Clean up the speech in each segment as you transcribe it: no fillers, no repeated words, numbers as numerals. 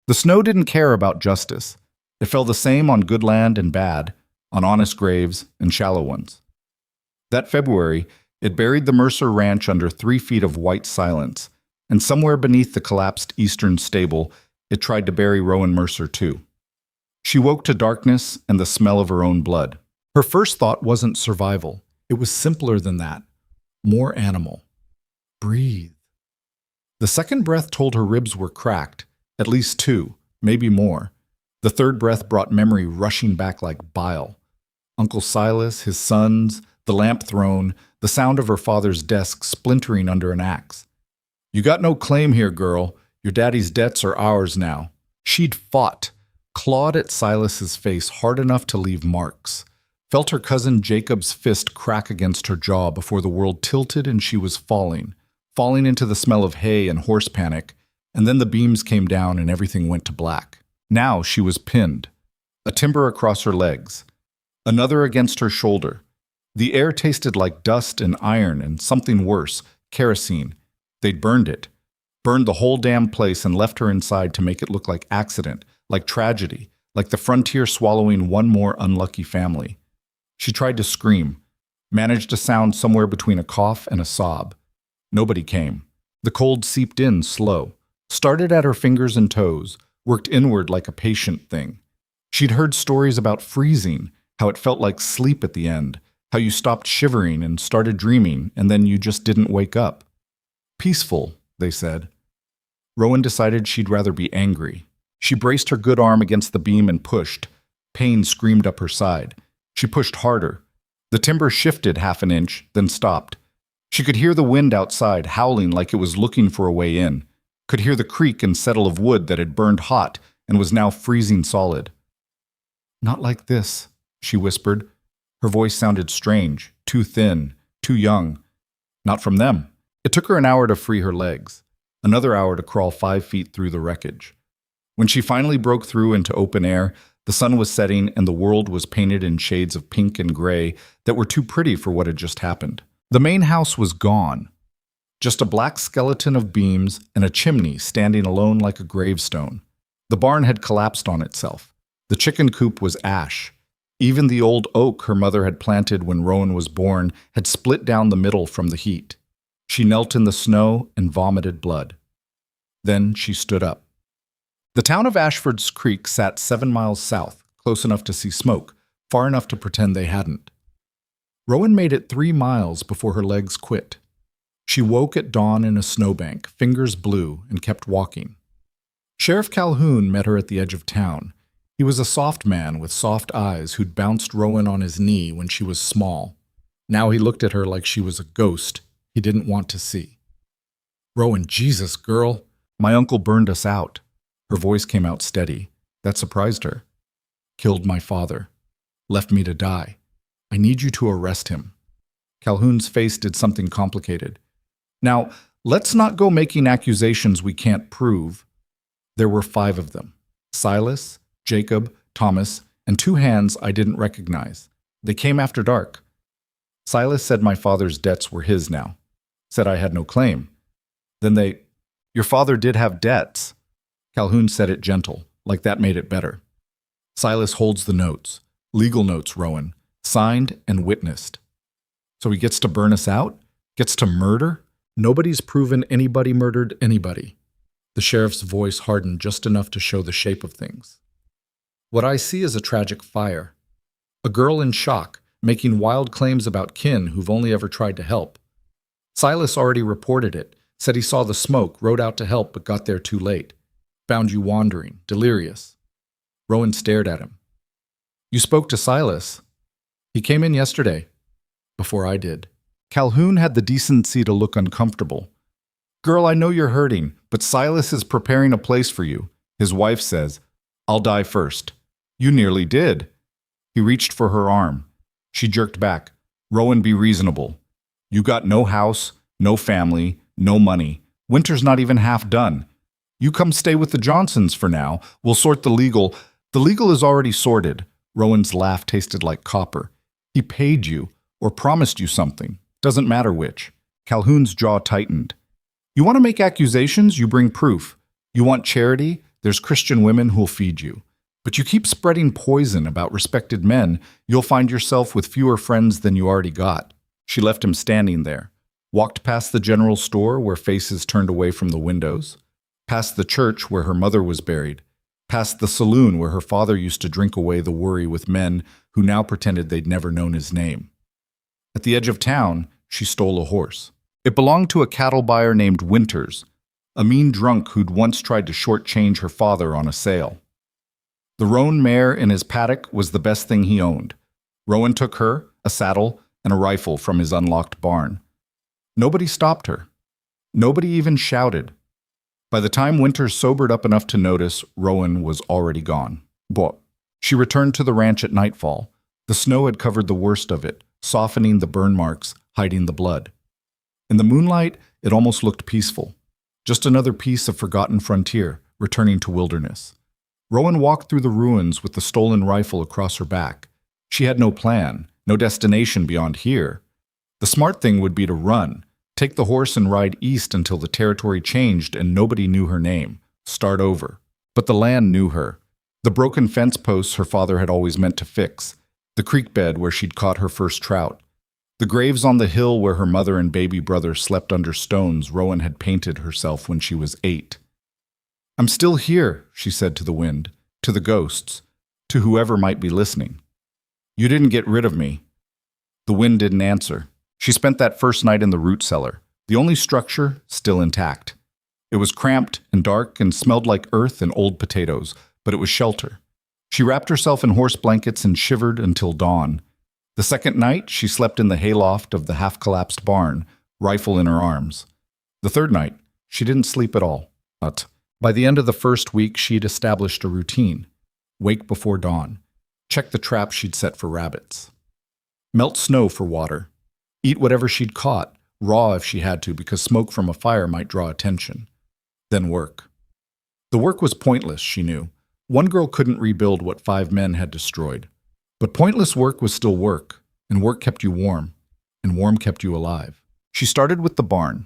The snow didn't care about justice. It fell the same on good land and bad, on honest graves and shallow ones. That February, it buried the Mercer Ranch under 3 feet of white silence, and somewhere beneath the collapsed eastern stable, it tried to bury Rowan Mercer too. She woke to darkness and the smell of her own blood. Her first thought wasn't survival. It was simpler than that. More animal. Breathe. The second breath told her ribs were cracked, at least 2, maybe more. The third breath brought memory rushing back like bile. Uncle Silas, his sons, the lamp thrown, the sound of her father's desk splintering under an axe. You got no claim here, girl. Your daddy's debts are ours now. She'd fought, clawed at Silas's face hard enough to leave marks, felt her cousin Jacob's fist crack against her jaw before the world tilted and she was falling into the smell of hay and horse panic, and then the beams came down and everything went to black. Now she was pinned, a timber across her legs, another against her shoulder. The air tasted like dust and iron and something worse, kerosene. They'd burned it, burned the whole damn place and left her inside to make it look like accident, like tragedy, like the frontier swallowing one more unlucky family. She tried to scream, managed a sound somewhere between a cough and a sob. Nobody came. The cold seeped in slow, started at her fingers and toes, worked inward like a patient thing. She'd heard stories about freezing, how it felt like sleep at the end, how you stopped shivering and started dreaming, and then you just didn't wake up. Peaceful, they said. Rowan decided she'd rather be angry. She braced her good arm against the beam and pushed. Pain screamed up her side. She pushed harder. The timber shifted half an inch, then stopped. She could hear the wind outside howling like it was looking for a way in, could hear the creak and settle of wood that had burned hot and was now freezing solid. Not like this, she whispered. Her voice sounded strange, too thin, too young. Not from them. It took her an hour to free her legs, another hour to crawl 5 feet through the wreckage. When she finally broke through into open air, the sun was setting and the world was painted in shades of pink and gray that were too pretty for what had just happened. The main house was gone. Just a black skeleton of beams and a chimney standing alone like a gravestone. The barn had collapsed on itself. The chicken coop was ash. Even the old oak her mother had planted when Rowan was born had split down the middle from the heat. She knelt in the snow and vomited blood. Then she stood up. The town of Ashford's Creek sat 7 miles south, close enough to see smoke, far enough to pretend they hadn't. Rowan made it 3 miles before her legs quit. She woke at dawn in a snowbank, fingers blue, and kept walking. Sheriff Calhoun met her at the edge of town. He was a soft man with soft eyes who'd bounced Rowan on his knee when she was small. Now he looked at her like she was a ghost he didn't want to see. Rowan, Jesus, girl. My uncle burned us out. Her voice came out steady. That surprised her. Killed my father. Left me to die. I need you to arrest him. Calhoun's face did something complicated. Now, let's not go making accusations we can't prove. There were 5 of them. Silas, Jacob, Thomas, and 2 hands I didn't recognize. They came after dark. Silas said my father's debts were his now. Said I had no claim. Then your father did have debts. Calhoun said it gentle, like that made it better. Silas holds the notes. Legal notes, Rowan. Signed and witnessed. So he gets to burn us out? Gets to murder? Nobody's proven anybody murdered anybody. The sheriff's voice hardened just enough to show the shape of things. What I see is a tragic fire. A girl in shock, making wild claims about kin who've only ever tried to help. Silas already reported it, said he saw the smoke, rode out to help but got there too late. Found you wandering, delirious. Rowan stared at him. You spoke to Silas. He came in yesterday, before I did. Calhoun had the decency to look uncomfortable. Girl, I know you're hurting, but Silas is preparing a place for you. His wife says, I'll die first. You nearly did. He reached for her arm. She jerked back. Rowan, be reasonable. You got no house, no family, no money. Winter's not even half done. You come stay with the Johnsons for now. We'll sort the legal. The legal is already sorted. Rowan's laugh tasted like copper. He paid you, or promised you something. Doesn't matter which. Calhoun's jaw tightened. You want to make accusations? You bring proof. You want charity? There's Christian women who'll feed you. But you keep spreading poison about respected men, you'll find yourself with fewer friends than you already got." She left him standing there, walked past the general store where faces turned away from the windows, past the church where her mother was buried, past the saloon where her father used to drink away the worry with men who now pretended they'd never known his name. At the edge of town, she stole a horse. It belonged to a cattle buyer named Winters, a mean drunk who'd once tried to shortchange her father on a sale. The roan mare in his paddock was the best thing he owned. Rowan took her, a saddle, and a rifle from his unlocked barn. Nobody stopped her. Nobody even shouted. By the time Winters sobered up enough to notice, Rowan was already gone. But she returned to the ranch at nightfall. The snow had covered the worst of it, softening the burn marks, hiding the blood. In the moonlight, it almost looked peaceful. Just another piece of forgotten frontier, returning to wilderness. Rowan walked through the ruins with the stolen rifle across her back. She had no plan, no destination beyond here. The smart thing would be to run, take the horse and ride east until the territory changed and nobody knew her name. Start over. But the land knew her. The broken fence posts her father had always meant to fix. The creek bed where she'd caught her first trout. The graves on the hill where her mother and baby brother slept under stones Rowan had painted herself when she was 8. "I'm still here," she said to the wind, to the ghosts, to whoever might be listening. "You didn't get rid of me." The wind didn't answer. She spent that first night in the root cellar, the only structure still intact. It was cramped and dark and smelled like earth and old potatoes, but it was shelter. She wrapped herself in horse blankets and shivered until dawn. The second night, she slept in the hayloft of the half-collapsed barn, rifle in her arms. The third night, she didn't sleep at all. But by the end of the first week, she'd established a routine. Wake before dawn. Check the trap she'd set for rabbits. Melt snow for water. Eat whatever she'd caught, raw if she had to, because smoke from a fire might draw attention. Then work. The work was pointless, she knew. One girl couldn't rebuild what 5 men had destroyed. But pointless work was still work, and work kept you warm, and warm kept you alive. She started with the barn.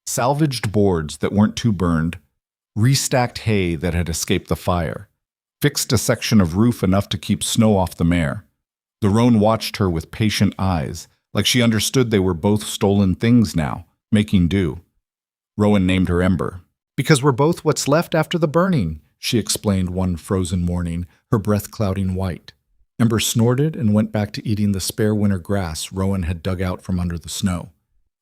Salvaged boards that weren't too burned, restacked hay that had escaped the fire, fixed a section of roof enough to keep snow off the mare. The roan watched her with patient eyes, like she understood they were both stolen things now, making do. Rowan named her Ember. "Because we're both what's left after the burning," she explained one frozen morning, her breath clouding white. Ember snorted and went back to eating the spare winter grass Rowan had dug out from under the snow.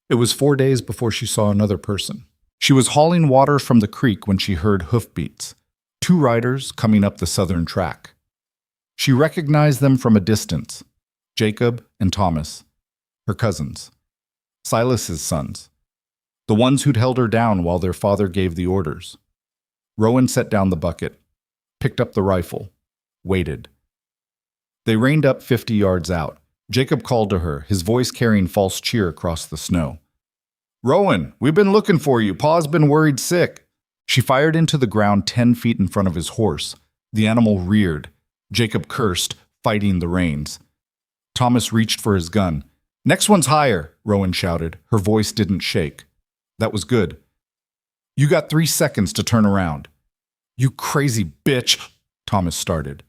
It was 4 days before she saw another person. She was hauling water from the creek when she heard hoofbeats, 2 riders coming up the southern track. She recognized them from a distance, Jacob and Thomas, her cousins, Silas's sons, the ones who'd held her down while their father gave the orders. Rowan set down the bucket, picked up the rifle, waited. They reined up 50 yards out. Jacob called to her, his voice carrying false cheer across the snow. "Rowan, we've been looking for you. Pa's been worried sick." She fired into the ground 10 feet in front of his horse. The animal reared. Jacob cursed, fighting the reins. Thomas reached for his gun. "Next one's higher," Rowan shouted. Her voice didn't shake. That was good. "You got 3 seconds to turn around." "You crazy bitch," Thomas started.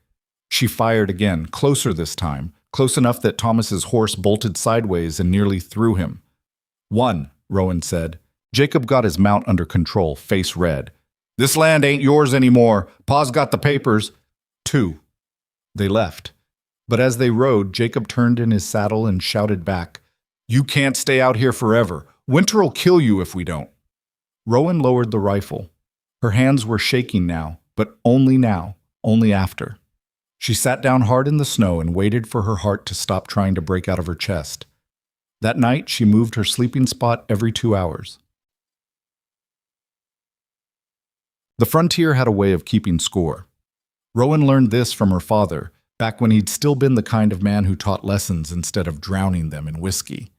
She fired again, closer this time, close enough that Thomas's horse bolted sideways and nearly threw him. "1," Rowan said. Jacob got his mount under control, face red. "This land ain't yours anymore. Pa's got the papers." 2. They left. But as they rode, Jacob turned in his saddle and shouted back, "You can't stay out here forever. Winter'll kill you if we don't." Rowan lowered the rifle. Her hands were shaking now, but only after. She sat down hard in the snow and waited for her heart to stop trying to break out of her chest. That night, she moved her sleeping spot every 2 hours. The frontier had a way of keeping score. Rowan learned this from her father, back when he'd still been the kind of man who taught lessons instead of drowning them in whiskey.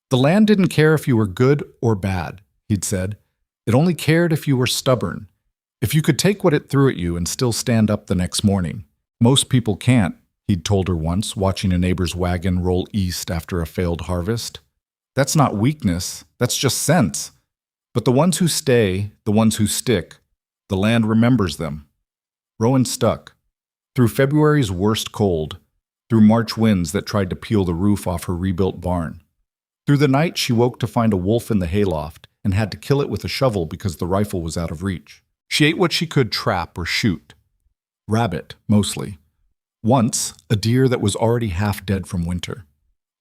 The land didn't care if you were good or bad, he'd said. It only cared if you were stubborn, if you could take what it threw at you and still stand up the next morning. Most people can't, he'd told her once, watching a neighbor's wagon roll east after a failed harvest. That's not weakness, that's just sense. But the ones who stay, the ones who stick, the land remembers them. Rowan stuck. Through February's worst cold, through March winds that tried to peel the roof off her rebuilt barn. Through the night, she woke to find a wolf in the hayloft and had to kill it with a shovel because the rifle was out of reach. She ate what she could trap or shoot. Rabbit, mostly. Once, a deer that was already half dead from winter.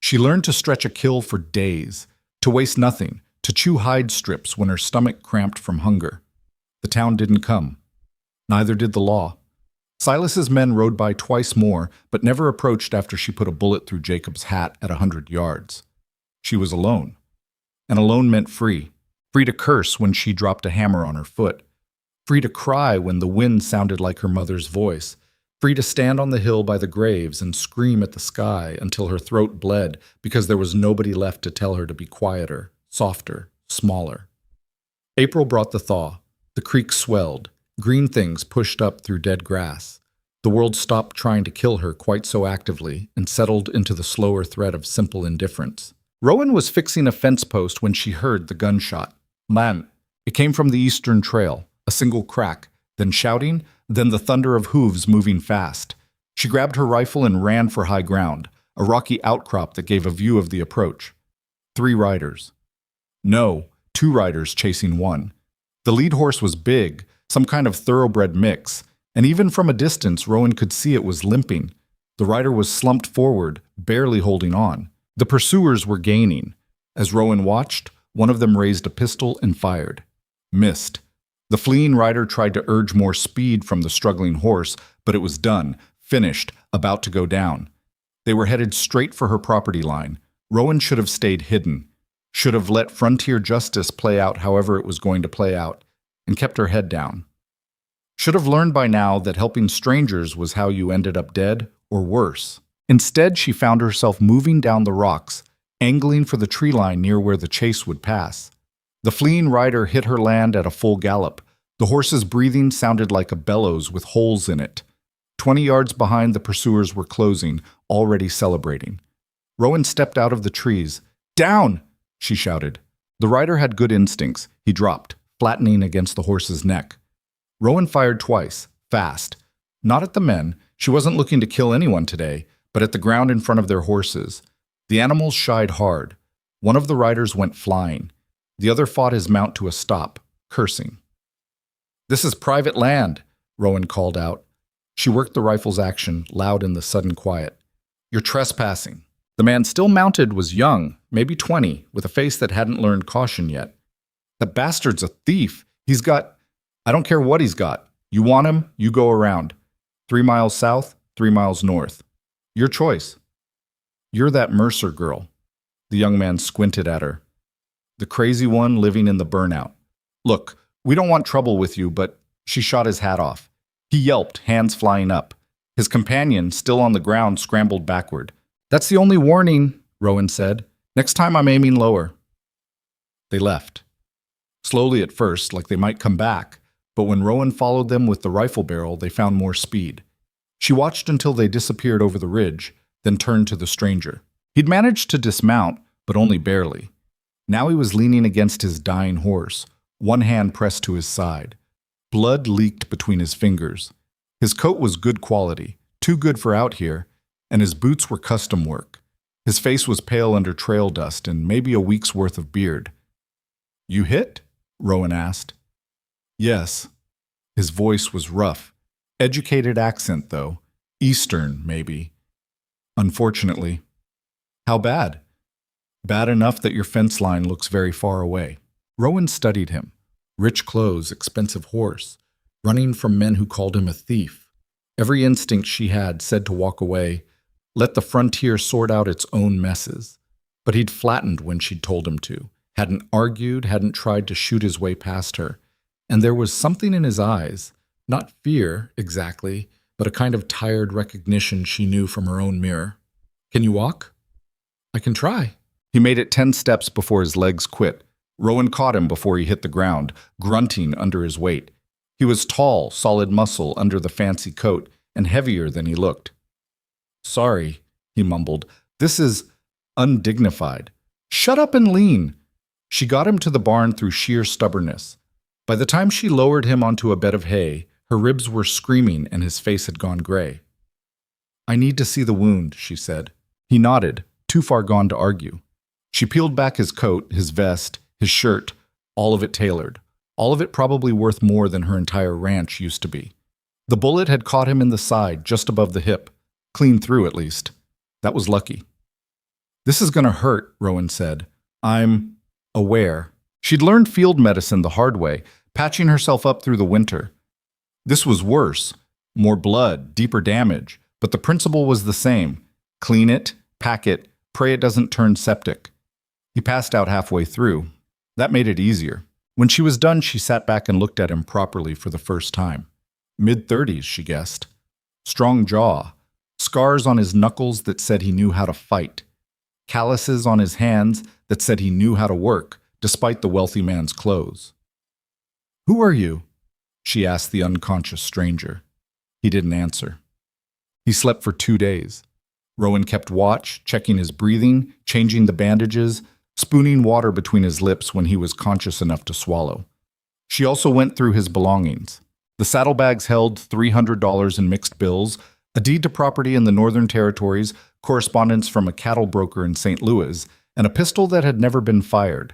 She learned to stretch a kill for days, to waste nothing, to chew hide strips when her stomach cramped from hunger. The town didn't come. Neither did the law. Silas's men rode by twice more, but never approached after she put a bullet through Jacob's hat at 100 yards. She was alone. And alone meant free. Free to curse when she dropped a hammer on her foot. Free to cry when the wind sounded like her mother's voice. Free to stand on the hill by the graves and scream at the sky until her throat bled because there was nobody left to tell her to be quieter, softer, smaller. April brought the thaw. The creek swelled. Green things pushed up through dead grass. The world stopped trying to kill her quite so actively and settled into the slower thread of simple indifference. Rowan was fixing a fence post when she heard the gunshot. Man, it came from the eastern trail, a single crack, then shouting, then the thunder of hooves moving fast. She grabbed her rifle and ran for high ground, a rocky outcrop that gave a view of the approach. 3 riders. No, 2 riders chasing one. The lead horse was big, some kind of thoroughbred mix, and even from a distance Rowan could see it was limping. The rider was slumped forward, barely holding on. The pursuers were gaining. As Rowan watched, one of them raised a pistol and fired. Missed. The fleeing rider tried to urge more speed from the struggling horse, but it was done, finished, about to go down. They were headed straight for her property line. Rowan should have stayed hidden, should have let frontier justice play out however it was going to play out, and kept her head down. Should have learned by now that helping strangers was how you ended up dead, or worse. Instead, she found herself moving down the rocks, angling for the tree line near where the chase would pass. The fleeing rider hit her land at a full gallop. The horse's breathing sounded like a bellows with holes in it. 20 yards behind, the pursuers were closing, already celebrating. Rowan stepped out of the trees. "Down!" she shouted. The rider had good instincts. He dropped, flattening against the horse's neck. Rowan fired twice, fast. Not at the men. She wasn't looking to kill anyone today, but at the ground in front of their horses. The animals shied hard. One of the riders went flying. The other fought his mount to a stop, cursing. "This is private land," Rowan called out. She worked the rifle's action, loud in the sudden quiet. "You're trespassing." The man still mounted was young, maybe 20, with a face that hadn't learned caution yet. "That bastard's a thief. He's got... I don't care what he's got. You want him, you go around. 3 miles south, 3 miles north. Your choice." "You're that Mercer girl." The young man squinted at her. "The crazy one living in the burnout. Look, we don't want trouble with you, but..." She shot his hat off. He yelped, hands flying up. His companion, still on the ground, scrambled backward. "That's the only warning," Rowan said. "Next time I'm aiming lower." They left. Slowly at first, like they might come back, but when Rowan followed them with the rifle barrel, they found more speed. She watched until they disappeared over the ridge, then turned to the stranger. He'd managed to dismount, but only barely. Now he was leaning against his dying horse, one hand pressed to his side. Blood leaked between his fingers. His coat was good quality, too good for out here, and his boots were custom work. His face was pale under trail dust and maybe a week's worth of beard. "You hit?" Rowan asked. "Yes." His voice was rough. Educated accent, though. Eastern, maybe. "Unfortunately." "How bad?" "Bad enough that your fence line looks very far away." Rowan studied him. Rich clothes, expensive horse, running from men who called him a thief. Every instinct she had said to walk away, let the frontier sort out its own messes. But he'd flattened when she'd told him to, hadn't argued, hadn't tried to shoot his way past her. And there was something in his eyes, not fear exactly, but a kind of tired recognition she knew from her own mirror. "Can you walk?" "I can try." He made it 10 steps before his legs quit. Rowan caught him before he hit the ground, grunting under his weight. He was tall, solid muscle under the fancy coat, and heavier than he looked. "Sorry," he mumbled. "This is undignified." "Shut up and lean." She got him to the barn through sheer stubbornness. By the time she lowered him onto a bed of hay, Her ribs were screaming and his face had gone gray. "I need to see the wound," she said. He nodded, too far gone to argue. She peeled back his coat, his vest, his shirt, all of it tailored, all of it probably worth more than her entire ranch used to be. The bullet had caught him in the side, just above the hip, clean through at least. That was lucky. "This is going to hurt," Rowan said. "I'm aware." She'd learned field medicine the hard way, patching herself up through the winter. This was worse, more blood, deeper damage, but the principle was the same. Clean it, pack it, pray it doesn't turn septic. He passed out halfway through. That made it easier. When she was done, she sat back and looked at him properly for the first time. Mid-30s, she guessed. Strong jaw, scars on his knuckles that said he knew how to fight, calluses on his hands that said he knew how to work, despite the wealthy man's clothes. "Who are you?" she asked the unconscious stranger. He didn't answer. He slept for 2 days. Rowan kept watch, checking his breathing, changing the bandages, spooning water between his lips when he was conscious enough to swallow. She also went through his belongings. The saddlebags held $300 in mixed bills, a deed to property in the Northern Territories, correspondence from a cattle broker in St. Louis, and a pistol that had never been fired.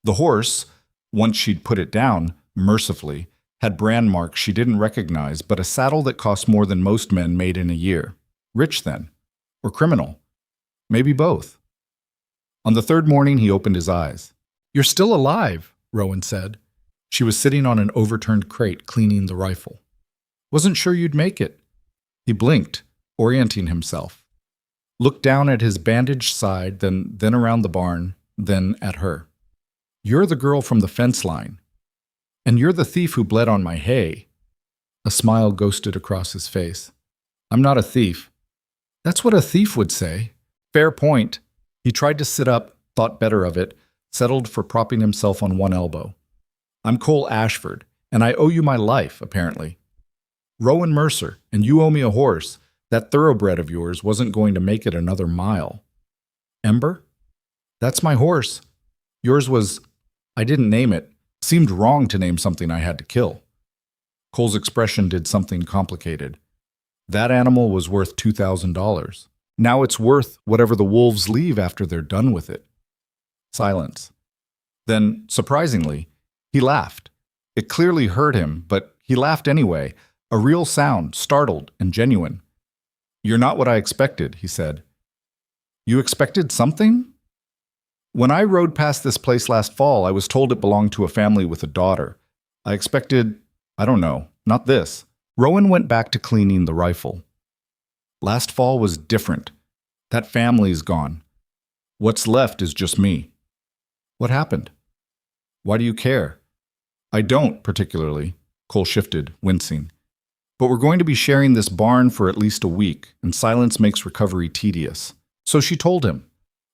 The horse, once she'd put it down, mercifully, had brand marks she didn't recognize, but a saddle that cost more than most men made in a year. Rich then. Or criminal. Maybe both. On the third morning, he opened his eyes. "You're still alive," Rowan said. She was sitting on an overturned crate, cleaning the rifle. "Wasn't sure you'd make it." He blinked, orienting himself. Looked down at his bandaged side, then around the barn, then at her. "You're the girl from the fence line. And you're the thief who bled on my hay." A smile ghosted across his face. "I'm not a thief." "That's what a thief would say." "Fair point." He tried to sit up, thought better of it, settled for propping himself on one elbow. "I'm Cole Ashford, and I owe you my life, apparently." "Rowan Mercer, and you owe me a horse. That thoroughbred of yours wasn't going to make it another mile." "Ember?" "That's my horse. Yours was... I didn't name it. Seemed wrong to name something I had to kill." Cole's expression did something complicated. "That animal was worth $2,000. Now it's worth whatever the wolves leave after they're done with it." Silence. Then, surprisingly, he laughed. It clearly hurt him, but he laughed anyway, a real sound, startled and genuine. "You're not what I expected," he said. "You expected something?" "When I rode past this place last fall, I was told it belonged to a family with a daughter. I expected, I don't know, not this." Rowan went back to cleaning the rifle. "Last fall was different. That family's gone. What's left is just me." "What happened?" "Why do you care?" "I don't, particularly." Cole shifted, wincing. "But we're going to be sharing this barn for at least a week, and silence makes recovery tedious." So she told him.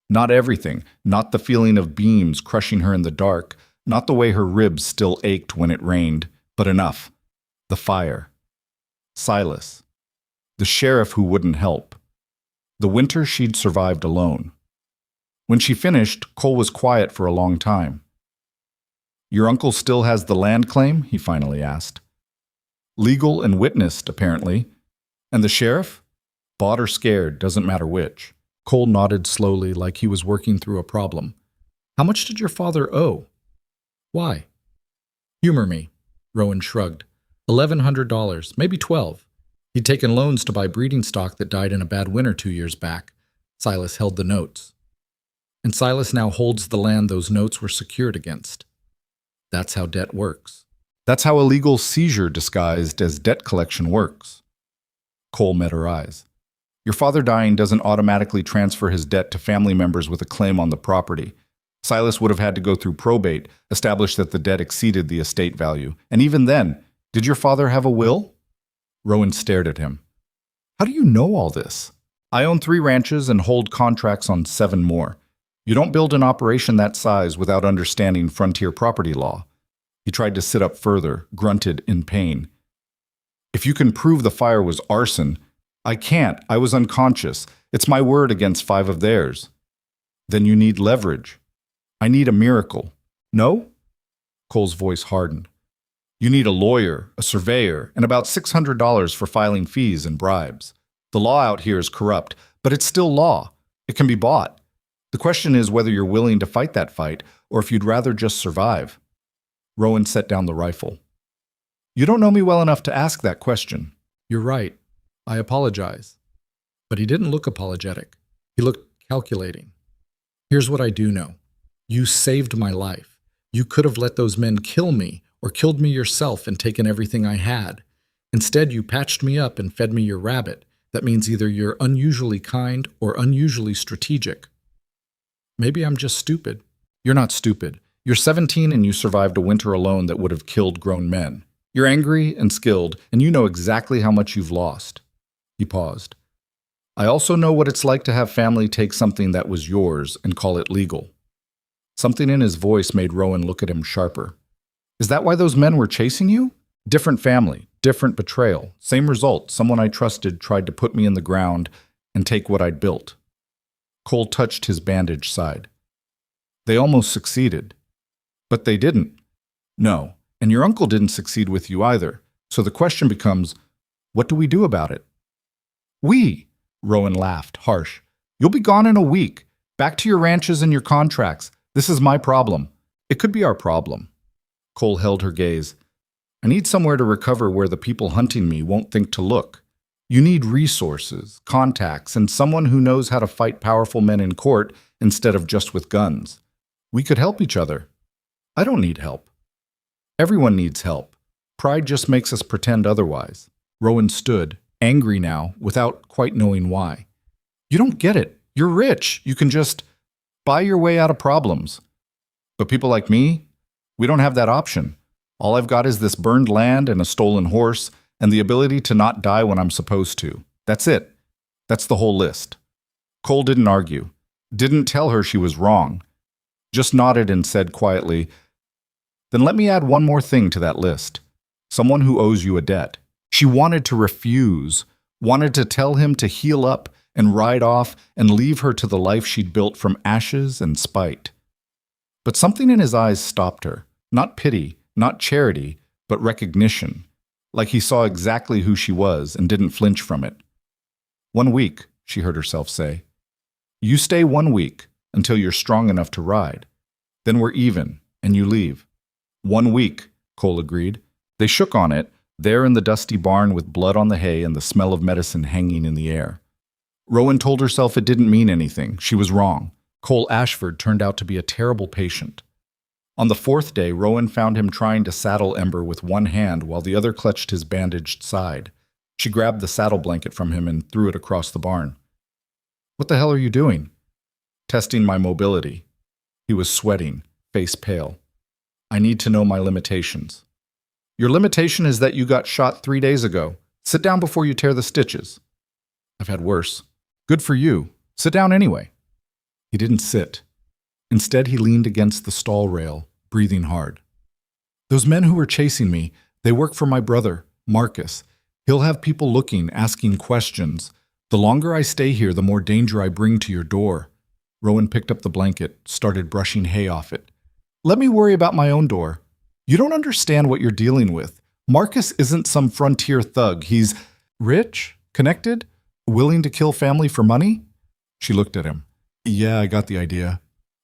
Not everything, not the feeling of beams crushing her in the dark, not the way her ribs still ached when it rained, but enough. The fire. Silas. The sheriff who wouldn't help. The winter she'd survived alone. When she finished, Cole was quiet for a long time. "Your uncle still has the land claim?" he finally asked. "Legal and witnessed, apparently. And the sheriff? Bought or scared, doesn't matter which." Cole nodded slowly, like he was working through a problem. "How much did your father owe?" "Why?" "Humor me." Rowan shrugged. $1,100, maybe 12. He'd taken loans to buy breeding stock that died in a bad winter 2 years back. Silas held the notes. And Silas now holds the land those notes were secured against. That's how debt works. That's how illegal seizure disguised as debt collection works. Cole met her eyes. Your father dying doesn't automatically transfer his debt to family members with a claim on the property. Silas would have had to go through probate, establish that the debt exceeded the estate value. And even then, did your father have a will? Rowan stared at him. How do you know all this? I own 3 ranches and hold contracts on 7 more. You don't build an operation that size without understanding frontier property law. He tried to sit up further, grunted in pain. If you can prove the fire was arson, I can't. I was unconscious. It's my word against 5 of theirs. Then you need leverage. I need a miracle. No? Cole's voice hardened. You need a lawyer, a surveyor, and about $600 for filing fees and bribes. The law out here is corrupt, but it's still law. It can be bought. The question is whether you're willing to fight that fight or if you'd rather just survive. Rowan set down the rifle. You don't know me well enough to ask that question. You're right. I apologize. But he didn't look apologetic. He looked calculating. Here's what I do know. You saved my life. You could have let those men kill me or killed me yourself and taken everything I had. Instead, you patched me up and fed me your rabbit. That means either you're unusually kind or unusually strategic. Maybe I'm just stupid. You're not stupid. You're 17 and you survived a winter alone that would have killed grown men. You're angry and skilled, and you know exactly how much you've lost. He paused. I also know what it's like to have family take something that was yours and call it legal. Something in his voice made Rowan look at him sharper. Is that why those men were chasing you? Different family, different betrayal, same result. Someone I trusted tried to put me in the ground and take what I'd built. Cole touched his bandaged side. They almost succeeded. But they didn't. No, and your uncle didn't succeed with you either. So the question becomes, what do we do about it? We, Rowan laughed, harsh. You'll be gone in a week. Back to your ranches and your contracts. This is my problem. It could be our problem. Cole held her gaze. I need somewhere to recover where the people hunting me won't think to look. You need resources, contacts, and someone who knows how to fight powerful men in court instead of just with guns. We could help each other. I don't need help. Everyone needs help. Pride just makes us pretend otherwise. Rowan stood, angry now, without quite knowing why. You don't get it. You're rich. You can just buy your way out of problems. But people like me, we don't have that option. All I've got is this burned land and a stolen horse and the ability to not die when I'm supposed to. That's it. That's the whole list. Cole didn't argue, didn't tell her she was wrong, just nodded and said quietly, then let me add one more thing to that list. Someone who owes you a debt. She wanted to refuse, wanted to tell him to heal up and ride off and leave her to the life she'd built from ashes and spite. But something in his eyes stopped her. Not pity, not charity, but recognition. Like he saw exactly who she was and didn't flinch from it. 1 week, she heard herself say. You stay 1 week until you're strong enough to ride. Then we're even, and you leave. 1 week, Cole agreed. They shook on it, there in the dusty barn with blood on the hay and the smell of medicine hanging in the air. Rowan told herself it didn't mean anything. She was wrong. Cole Ashford turned out to be a terrible patient. On the 4th day, Rowan found him trying to saddle Ember with one hand while the other clutched his bandaged side. She grabbed the saddle blanket from him and threw it across the barn. What the hell are you doing? Testing my mobility. He was sweating, face pale. I need to know my limitations. Your limitation is that you got shot 3 days ago. Sit down before you tear the stitches. I've had worse. Good for you. Sit down anyway. He didn't sit. Instead, he leaned against the stall rail, breathing hard. Those men who were chasing me, they work for my brother, Marcus. He'll have people looking, asking questions. The longer I stay here, the more danger I bring to your door. Rowan picked up the blanket, started brushing hay off it. Let me worry about my own door. You don't understand what you're dealing with. Marcus isn't some frontier thug. He's rich, connected, willing to kill family for money? She looked at him. Yeah, I got the idea.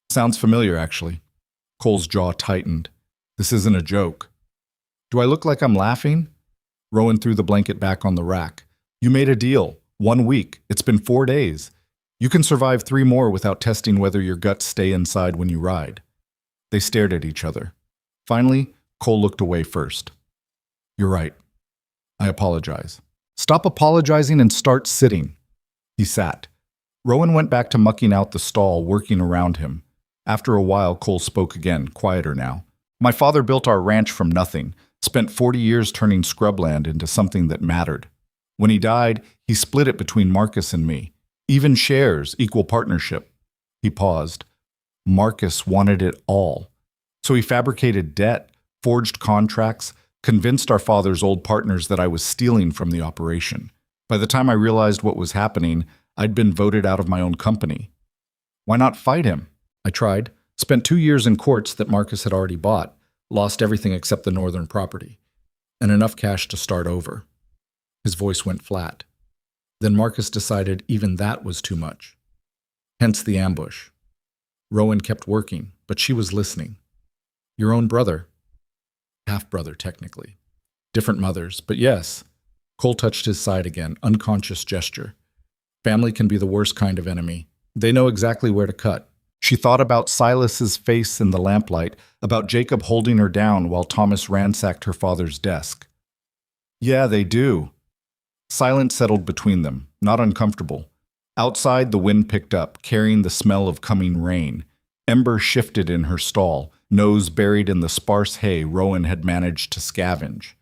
Sounds familiar, actually. Cole's jaw tightened. This isn't a joke. Do I look like I'm laughing? Rowan threw the blanket back on the rack. You made a deal. 1 week. It's been 4 days. You can survive 3 more without testing whether your guts stay inside when you ride. They stared at each other. Finally, Cole looked away first. You're right. I apologize. Stop apologizing and start sitting. He sat. Rowan went back to mucking out the stall, working around him. After a while, Cole spoke again, quieter now. My father built our ranch from nothing, spent 40 years turning scrubland into something that mattered. When he died, he split it between Marcus and me. Even shares, equal partnership. He paused. Marcus wanted it all. So he fabricated debt, forged contracts, convinced our father's old partners that I was stealing from the operation. By the time I realized what was happening, I'd been voted out of my own company. Why not fight him? I tried. Spent 2 years in courts that Marcus had already bought. Lost everything except the northern property. and enough cash to start over. His voice went flat. Then Marcus decided even that was too much. Hence the ambush. Rowan kept working, but she was listening. Your own brother. Half-brother, technically. Different mothers, but yes. Cole touched his side again, unconscious gesture. Family can be the worst kind of enemy. They know exactly where to cut. She thought about Silas's face in the lamplight, about Jacob holding her down while Thomas ransacked her father's desk. Yeah, they do. Silence settled between them, not uncomfortable. Outside, the wind picked up, carrying the smell of coming rain. Ember shifted in her stall, nose buried in the sparse hay Rowan had managed to scavenge.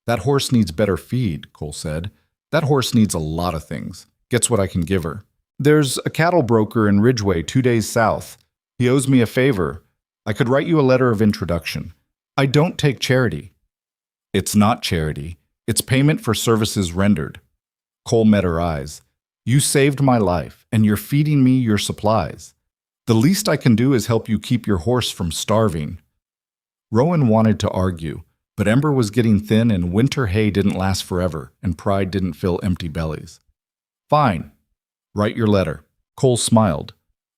That horse needs better feed, Cole said. That horse needs a lot of things. Gets what I can give her. There's a cattle broker in Ridgeway 2 days south. He owes me a favor. I could write you a letter of introduction. I don't take charity. It's not charity. It's payment for services rendered. Cole met her eyes. You saved my life, and you're feeding me your supplies. The least I can do is help you keep your horse from starving. Rowan wanted to argue, but Ember was getting thin and winter hay didn't last forever, and pride didn't fill empty bellies. Fine. Write your letter. Cole smiled.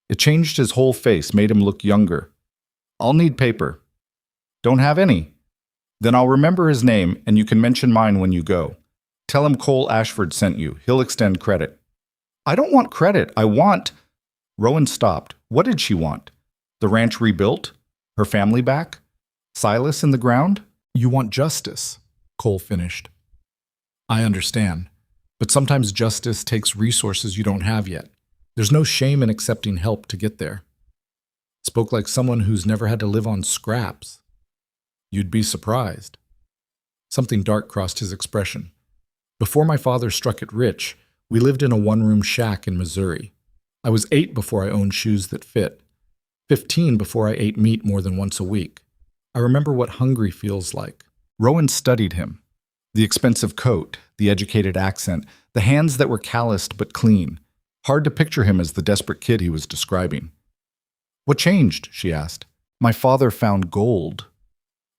It changed his whole face, made him look younger. I'll need paper. Don't have any. Then I'll remember his name, and you can mention mine when you go. Tell him Cole Ashford sent you. He'll extend credit. I don't want credit. I want... Rowan stopped. What did she want? The ranch rebuilt? Her family back? Silas in the ground? You want justice, Cole finished. I understand. But sometimes justice takes resources you don't have yet. There's no shame in accepting help to get there. Spoke like someone who's never had to live on scraps. You'd be surprised. Something dark crossed his expression. Before my father struck it rich, we lived in a one-room shack in Missouri. I was 8 before I owned shoes that fit. 15 before I ate meat more than once a week. I remember what hungry feels like. Rowan studied him. The expensive coat, the educated accent, the hands that were calloused but clean. Hard to picture him as the desperate kid he was describing. What changed? She asked. My father found gold.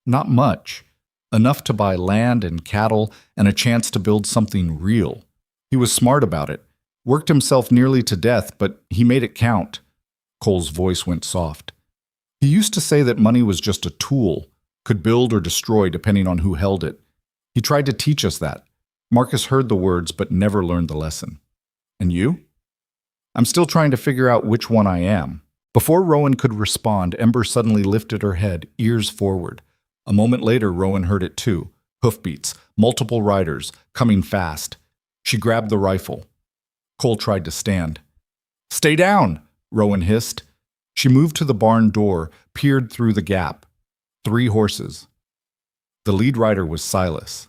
Not much. Enough to buy land and cattle and a chance to build something real. He was smart about it. Worked himself nearly to death, but he made it count. Cole's voice went soft. He used to say that money was just a tool, could build or destroy depending on who held it. He tried to teach us that. Marcus heard the words but never learned the lesson. And you? I'm still trying to figure out which one I am. Before Rowan could respond, Ember suddenly lifted her head, ears forward. A moment later, Rowan heard it too. Hoofbeats, multiple riders, coming fast. She grabbed the rifle. Cole tried to stand. Stay down, Rowan hissed. She moved to the barn door, peered through the gap. 3 horses. The lead rider was Silas.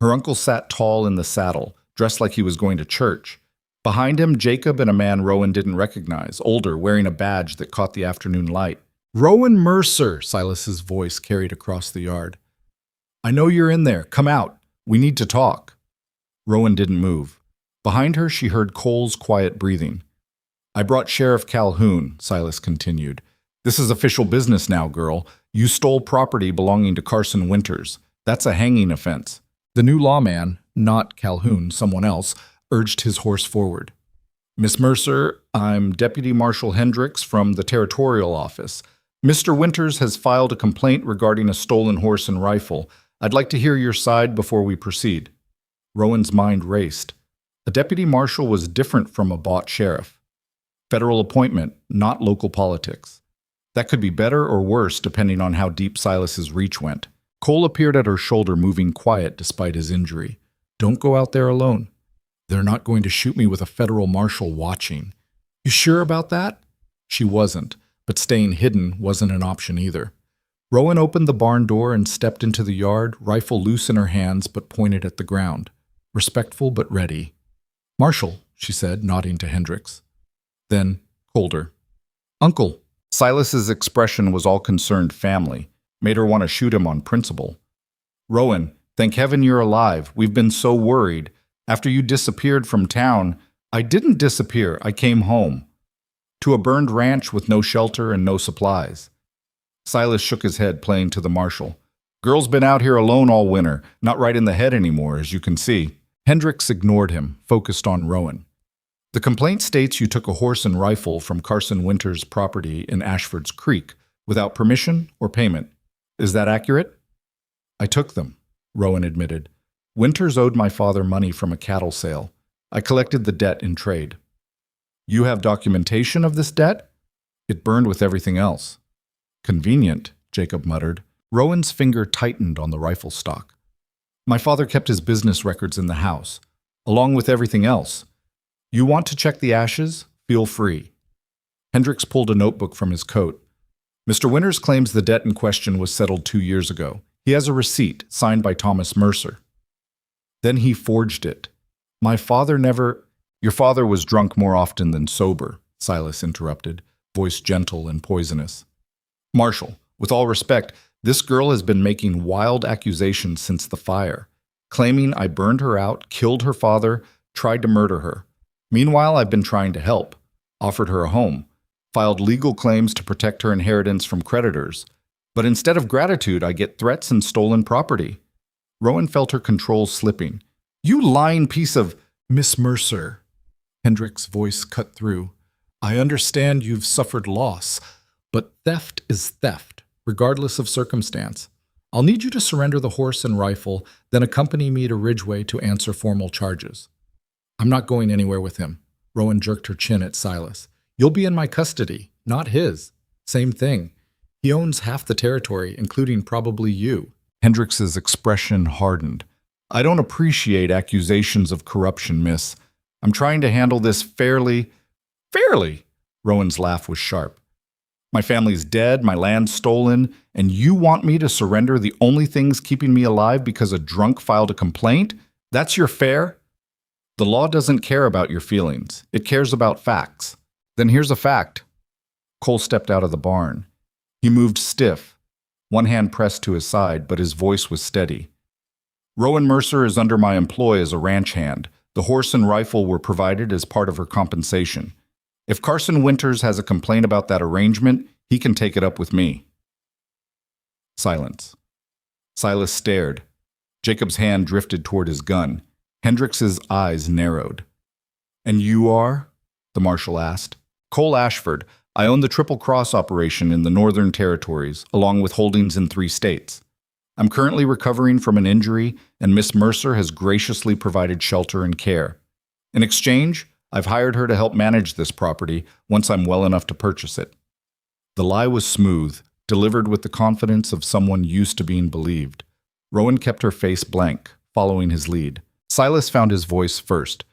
Her uncle sat tall in the saddle, dressed like he was going to church. Behind him, Jacob and a man Rowan didn't recognize, older, wearing a badge that caught the afternoon light. Rowan Mercer, Silas's voice carried across the yard. I know you're in there. Come out. We need to talk. Rowan didn't move. Behind her, she heard Cole's quiet breathing. I brought Sheriff Calhoun, Silas continued. This is official business now, girl. You stole property belonging to Carson Winters. That's a hanging offense. The new lawman, not Calhoun, someone else, urged his horse forward. Miss Mercer, I'm Deputy Marshal Hendricks from the Territorial Office. Mr. Winters has filed a complaint regarding a stolen horse and rifle. I'd like to hear your side before we proceed. Rowan's mind raced. A deputy marshal was different from a bought sheriff. Federal appointment, not local politics. That could be better or worse depending on how deep Silas's reach went. Cole appeared at her shoulder, moving quiet despite his injury. Don't go out there alone. They're not going to shoot me with a federal marshal watching. You sure about that? She wasn't, but staying hidden wasn't an option either. Rowan opened the barn door and stepped into the yard, rifle loose in her hands but pointed at the ground. Respectful but ready. Marshal, she said, nodding to Hendricks. Then, colder. Uncle. Silas's expression was all concerned family, made her want to shoot him on principle. Rowan, thank heaven you're alive. We've been so worried. After you disappeared from town, I didn't disappear. I came home. To a burned ranch with no shelter and no supplies. Silas shook his head, playing to the marshal. Girl's been out here alone all winter, not right in the head anymore, as you can see. Hendricks ignored him, focused on Rowan. The complaint states you took a horse and rifle from Carson Winters' property in Ashford's Creek without permission or payment. Is that accurate? I took them, Rowan admitted. Winters owed my father money from a cattle sale. I collected the debt in trade. You have documentation of this debt? It burned with everything else. Convenient, Jacob muttered. Rowan's finger tightened on the rifle stock. My father kept his business records in the house, along with everything else. You want to check the ashes? Feel free. Hendricks pulled a notebook from his coat. Mr. Winters claims the debt in question was settled 2 years ago. He has a receipt signed by Thomas Mercer. Then he forged it. My father never— Your father was drunk more often than sober, Silas interrupted, voice gentle and poisonous. Marshal, with all respect, this girl has been making wild accusations since the fire, claiming I burned her out, killed her father, tried to murder her. Meanwhile, I've been trying to help, offered her a home, filed legal claims to protect her inheritance from creditors. But instead of gratitude, I get threats and stolen property. Rowan felt her control slipping. You lying piece of— Miss Mercer, Hendricks' voice cut through. I understand you've suffered loss, but theft is theft, regardless of circumstance. I'll need you to surrender the horse and rifle, then accompany me to Ridgeway to answer formal charges. I'm not going anywhere with him. Rowan jerked her chin at Silas. You'll be in my custody, not his. Same thing. He owns half the territory, including probably you. Hendricks's expression hardened. I don't appreciate accusations of corruption, miss. I'm trying to handle this fairly— Fairly? Rowan's laugh was sharp. My family's dead, my land's stolen, and you want me to surrender the only things keeping me alive because a drunk filed a complaint? That's your fare? The law doesn't care about your feelings. It cares about facts. Then here's a fact. Cole stepped out of the barn. He moved stiff, one hand pressed to his side, but his voice was steady. Rowan Mercer is under my employ as a ranch hand. The horse and rifle were provided as part of her compensation. If Carson Winters has a complaint about that arrangement, he can take it up with me. Silence. Silas stared. Jacob's hand drifted toward his gun. Hendricks's eyes narrowed. And you are? The marshal asked. Cole Ashford. I own the Triple Cross operation in the Northern Territories, along with holdings in 3 states. I'm currently recovering from an injury, and Miss Mercer has graciously provided shelter and care. In exchange, I've hired her to help manage this property once I'm well enough to purchase it. The lie was smooth, delivered with the confidence of someone used to being believed. Rowan kept her face blank, following his lead. Silas found his voice first.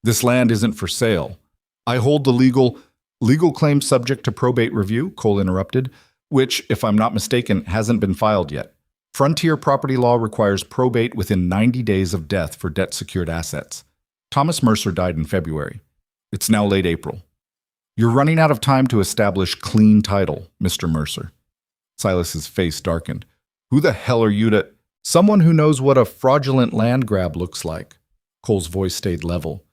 This land isn't for sale. I hold the legal claim subject to probate review, Cole interrupted, which, if I'm not mistaken, hasn't been filed yet. Frontier property law requires probate within 90 days of death for debt-secured assets. Thomas Mercer died in February. It's now late April. You're running out of time to establish clean title, Mr. Mercer. Silas's face darkened. Who the hell are you to— Someone who knows what a fraudulent land grab looks like. Cole's voice stayed level.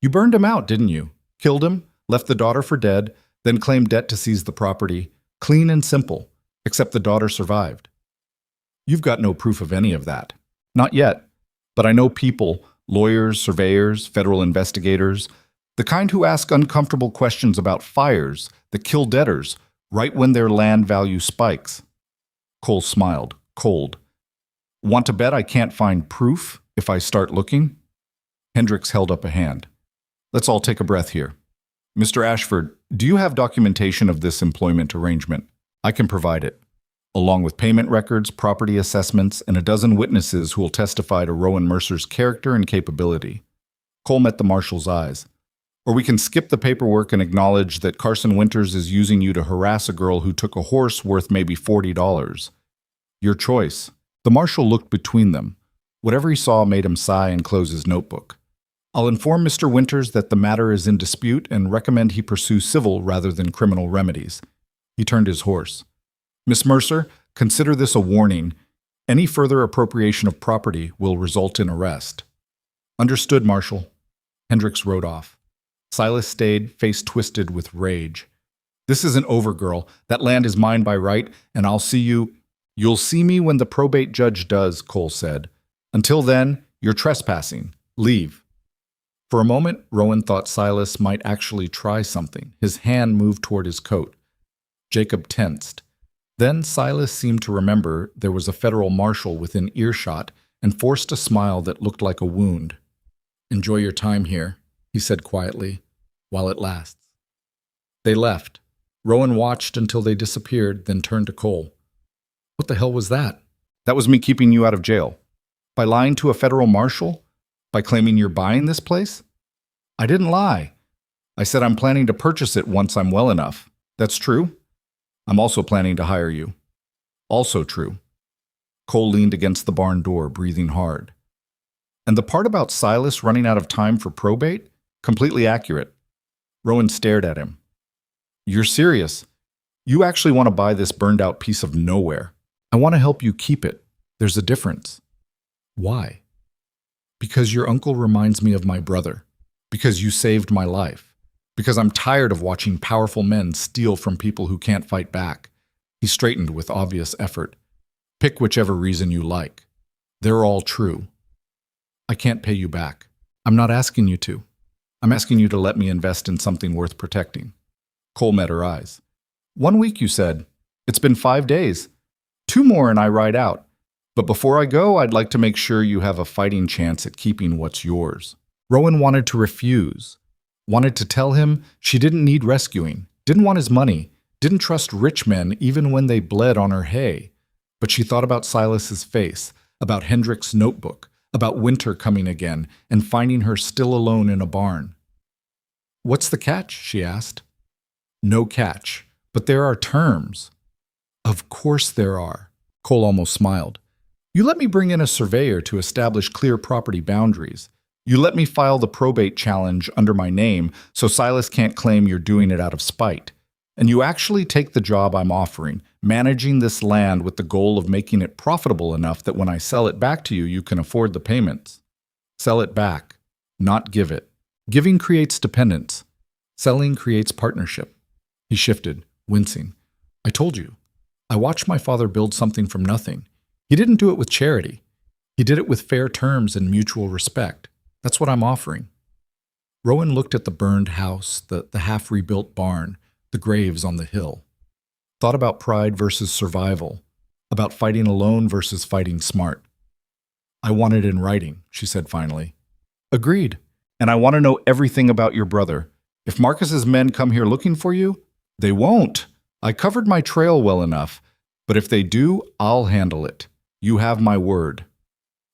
You burned him out, didn't you? Killed him, left the daughter for dead, then claimed debt to seize the property. Clean and simple, except the daughter survived. You've got no proof of any of that. Not yet, but I know people— lawyers, surveyors, federal investigators, the kind who ask uncomfortable questions about fires that kill debtors right when their land value spikes. Cole smiled, cold. Want to bet I can't find proof if I start looking? Hendricks held up a hand. Let's all take a breath here. Mr. Ashford, do you have documentation of this employment arrangement? I can provide it, along with payment records, property assessments, and a dozen witnesses who will testify to Rowan Mercer's character and capability. Cole met the marshal's eyes. Or we can skip the paperwork and acknowledge that Carson Winters is using you to harass a girl who took a horse worth maybe $40. Your choice. The marshal looked between them. Whatever he saw made him sigh and close his notebook. I'll inform Mr. Winters that the matter is in dispute and recommend he pursue civil rather than criminal remedies. He turned his horse. Miss Mercer, consider this a warning. Any further appropriation of property will result in arrest. Understood, Marshal. Hendricks rode off. Silas stayed, face twisted with rage. This isn't over, girl. That land is mine by right, and I'll see you— You'll see me when the probate judge does, Cole said. Until then, you're trespassing. Leave. For a moment, Rowan thought Silas might actually try something. His hand moved toward his coat. Jacob tensed. Then Silas seemed to remember there was a federal marshal within earshot and forced a smile that looked like a wound. Enjoy your time here, he said quietly, while it lasts. They left. Rowan watched until they disappeared, then turned to Cole. What the hell was that? That was me keeping you out of jail. By lying to a federal marshal? By claiming you're buying this place? I didn't lie. I said I'm planning to purchase it once I'm well enough. That's true? I'm also planning to hire you. Also true. Cole leaned against the barn door, breathing hard. And the part about Silas running out of time for probate? Completely accurate. Rowan stared at him. You're serious. You actually want to buy this burned-out piece of nowhere. I want to help you keep it. There's a difference. Why? Because your uncle reminds me of my brother. Because you saved my life. Because I'm tired of watching powerful men steal from people who can't fight back. He straightened with obvious effort. Pick whichever reason you like. They're all true. I can't pay you back. I'm not asking you to. I'm asking you to let me invest in something worth protecting. Cole met her eyes. 1 week, you said. It's been 5 days. 2 more and I ride out. But before I go, I'd like to make sure you have a fighting chance at keeping what's yours. Rowan wanted to refuse. Wanted to tell him she didn't need rescuing, didn't want his money, didn't trust rich men even when they bled on her hay. But she thought about Silas's face, about Hendrik's notebook, about winter coming again and finding her still alone in a barn. What's the catch? She asked. No catch, but there are terms. Of course there are. Cole almost smiled. You let me bring in a surveyor to establish clear property boundaries. You let me file the probate challenge under my name so Silas can't claim you're doing it out of spite. And you actually take the job I'm offering, managing this land with the goal of making it profitable enough that when I sell it back to you, you can afford the payments. Sell it back, not give it. Giving creates dependence. Selling creates partnership. He shifted, wincing. I told you. I watched my father build something from nothing. He didn't do it with charity. He did it with fair terms and mutual respect. That's what I'm offering. Rowan looked at the burned house, the half-rebuilt barn, the graves on the hill. Thought about pride versus survival, about fighting alone versus fighting smart. I want it in writing, she said finally. Agreed. And I want to know everything about your brother. If Marcus's men come here looking for you, they won't. I covered my trail well enough, but if they do, I'll handle it. You have my word.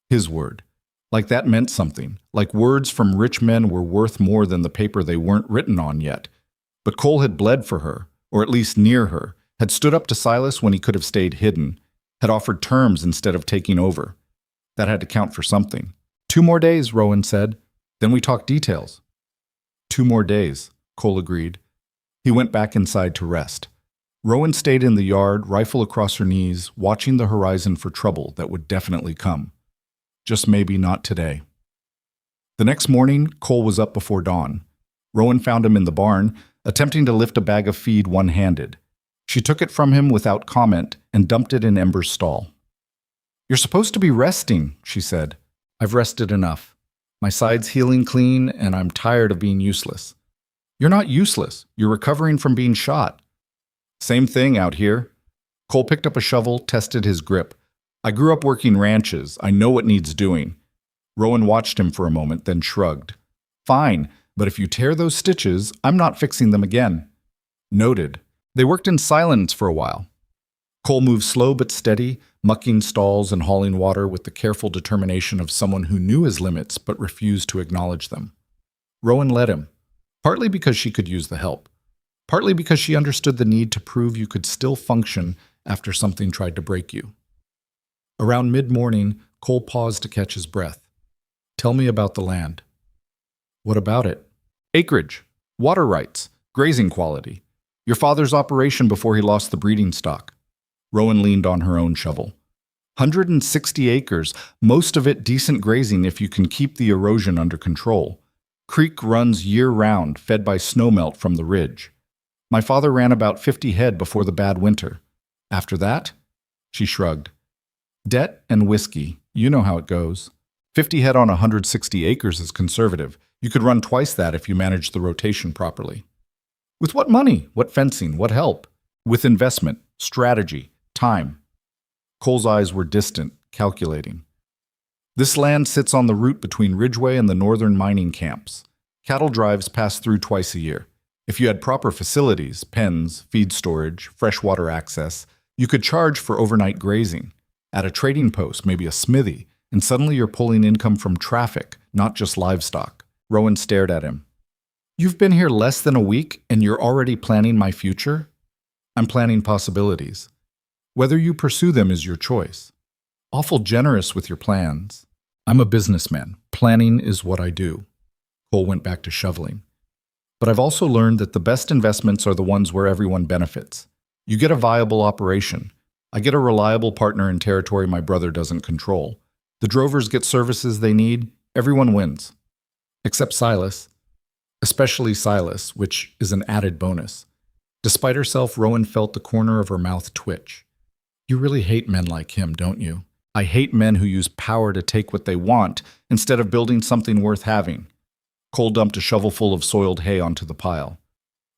His word. Like that meant something, like words from rich men were worth more than the paper they weren't written on yet. But Cole had bled for her, or at least near her, had stood up to Silas when he could have stayed hidden, had offered terms instead of taking over. That had to count for something. 2 more days, Rowan said. Then we talk details. 2 more days, Cole agreed. He went back inside to rest. Rowan stayed in the yard, rifle across her knees, watching the horizon for trouble that would definitely come. Just maybe not today. The next morning, Cole was up before dawn. Rowan found him in the barn, attempting to lift a bag of feed one-handed. She took it from him without comment and dumped it in Ember's stall. You're supposed to be resting, she said. I've rested enough. My side's healing clean, and I'm tired of being useless. You're not useless. You're recovering from being shot. Same thing out here. Cole picked up a shovel, tested his grip. I grew up working ranches. I know what needs doing. Rowan watched him for a moment, then shrugged. Fine, but if you tear those stitches, I'm not fixing them again. Noted. They worked in silence for a while. Cole moved slow but steady, mucking stalls and hauling water with the careful determination of someone who knew his limits but refused to acknowledge them. Rowan led him, partly because she could use the help, partly because she understood the need to prove you could still function after something tried to break you. Around mid-morning, Cole paused to catch his breath. Tell me about the land. What about it? Acreage, water rights, grazing quality. Your father's operation before he lost the breeding stock. Rowan leaned on her own shovel. 160 acres, most of it decent grazing if you can keep the erosion under control. Creek runs year-round, fed by snowmelt from the ridge. My father ran about 50 head before the bad winter. After that, She shrugged. Debt and whiskey, you know how it goes. 50 head on 160 acres is conservative. You could run twice that if you managed the rotation properly. With what money? What fencing? What help? With investment, strategy, time. Cole's eyes were distant, calculating. This land sits on the route between Ridgeway and the northern mining camps. Cattle drives pass through twice a year. If you had proper facilities, pens, feed storage, freshwater access, you could charge for overnight grazing. At a trading post, maybe a smithy, and suddenly you're pulling income from traffic, not just livestock. Rowan stared at him. You've been here less than a week and you're already planning my future? I'm planning possibilities. Whether you pursue them is your choice. Awful generous with your plans. I'm a businessman. Planning is what I do. Cole went back to shoveling. But I've also learned that the best investments are the ones where everyone benefits. You get a viable operation. I get a reliable partner in territory my brother doesn't control. The drovers get services they need. Everyone wins. Except Silas. Especially Silas, which is an added bonus. Despite herself, Rowan felt the corner of her mouth twitch. You really hate men like him, don't you? I hate men who use power to take what they want instead of building something worth having. Cole dumped a shovelful of soiled hay onto the pile.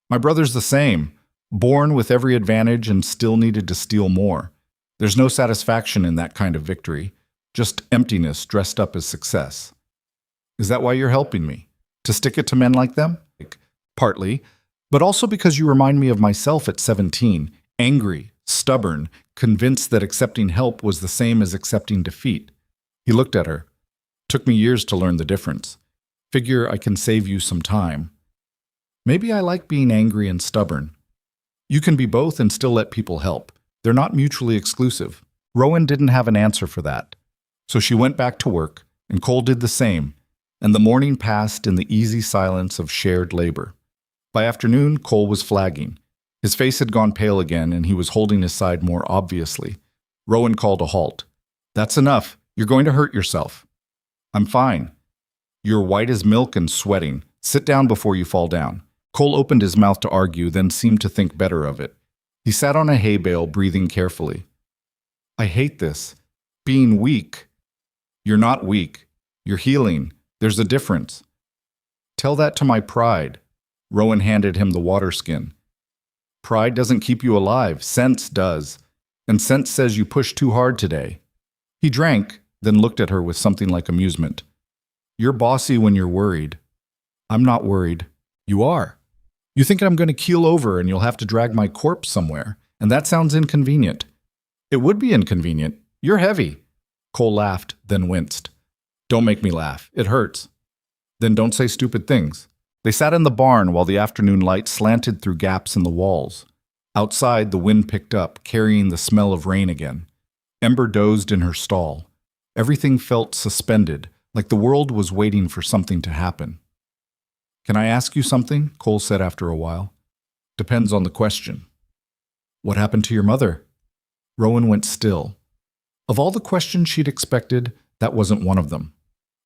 My brother's the same. Born with every advantage and still needed to steal more. There's no satisfaction in that kind of victory, just emptiness dressed up as success. Is that why you're helping me? To stick it to men like them? Partly, but also because you remind me of myself at 17, angry, stubborn, convinced that accepting help was the same as accepting defeat. He looked at her. Took me years to learn the difference. Figure I can save you some time. Maybe I like being angry and stubborn. You can be both and still let people help. They're not mutually exclusive. Rowan didn't have an answer for that. So she went back to work, and Cole did the same, and the morning passed in the easy silence of shared labor. By afternoon, Cole was flagging. His face had gone pale again, and he was holding his side more obviously. Rowan called a halt. That's enough. You're going to hurt yourself. I'm fine. You're white as milk and sweating. Sit down before you fall down. Cole opened his mouth to argue, then seemed to think better of it. He sat on a hay bale, breathing carefully. I hate this. Being weak. You're not weak. You're healing. There's a difference. Tell that to my pride. Rowan handed him the water skin. Pride doesn't keep you alive. Sense does. And sense says you pushed too hard today. He drank, then looked at her with something like amusement. You're bossy when you're worried. I'm not worried. You are. You think I'm going to keel over and you'll have to drag my corpse somewhere, and that sounds inconvenient. It would be inconvenient. You're heavy. Cole laughed, then winced. Don't make me laugh. It hurts. Then don't say stupid things. They sat in the barn while the afternoon light slanted through gaps in the walls. Outside, the wind picked up, carrying the smell of rain again. Ember dozed in her stall. Everything felt suspended, like the world was waiting for something to happen. Can I ask you something? Cole said after a while. Depends on the question. What happened to your mother? Rowan went still. Of all the questions she'd expected, that wasn't one of them.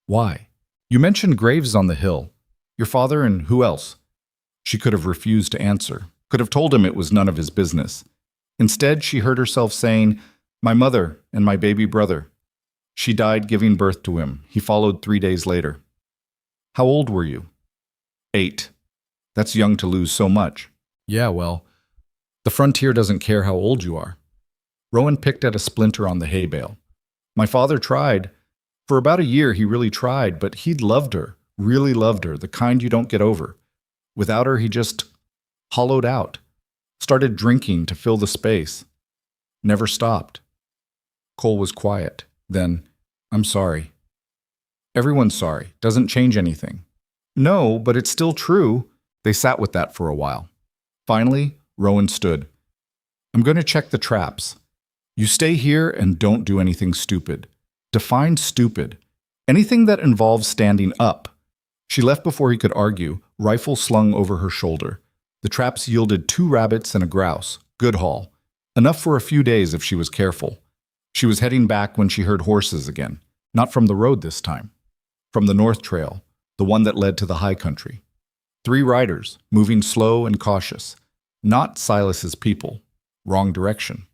Why? You mentioned graves on the hill. Your father and who else? She could have refused to answer, could have told him it was none of his business. Instead, she heard herself saying, my mother and my baby brother. She died giving birth to him. He followed 3 days later. How old were you? 8. That's young to lose so much. Yeah, well, the frontier doesn't care how old you are. Rowan picked at a splinter on the hay bale. My father tried. For about a year, he really tried, but he'd loved her, really loved her, the kind you don't get over. Without her, he just hollowed out, started drinking to fill the space. Never stopped. Cole was quiet. Then, I'm sorry. Everyone's sorry. Doesn't change anything. No, but it's still true. They sat with that for a while. Finally, Rowan stood. I'm going to check the traps. You stay here and don't do anything stupid. Define stupid. Anything that involves standing up. She left before he could argue, rifle slung over her shoulder. The traps yielded 2 rabbits and a grouse. Good haul. Enough for a few days if she was careful. She was heading back when she heard horses again. Not from the road this time. From the North Trail, the one that led to the high country. 3 riders, moving slow and cautious. Not Silas's people. Wrong direction.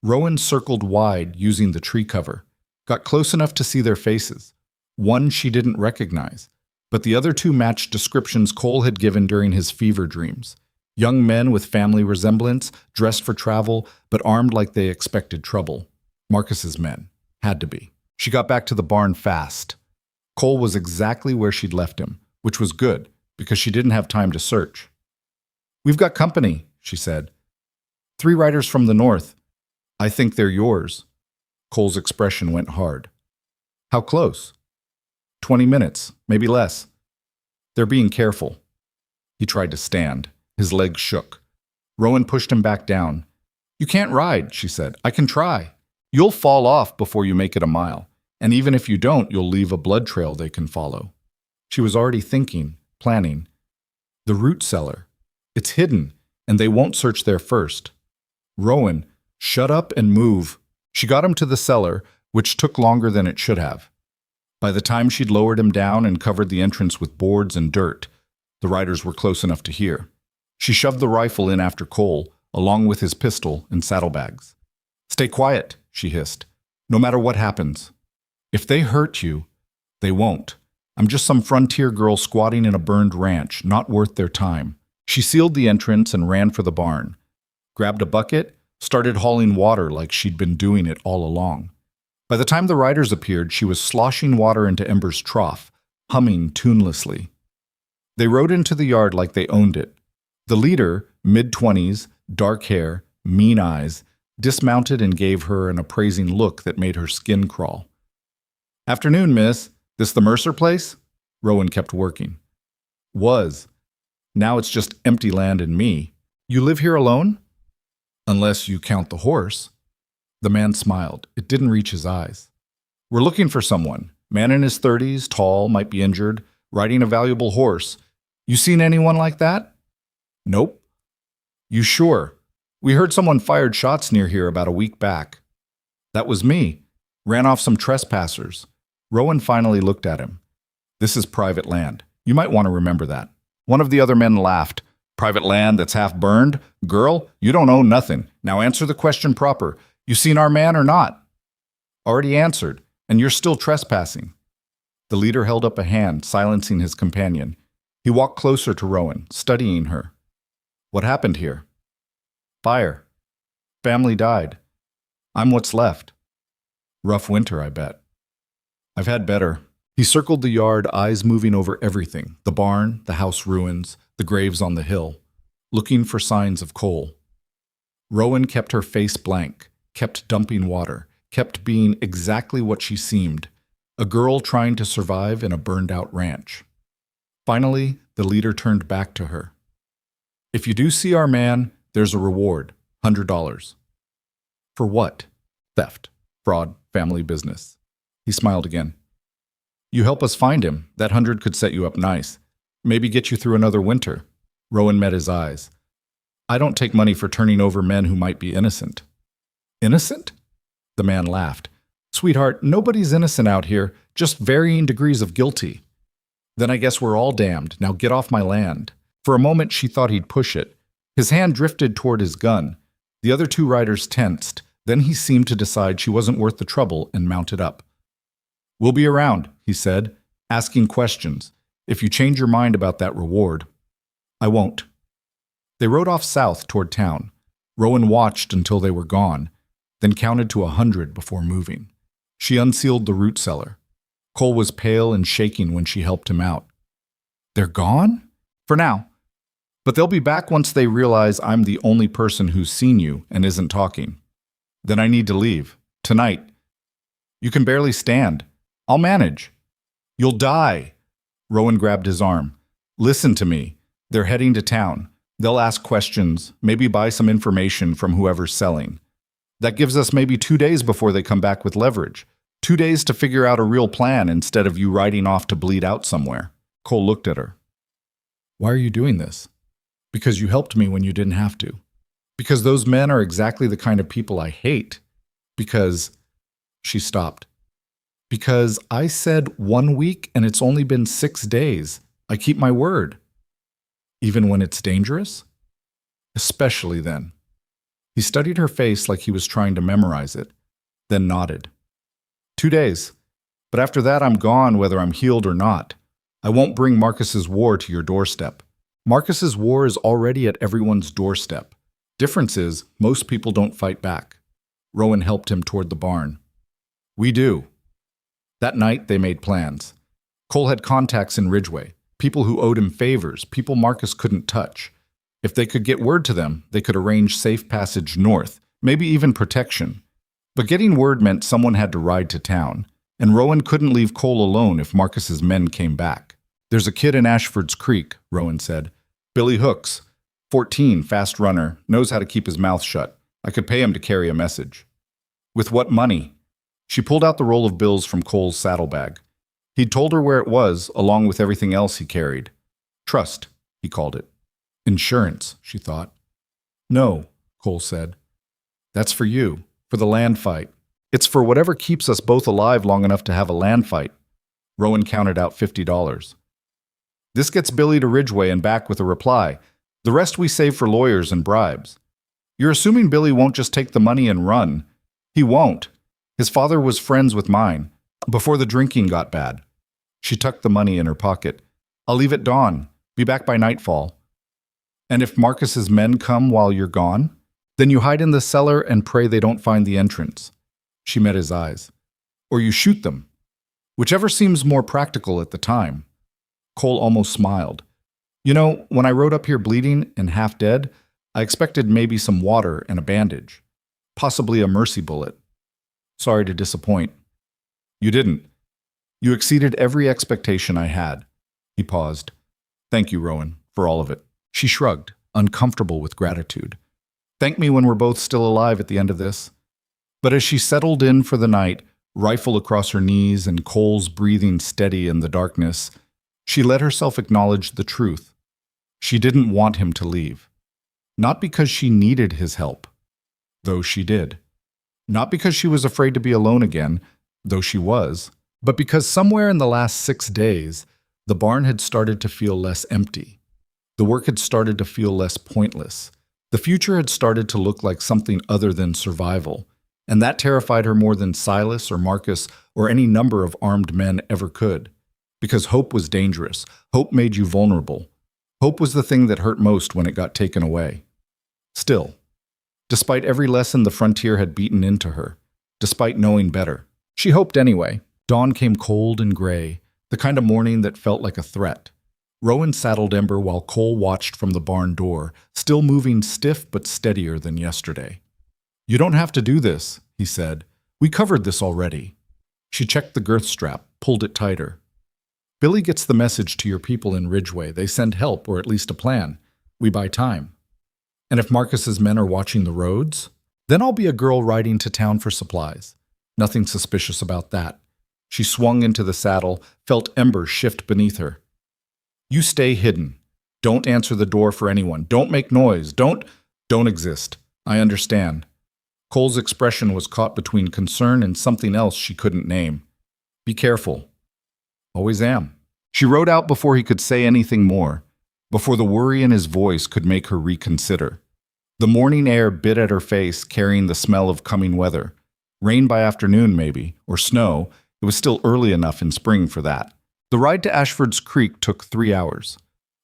Rowan circled wide using the tree cover, got close enough to see their faces. One she didn't recognize, but the other two matched descriptions Cole had given during his fever dreams. Young men with family resemblance, dressed for travel, but armed like they expected trouble. Marcus's men. Had to be. She got back to the barn fast. Cole was exactly where she'd left him, which was good, because she didn't have time to search. "We've got company," she said. "3 riders from the north. I think they're yours." Cole's expression went hard. "How close?" 20 minutes, maybe less. They're being careful." He tried to stand. His legs shook. Rowan pushed him back down. "You can't ride," she said. "I can try. You'll fall off before you make it a mile. And even if you don't, you'll leave a blood trail they can follow." She was already thinking, planning. The root cellar. It's hidden, and they won't search there first. "Rowan, shut up and move." She got him to the cellar, which took longer than it should have. By the time she'd lowered him down and covered the entrance with boards and dirt, the riders were close enough to hear. She shoved the rifle in after Cole, along with his pistol and saddlebags. "Stay quiet," she hissed. "No matter what happens. If they hurt you, they won't. I'm just some frontier girl squatting in a burned ranch, not worth their time." She sealed the entrance and ran for the barn. Grabbed a bucket, started hauling water like she'd been doing it all along. By the time the riders appeared, she was sloshing water into Ember's trough, humming tunelessly. They rode into the yard like they owned it. The leader, mid-20s, dark hair, mean eyes, dismounted and gave her an appraising look that made her skin crawl. "Afternoon, miss. This the Mercer place?" Rowan kept working. "Was. Now it's just empty land and me. You live here alone?" "Unless you count the horse." The man smiled. It didn't reach his eyes. "We're looking for someone. Man in his 30s, tall, might be injured, riding a valuable horse. You seen anyone like that?" "Nope." "You sure? We heard someone fired shots near here about a week back." "That was me. Ran off some trespassers." Rowan finally looked at him. "This is private land. You might want to remember that." One of the other men laughed. "Private land that's half burned? Girl, you don't own nothing. Now answer the question proper. You seen our man or not?" "Already answered, and you're still trespassing." The leader held up a hand, silencing his companion. He walked closer to Rowan, studying her. "What happened here?" "Fire. Family died. I'm what's left." "Rough winter, I bet." "I've had better." He circled the yard, eyes moving over everything, the barn, the house ruins, the graves on the hill, looking for signs of Cole. Rowan kept her face blank, kept dumping water, kept being exactly what she seemed, a girl trying to survive in a burned-out ranch. Finally, the leader turned back to her. "If you do see our man, there's a reward, $100. "For what?" "Theft, fraud, family business." He smiled again. "You help us find him, that 100 could set you up nice. Maybe get you through another winter." Rowan met his eyes. "I don't take money for turning over men who might be innocent." "Innocent?" The man laughed. "Sweetheart, nobody's innocent out here, just varying degrees of guilty." "Then I guess we're all damned. Now get off my land." For a moment she thought he'd push it. His hand drifted toward his gun. The other 2 riders tensed. Then he seemed to decide she wasn't worth the trouble and mounted up. "We'll be around," he said, asking questions. "If you change your mind about that reward." "I won't." They rode off south toward town. Rowan watched until they were gone, then counted to 100 before moving. She unsealed the root cellar. Cole was pale and shaking when she helped him out. "They're gone?" "For now. But they'll be back once they realize I'm the only person who's seen you and isn't talking. Then I need to leave. Tonight." "You can barely stand." "I'll manage." "You'll die." Rowan grabbed his arm. "Listen to me. They're heading to town. They'll ask questions, maybe buy some information from whoever's selling. That gives us maybe 2 days before they come back with leverage. 2 days to figure out a real plan instead of you riding off to bleed out somewhere." Cole looked at her. "Why are you doing this?" "Because you helped me when you didn't have to. Because those men are exactly the kind of people I hate. Because—" She stopped. "Because I said 1 week and it's only been 6 days. I keep my word." "Even when it's dangerous?" "Especially then." He studied her face like he was trying to memorize it, then nodded. 2 days. But after that, I'm gone whether I'm healed or not. I won't bring Marcus's war to your doorstep. Marcus's war is already at everyone's doorstep. Difference is, most people don't fight back. Rowan helped him toward the barn. We do. That night, they made plans. Cole had contacts in Ridgeway, people who owed him favors, people Marcus couldn't touch. If they could get word to them, they could arrange safe passage north, maybe even protection. But getting word meant someone had to ride to town, and Rowan couldn't leave Cole alone if Marcus's men came back. There's a kid in Ashford's Creek, Rowan said. Billy Hooks, 14, fast runner, knows how to keep his mouth shut. I could pay him to carry a message. With what money? She pulled out the roll of bills from Cole's saddlebag. He'd told her where it was, along with everything else he carried. Trust, he called it. Insurance, she thought. No, Cole said. That's for you, for the land fight. It's for whatever keeps us both alive long enough to have a land fight. Rowan counted out $50. This gets Billy to Ridgeway and back with a reply. The rest we save for lawyers and bribes. You're assuming Billy won't just take the money and run. He won't. His father was friends with mine, before the drinking got bad. She tucked the money in her pocket. I'll leave at dawn. Be back by nightfall. And if Marcus's men come while you're gone, then you hide in the cellar and pray they don't find the entrance. She met his eyes. Or you shoot them. Whichever seems more practical at the time. Cole almost smiled. You know, when I rode up here bleeding and half dead, I expected maybe some water and a bandage. Possibly a mercy bullet. Sorry to disappoint. You didn't. You exceeded every expectation I had. He paused. Thank you, Rowan, for all of it. She shrugged, uncomfortable with gratitude. Thank me when we're both still alive at the end of this. But as she settled in for the night, rifle across her knees and Cole's breathing steady in the darkness, she let herself acknowledge the truth. She didn't want him to leave. Not because she needed his help, though she did. Not because she was afraid to be alone again, though she was, but because somewhere in the last 6 days, the barn had started to feel less empty. The work had started to feel less pointless. The future had started to look like something other than survival, and that terrified her more than Silas or Marcus or any number of armed men ever could. Because hope was dangerous. Hope made you vulnerable. Hope was the thing that hurt most when it got taken away. Still, despite every lesson the frontier had beaten into her, despite knowing better, she hoped anyway. Dawn came cold and gray, the kind of morning that felt like a threat. Rowan saddled Ember while Cole watched from the barn door, still moving stiff but steadier than yesterday. You don't have to do this, he said. We covered this already. She checked the girth strap, pulled it tighter. Billy gets the message to your people in Ridgeway. They send help, or at least a plan. We buy time. And if Marcus's men are watching the roads, then I'll be a girl riding to town for supplies. Nothing suspicious about that. She swung into the saddle, felt Ember shift beneath her. You stay hidden. Don't answer the door for anyone. Don't make noise. Don't exist. I understand. Cole's expression was caught between concern and something else she couldn't name. Be careful. Always am. She rode out before he could say anything more, before the worry in his voice could make her reconsider. The morning air bit at her face, carrying the smell of coming weather. Rain by afternoon, maybe, or snow. It was still early enough in spring for that. The ride to Ashford's Creek took 3 hours.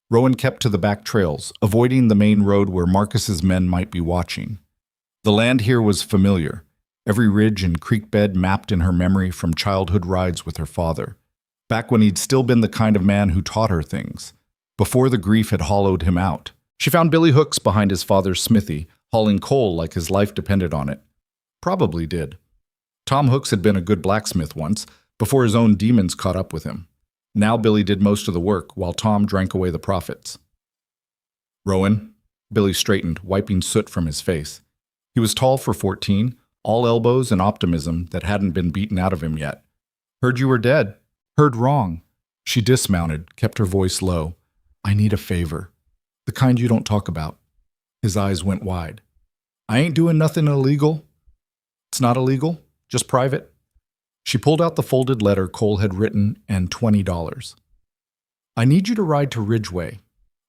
Rowan kept to the back trails, avoiding the main road where Marcus's men might be watching. The land here was familiar, every ridge and creek bed mapped in her memory from childhood rides with her father. Back when he'd still been the kind of man who taught her things, before the grief had hollowed him out. She found Billy Hooks behind his father's smithy, hauling coal like his life depended on it. Probably did. Tom Hooks had been a good blacksmith once, before his own demons caught up with him. Now Billy did most of the work, while Tom drank away the profits. Rowan, Billy straightened, wiping soot from his face. He was tall for 14, all elbows and optimism that hadn't been beaten out of him yet. Heard you were dead. Heard wrong. She dismounted, kept her voice low. I need a favor. The kind you don't talk about. His eyes went wide. I ain't doing nothing illegal. It's not illegal, just private. She pulled out the folded letter Cole had written and $20. I need you to ride to Ridgeway.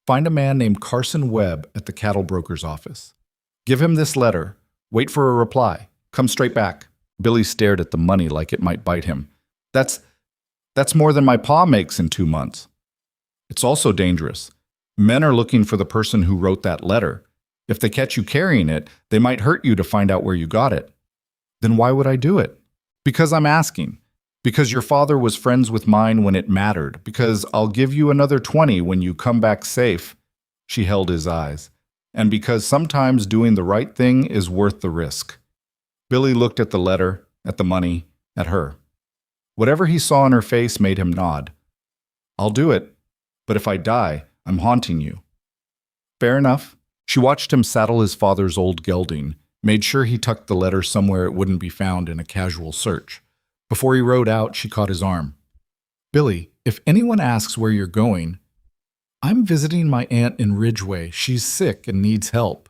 Find a man named Carson Webb at the cattle broker's office. Give him this letter. Wait for a reply. Come straight back." Billy stared at the money like it might bite him. That's more than my pa makes in 2 months. It's also dangerous. Men are looking for the person who wrote that letter. If they catch you carrying it, they might hurt you to find out where you got it." "Then why would I do it?" "Because I'm asking. Because your father was friends with mine when it mattered. Because I'll give you another 20 when you come back safe." She held his eyes. "And because sometimes doing the right thing is worth the risk." Billy looked at the letter, at the money, at her. Whatever he saw in her face made him nod. "I'll do it. But if I die, I'm haunting you." "Fair enough." She watched him saddle his father's old gelding, made sure he tucked the letter somewhere it wouldn't be found in a casual search. Before he rode out, she caught his arm. "Billy, if anyone asks where you're going, I'm visiting my aunt in Ridgeway. She's sick and needs help."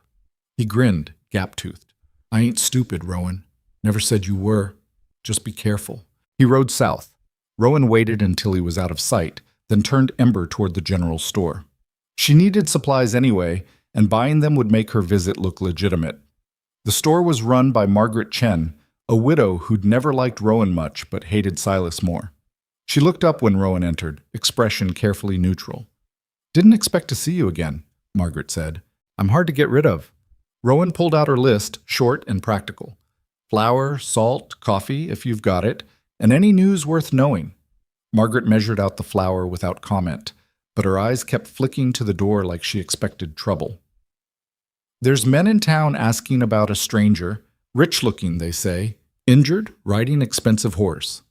He grinned, gap-toothed. "I ain't stupid, Rowan. Never said you were. Just be careful." He rode south. Rowan waited until he was out of sight, then turned Ember toward the general store. She needed supplies anyway, and buying them would make her visit look legitimate. The store was run by Margaret Chen, a widow who'd never liked Rowan much but hated Silas more. She looked up when Rowan entered, expression carefully neutral. "Didn't expect to see you again," Margaret said. "I'm hard to get rid of." Rowan pulled out her list, short and practical. "Flour, salt, coffee, if you've got it, and any news worth knowing." Margaret measured out the flour without comment, but her eyes kept flicking to the door like she expected trouble. "There's men in town asking about a stranger, rich-looking, they say, injured, riding expensive horse."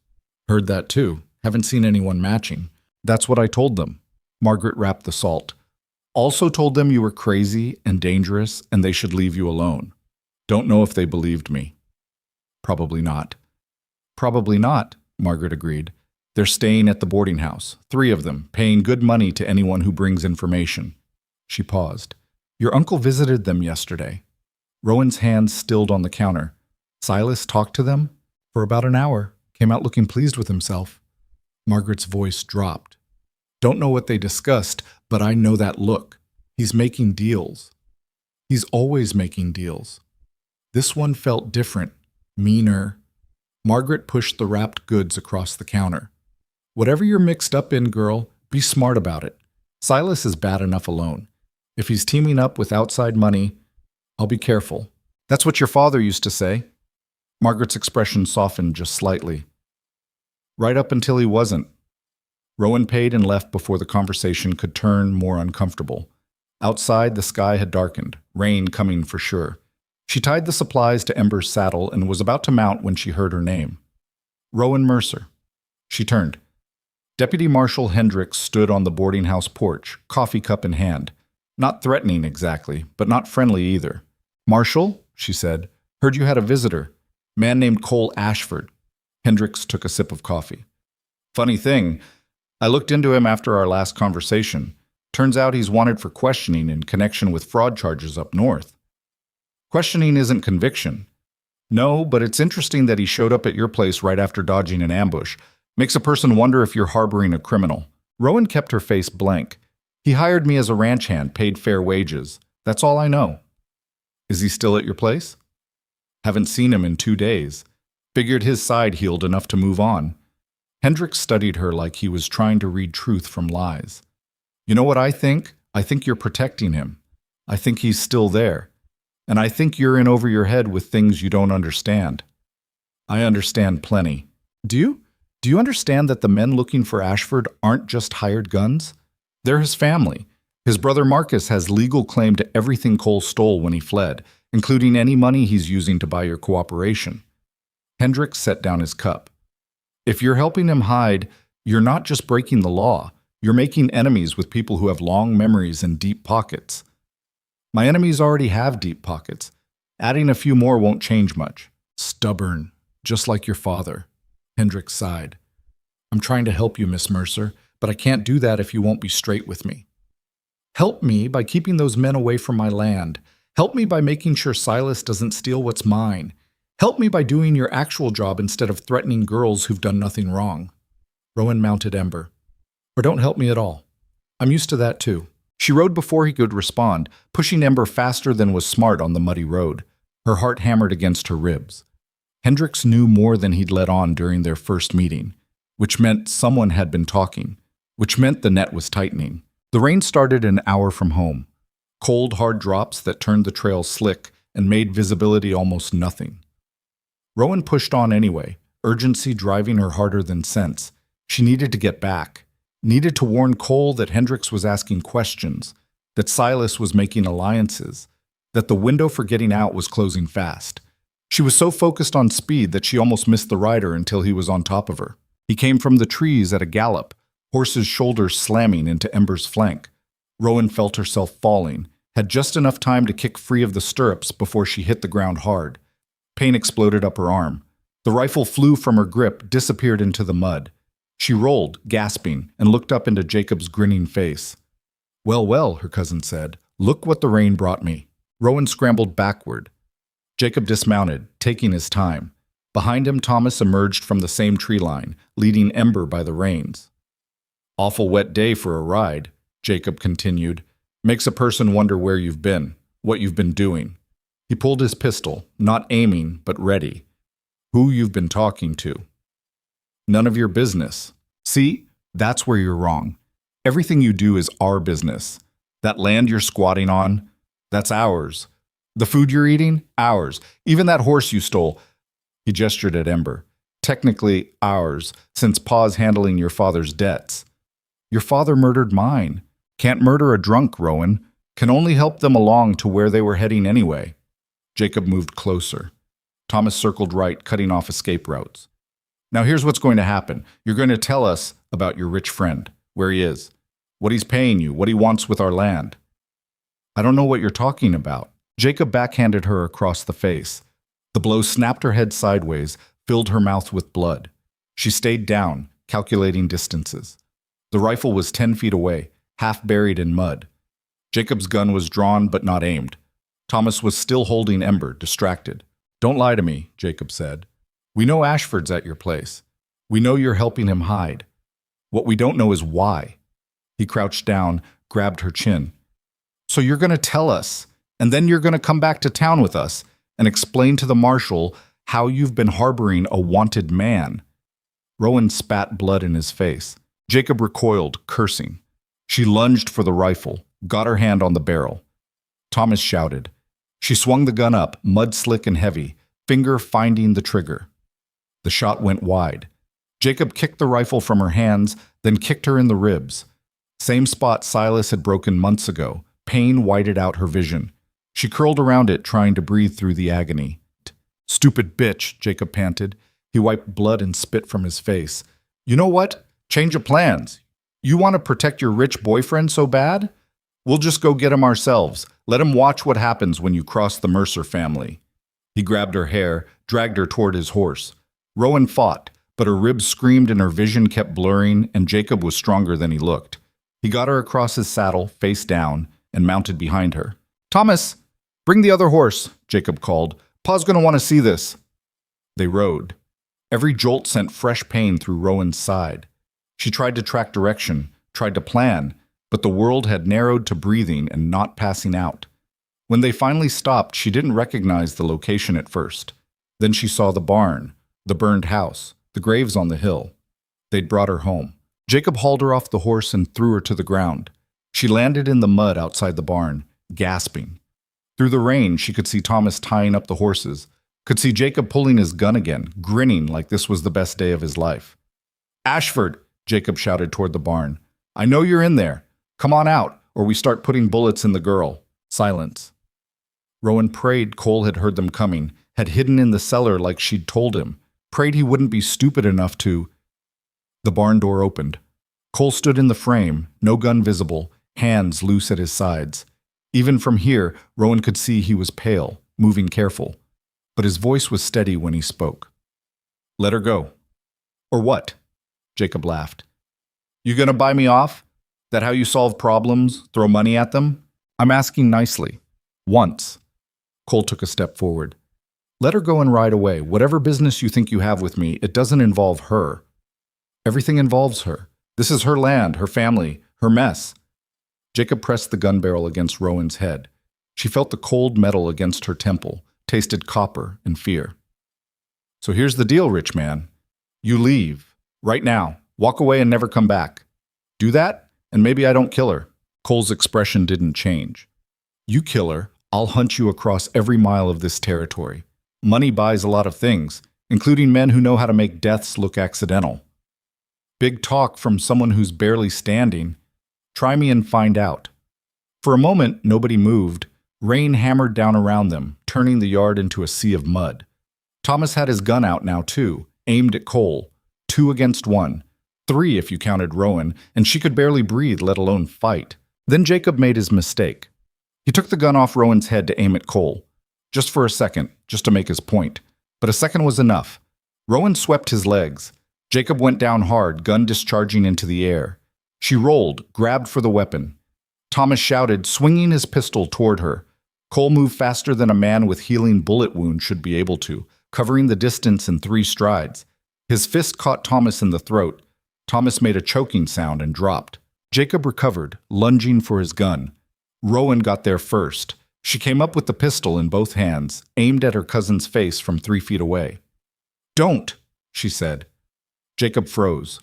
"Heard that too. Haven't seen anyone matching." "That's what I told them." Margaret wrapped the salt. "Also told them you were crazy and dangerous and they should leave you alone. Don't know if they believed me." "Probably not." "Probably not," Margaret agreed. "They're staying at the boarding house, 3 of them, paying good money to anyone who brings information." She paused. "Your uncle visited them yesterday." Rowan's hands stilled on the counter. "Silas talked to them?" "For about an hour. Came out looking pleased with himself." Margaret's voice dropped. "Don't know what they discussed, but I know that look. He's making deals. He's always making deals." This one felt different, meaner. Margaret pushed the wrapped goods across the counter. "Whatever you're mixed up in, girl, be smart about it. Silas is bad enough alone. If he's teaming up with outside money, I'll be careful. That's what your father used to say." Margaret's expression softened just slightly. "Right up until he wasn't." Rowan paid and left before the conversation could turn more uncomfortable. Outside, the sky had darkened, rain coming for sure. She tied the supplies to Ember's saddle and was about to mount when she heard her name. "Rowan Mercer." She turned. Deputy Marshal Hendricks stood on the boarding house porch, coffee cup in hand. Not threatening exactly, but not friendly either. "Marshal," she said, "heard you had a visitor. Man named Cole Ashford." Hendricks took a sip of coffee. "Funny thing, I looked into him after our last conversation. Turns out he's wanted for questioning in connection with fraud charges up north." "Questioning isn't conviction." "No, but it's interesting that he showed up at your place right after dodging an ambush. Makes a person wonder if you're harboring a criminal." Rowan kept her face blank. "He hired me as a ranch hand, paid fair wages. That's all I know." "Is he still at your place?" "Haven't seen him in 2 days. Figured his side healed enough to move on." Hendricks studied her like he was trying to read truth from lies. "You know what I think? I think you're protecting him. I think he's still there. And I think you're in over your head with things you don't understand." "I understand plenty." Do you? Do you understand that the men looking for Ashford aren't just hired guns? They're his family. His brother Marcus has legal claim to everything Cole stole when he fled, including any money he's using to buy your cooperation." Hendricks set down his cup. "If you're helping him hide, you're not just breaking the law. You're making enemies with people who have long memories and deep pockets." "My enemies already have deep pockets. Adding a few more won't change much." "Stubborn, just like your father." Hendricks sighed. "I'm trying to help you, Miss Mercer, but I can't do that if you won't be straight with me." "Help me by keeping those men away from my land. Help me by making sure Silas doesn't steal what's mine. Help me by doing your actual job instead of threatening girls who've done nothing wrong." Rowan mounted Ember. "Or don't help me at all. I'm used to that too." She rode before he could respond, pushing Ember faster than was smart on the muddy road. Her heart hammered against her ribs. Hendricks knew more than he'd let on during their first meeting, which meant someone had been talking, which meant the net was tightening. The rain started an hour from home. Cold, hard drops that turned the trail slick and made visibility almost nothing. Rowan pushed on anyway, urgency driving her harder than sense. She needed to get back, needed to warn Cole that Hendricks was asking questions, that Silas was making alliances, that the window for getting out was closing fast. She was so focused on speed that she almost missed the rider until he was on top of her. He came from the trees at a gallop, horse's shoulders slamming into Ember's flank. Rowan felt herself falling, had just enough time to kick free of the stirrups before she hit the ground hard. Pain exploded up her arm. The rifle flew from her grip, disappeared into the mud. She rolled, gasping, and looked up into Jacob's grinning face. "Well, well," her cousin said, "look what the rain brought me." Rowan scrambled backward. Jacob dismounted, taking his time. Behind him, Thomas emerged from the same tree line, leading Ember by the reins. "Awful wet day for a ride," Jacob continued. "Makes a person wonder where you've been, what you've been doing." He pulled his pistol, not aiming, but ready. "Who you've been talking to." "None of your business." "See, that's where you're wrong. Everything you do is our business. That land you're squatting on, that's ours. The food you're eating, ours. Even that horse you stole," he gestured at Ember, "technically ours, since Pa's handling your father's debts." "Your father murdered mine. Can't murder a drunk, Rowan. Can only help them along to where they were heading anyway." Jacob moved closer. Thomas circled right, cutting off escape routes. "Now here's what's going to happen. You're going to tell us about your rich friend, where he is, what he's paying you, what he wants with our land." "I don't know what you're talking about." Jacob backhanded her across the face. The blow snapped her head sideways, filled her mouth with blood. She stayed down, calculating distances. The rifle was 10 feet away, half buried in mud. Jacob's gun was drawn but not aimed. Thomas was still holding Ember, distracted. "Don't lie to me," Jacob said. "We know Ashford's at your place. We know you're helping him hide. What we don't know is why." He crouched down, grabbed her chin. "So you're going to tell us, and then you're going to come back to town with us and explain to the marshal how you've been harboring a wanted man." Rowan spat blood in his face. Jacob recoiled, cursing. She lunged for the rifle, got her hand on the barrel. Thomas shouted. She swung the gun up, mud slick and heavy, finger finding the trigger. The shot went wide. Jacob kicked the rifle from her hands, then kicked her in the ribs. Same spot Silas had broken months ago. Pain whited out her vision. She curled around it, trying to breathe through the agony. "Stupid bitch," Jacob panted. He wiped blood and spit from his face. "You know what? Change of plans. You want to protect your rich boyfriend so bad? We'll just go get him ourselves. Let him watch what happens when you cross the Mercer family." He grabbed her hair, dragged her toward his horse. Rowan fought, but her ribs screamed and her vision kept blurring, and Jacob was stronger than he looked. He got her across his saddle, face down, and mounted behind her. "Thomas, bring the other horse," Jacob called. "Pa's going to want to see this." They rode. Every jolt sent fresh pain through Rowan's side. She tried to track direction, tried to plan, but the world had narrowed to breathing and not passing out. When they finally stopped, she didn't recognize the location at first. Then she saw the barn, the burned house, the graves on the hill. They'd brought her home. Jacob hauled her off the horse and threw her to the ground. She landed in the mud outside the barn, gasping. Through the rain, she could see Thomas tying up the horses, could see Jacob pulling his gun again, grinning like this was the best day of his life. "Ashford," Jacob shouted toward the barn. "I know you're in there. Come on out, or we start putting bullets in the girl." Silence. Rowan prayed Cole had heard them coming, had hidden in the cellar like she'd told him, prayed he wouldn't be stupid enough to... The barn door opened. Cole stood in the frame, no gun visible, hands loose at his sides. Even from here, Rowan could see he was pale, moving careful. But his voice was steady when he spoke. "Let her go." "Or what?" Jacob laughed. "You gonna buy me off? That how you solve problems, throw money at them? I'm asking nicely. Once." Cole took a step forward. "Let her go and ride away. Whatever business you think you have with me, it doesn't involve her. Everything involves her. This is her land, her family, her mess. Jacob pressed the gun barrel against Rowan's head. She felt the cold metal against her temple, tasted copper and fear. So here's the deal, rich man. You leave. Right now. Walk away and never come back. Do that, and maybe I don't kill her. Cole's expression didn't change. You kill her, I'll hunt you across every mile of this territory. Money buys a lot of things, including men who know how to make deaths look accidental. Big talk from someone who's barely standing. Try me and find out. For a moment, nobody moved. Rain hammered down around them, turning the yard into a sea of mud. Thomas had his gun out now, too, aimed at Cole. 2 against 1. 3 if you counted Rowan, and she could barely breathe, let alone fight. Then Jacob made his mistake. He took the gun off Rowan's head to aim at Cole. Just for a second, just to make his point. But a second was enough. Rowan swept his legs. Jacob went down hard, gun discharging into the air. She rolled, grabbed for the weapon. Thomas shouted, swinging his pistol toward her. Cole moved faster than a man with healing bullet wounds should be able to, covering the distance in 3 strides. His fist caught Thomas in the throat. Thomas made a choking sound and dropped. Jacob recovered, lunging for his gun. Rowan got there first. She came up with the pistol in both hands, aimed at her cousin's face from 3 feet away. "Don't," she said. Jacob froze.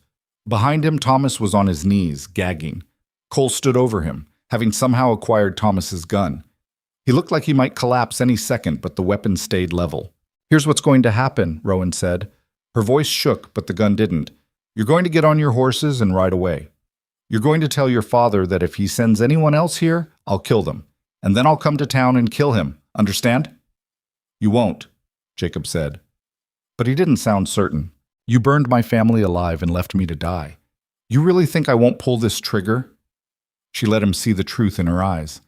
Behind him, Thomas was on his knees, gagging. Cole stood over him, having somehow acquired Thomas's gun. He looked like he might collapse any second, but the weapon stayed level. "Here's what's going to happen," Rowan said. Her voice shook, but the gun didn't. "You're going to get on your horses and ride away. You're going to tell your father that if he sends anyone else here, I'll kill them. And then I'll come to town and kill him. Understand?" "You won't," Jacob said. But he didn't sound certain. "You burned my family alive and left me to die. You really think I won't pull this trigger?" She let him see the truth in her eyes.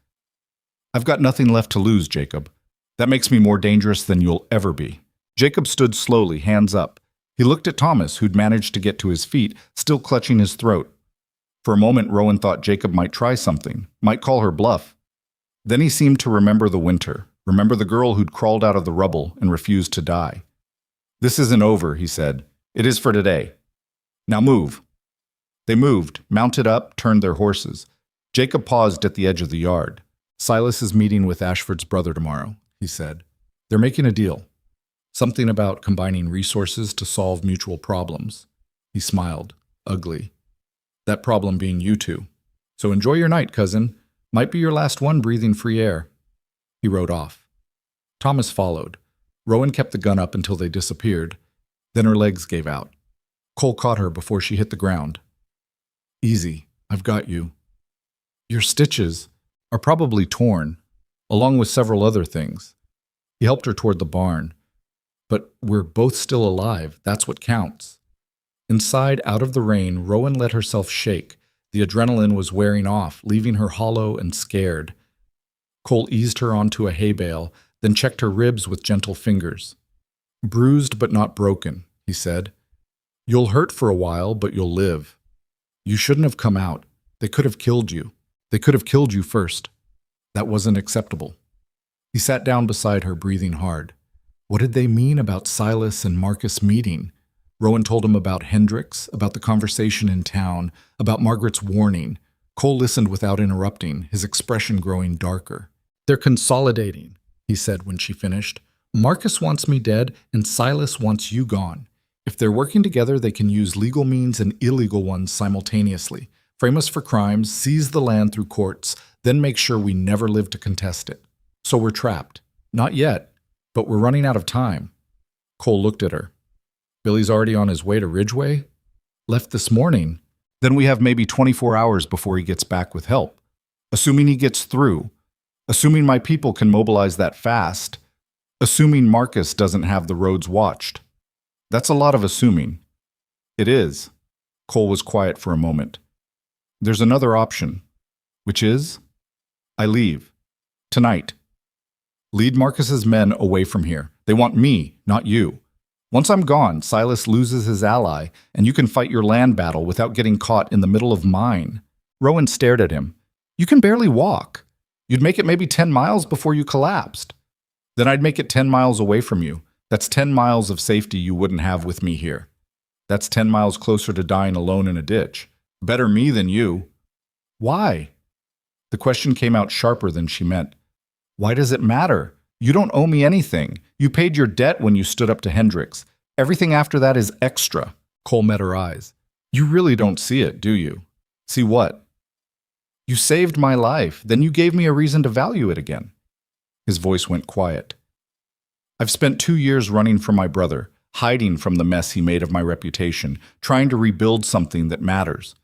"I've got nothing left to lose, Jacob. That makes me more dangerous than you'll ever be." Jacob stood slowly, hands up. He looked at Thomas, who'd managed to get to his feet, still clutching his throat. For a moment, Rowan thought Jacob might try something, might call her bluff. Then he seemed to remember the winter, remember the girl who'd crawled out of the rubble and refused to die. "This isn't over," he said. "It is for today. Now move." They moved, mounted up, turned their horses. Jacob paused at the edge of the yard. "Silas is meeting with Ashford's brother tomorrow," he said. "They're making a deal. Something about combining resources to solve mutual problems." He smiled, ugly. "That problem being you two. So enjoy your night, cousin. Might be your last one breathing free air." He rode off. Thomas followed. Rowan kept the gun up until they disappeared. Then her legs gave out. Cole caught her before she hit the ground. "Easy, I've got you. Your stitches are probably torn, along with several other things." He helped her toward the barn. "But we're both still alive. That's what counts." Inside, out of the rain, Rowan let herself shake. The adrenaline was wearing off, leaving her hollow and scared. Cole eased her onto a hay bale, then checked her ribs with gentle fingers. "Bruised but not broken," he said. "You'll hurt for a while, but you'll live. You shouldn't have come out. They could have killed you. They could have killed you first. That wasn't acceptable." He sat down beside her, breathing hard. What did they mean about Silas and Marcus meeting? Rowan told him about Hendricks, about the conversation in town, about Margaret's warning. Cole listened without interrupting, his expression growing darker. "They're consolidating," he said when she finished. "Marcus wants me dead, and Silas wants you gone. If they're working together, they can use legal means and illegal ones simultaneously. Frame us for crimes, seize the land through courts, then make sure we never live to contest it. So we're trapped. Not yet, but we're running out of time." Cole looked at her. "Billy's already on his way to Ridgeway? Left this morning. Then we have maybe 24 hours before he gets back with help. Assuming he gets through. Assuming my people can mobilize that fast. Assuming Marcus doesn't have the roads watched. That's a lot of assuming." "It is." Cole was quiet for a moment. "There's another option." "Which is?" "I leave. Tonight. Lead Marcus's men away from here. They want me, not you. Once I'm gone, Silas loses his ally, and you can fight your land battle without getting caught in the middle of mine." Rowan stared at him. "You can barely walk. You'd make it maybe 10 miles before you collapsed. Then I'd make it 10 miles away from you. That's 10 miles of safety you wouldn't have with me here. That's 10 miles closer to dying alone in a ditch. Better me than you." "Why?" The question came out sharper than she meant. Why does it matter? You don't owe me anything. You paid your debt when you stood up to Hendricks. Everything after that is extra. Cole met her eyes. You really don't see it, do you? See what? You saved my life. Then you gave me a reason to value it again. His voice went quiet. I've spent 2 years running from my brother, hiding from the mess he made of my reputation, trying to rebuild something that matters.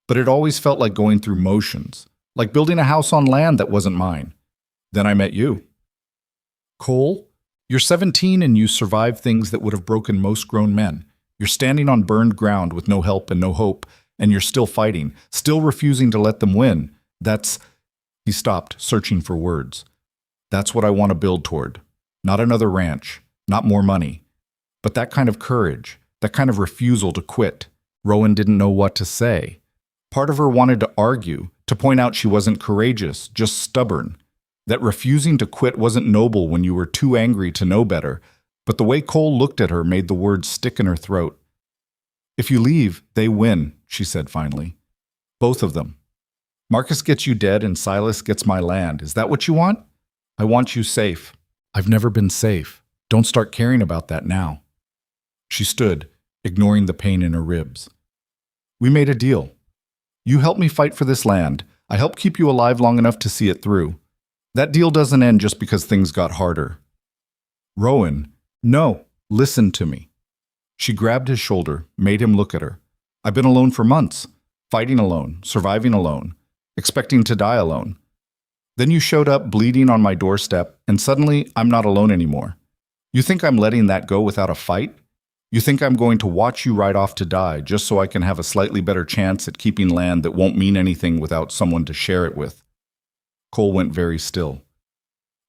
But it always felt like going through motions, like building a house on land that wasn't mine. Then I met you. Cole, you're 17 and you survived things that would have broken most grown men. You're standing on burned ground with no help and no hope, and you're still fighting, still refusing to let them win. He stopped, searching for words. That's what I want to build toward. Not another ranch, not more money, but that kind of courage, that kind of refusal to quit. Rowan didn't know what to say. Part of her wanted to argue, to point out she wasn't courageous, just stubborn. That refusing to quit wasn't noble when you were too angry to know better, but the way Cole looked at her made the words stick in her throat. If you leave, they win, she said finally. Both of them. Marcus gets you dead and Silas gets my land. Is that what you want? I want you safe. I've never been safe. Don't start caring about that now. She stood, ignoring the pain in her ribs. We made a deal. You help me fight for this land. I help keep you alive long enough to see it through. That deal doesn't end just because things got harder. Rowan, no, listen to me. She grabbed his shoulder, made him look at her. I've been alone for months, fighting alone, surviving alone, expecting to die alone. Then you showed up bleeding on my doorstep, and suddenly I'm not alone anymore. You think I'm letting that go without a fight? You think I'm going to watch you ride off to die just so I can have a slightly better chance at keeping land that won't mean anything without someone to share it with? Cole went very still.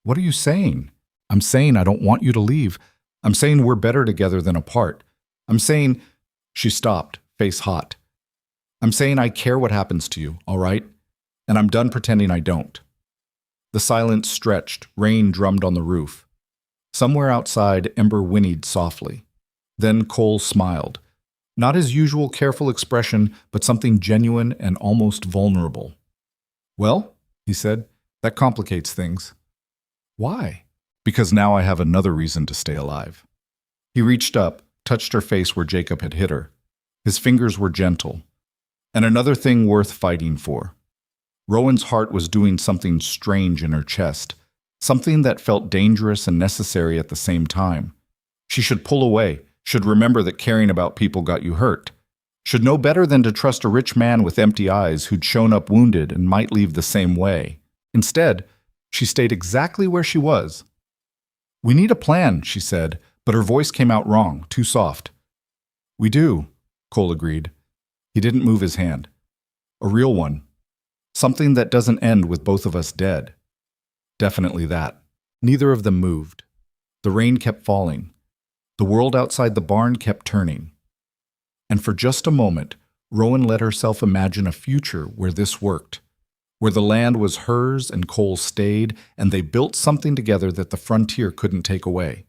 What are you saying? I'm saying I don't want you to leave. I'm saying we're better together than apart. I'm saying... She stopped, face hot. I'm saying I care what happens to you, all right? And I'm done pretending I don't. The silence stretched, rain drummed on the roof. Somewhere outside, Ember whinnied softly. Then Cole smiled. Not his usual careful expression, but something genuine and almost vulnerable. Well, he said, that complicates things. Why? Because now I have another reason to stay alive. He reached up, touched her face where Jacob had hit her. His fingers were gentle. And another thing worth fighting for. Rowan's heart was doing something strange in her chest, something that felt dangerous and necessary at the same time. She should pull away, should remember that caring about people got you hurt, should know better than to trust a rich man with empty eyes who'd shown up wounded and might leave the same way. Instead, she stayed exactly where she was. We need a plan, she said, but her voice came out wrong, too soft. We do, Cole agreed. He didn't move his hand. A real one. Something that doesn't end with both of us dead. Definitely that. Neither of them moved. The rain kept falling. The world outside the barn kept turning. And for just a moment, Rowan let herself imagine a future where this worked, where the land was hers and Cole stayed, and they built something together that the frontier couldn't take away.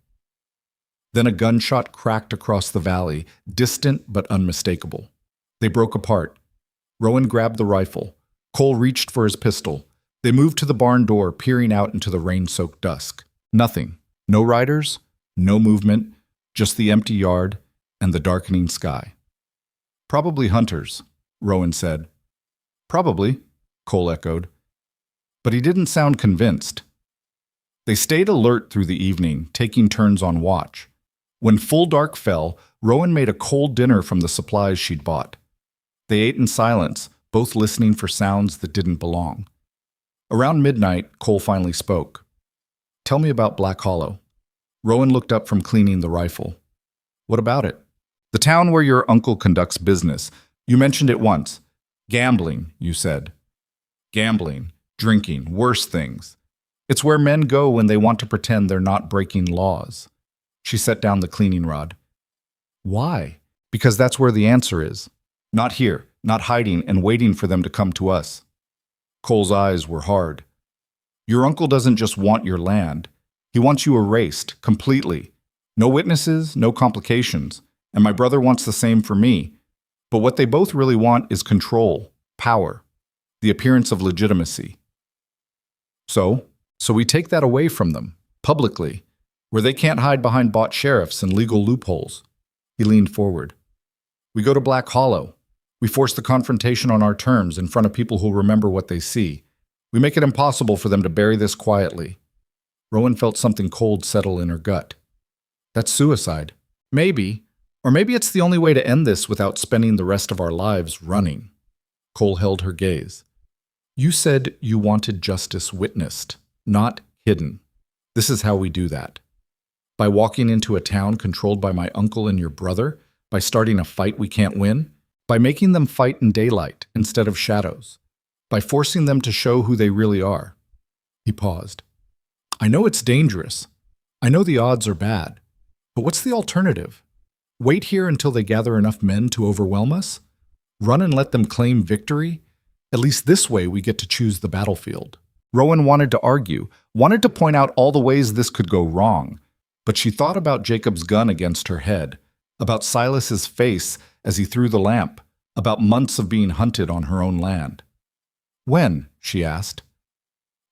Then a gunshot cracked across the valley, distant but unmistakable. They broke apart. Rowan grabbed the rifle. Cole reached for his pistol. They moved to the barn door, peering out into the rain-soaked dusk. Nothing. No riders, no movement, just the empty yard and the darkening sky. Probably hunters, Rowan said. Probably, Cole echoed. But he didn't sound convinced. They stayed alert through the evening, taking turns on watch. When full dark fell, Rowan made a cold dinner from the supplies she'd bought. They ate in silence, both listening for sounds that didn't belong. Around midnight, Cole finally spoke. Tell me about Black Hollow. Rowan looked up from cleaning the rifle. What about it? The town where your uncle conducts business. You mentioned it once. Gambling, you said. Gambling, drinking, worse things. It's where men go when they want to pretend they're not breaking laws. She set down the cleaning rod. Why? Because that's where the answer is. Not here, not hiding and waiting for them to come to us. Cole's eyes were hard. Your uncle doesn't just want your land. He wants you erased, completely. No witnesses, no complications. And my brother wants the same for me. But what they both really want is control, power, the appearance of legitimacy. So we take that away from them, publicly, where they can't hide behind bought sheriffs and legal loopholes. He leaned forward. We go to Black Hollow. We force the confrontation on our terms in front of people who'll remember what they see. We make it impossible for them to bury this quietly. Rowan felt something cold settle in her gut. That's suicide. Maybe. Or maybe it's the only way to end this without spending the rest of our lives running. Cole held her gaze. You said you wanted justice witnessed, not hidden. This is how we do that. By walking into a town controlled by my uncle and your brother, by starting a fight we can't win, by making them fight in daylight instead of shadows, by forcing them to show who they really are. He paused. I know it's dangerous. I know the odds are bad. But what's the alternative? Wait here until they gather enough men to overwhelm us? Run and let them claim victory? At least this way we get to choose the battlefield. Rowan wanted to argue, wanted to point out all the ways this could go wrong, but she thought about Jacob's gun against her head, about Silas's face as he threw the lamp, about months of being hunted on her own land. When? She asked.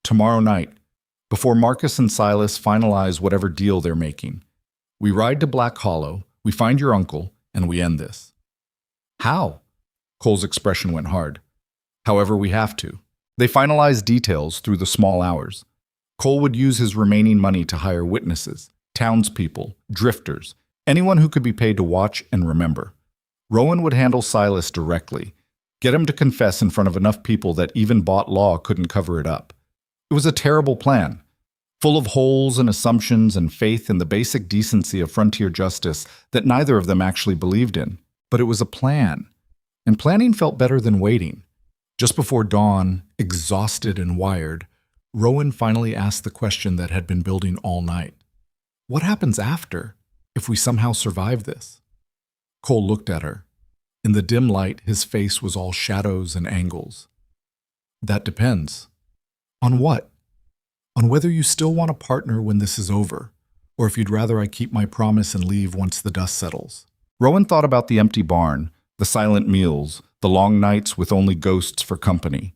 Tomorrow night, before Marcus and Silas finalize whatever deal they're making. We ride to Black Hollow, we find your uncle, and we end this. How? Cole's expression went hard. However, we have to. They finalize details through the small hours. Cole would use his remaining money to hire witnesses, townspeople, drifters, anyone who could be paid to watch and remember. Rowan would handle Silas directly, get him to confess in front of enough people that even bought law couldn't cover it up. It was a terrible plan, full of holes and assumptions and faith in the basic decency of frontier justice that neither of them actually believed in. But it was a plan, and planning felt better than waiting. Just before dawn, exhausted and wired, Rowan finally asked the question that had been building all night. What happens after, if we somehow survive this? Cole looked at her. In the dim light, his face was all shadows and angles. That depends. On what? On whether you still want a partner when this is over, or if you'd rather I keep my promise and leave once the dust settles. Rowan thought about the empty barn, the silent meals, the long nights with only ghosts for company.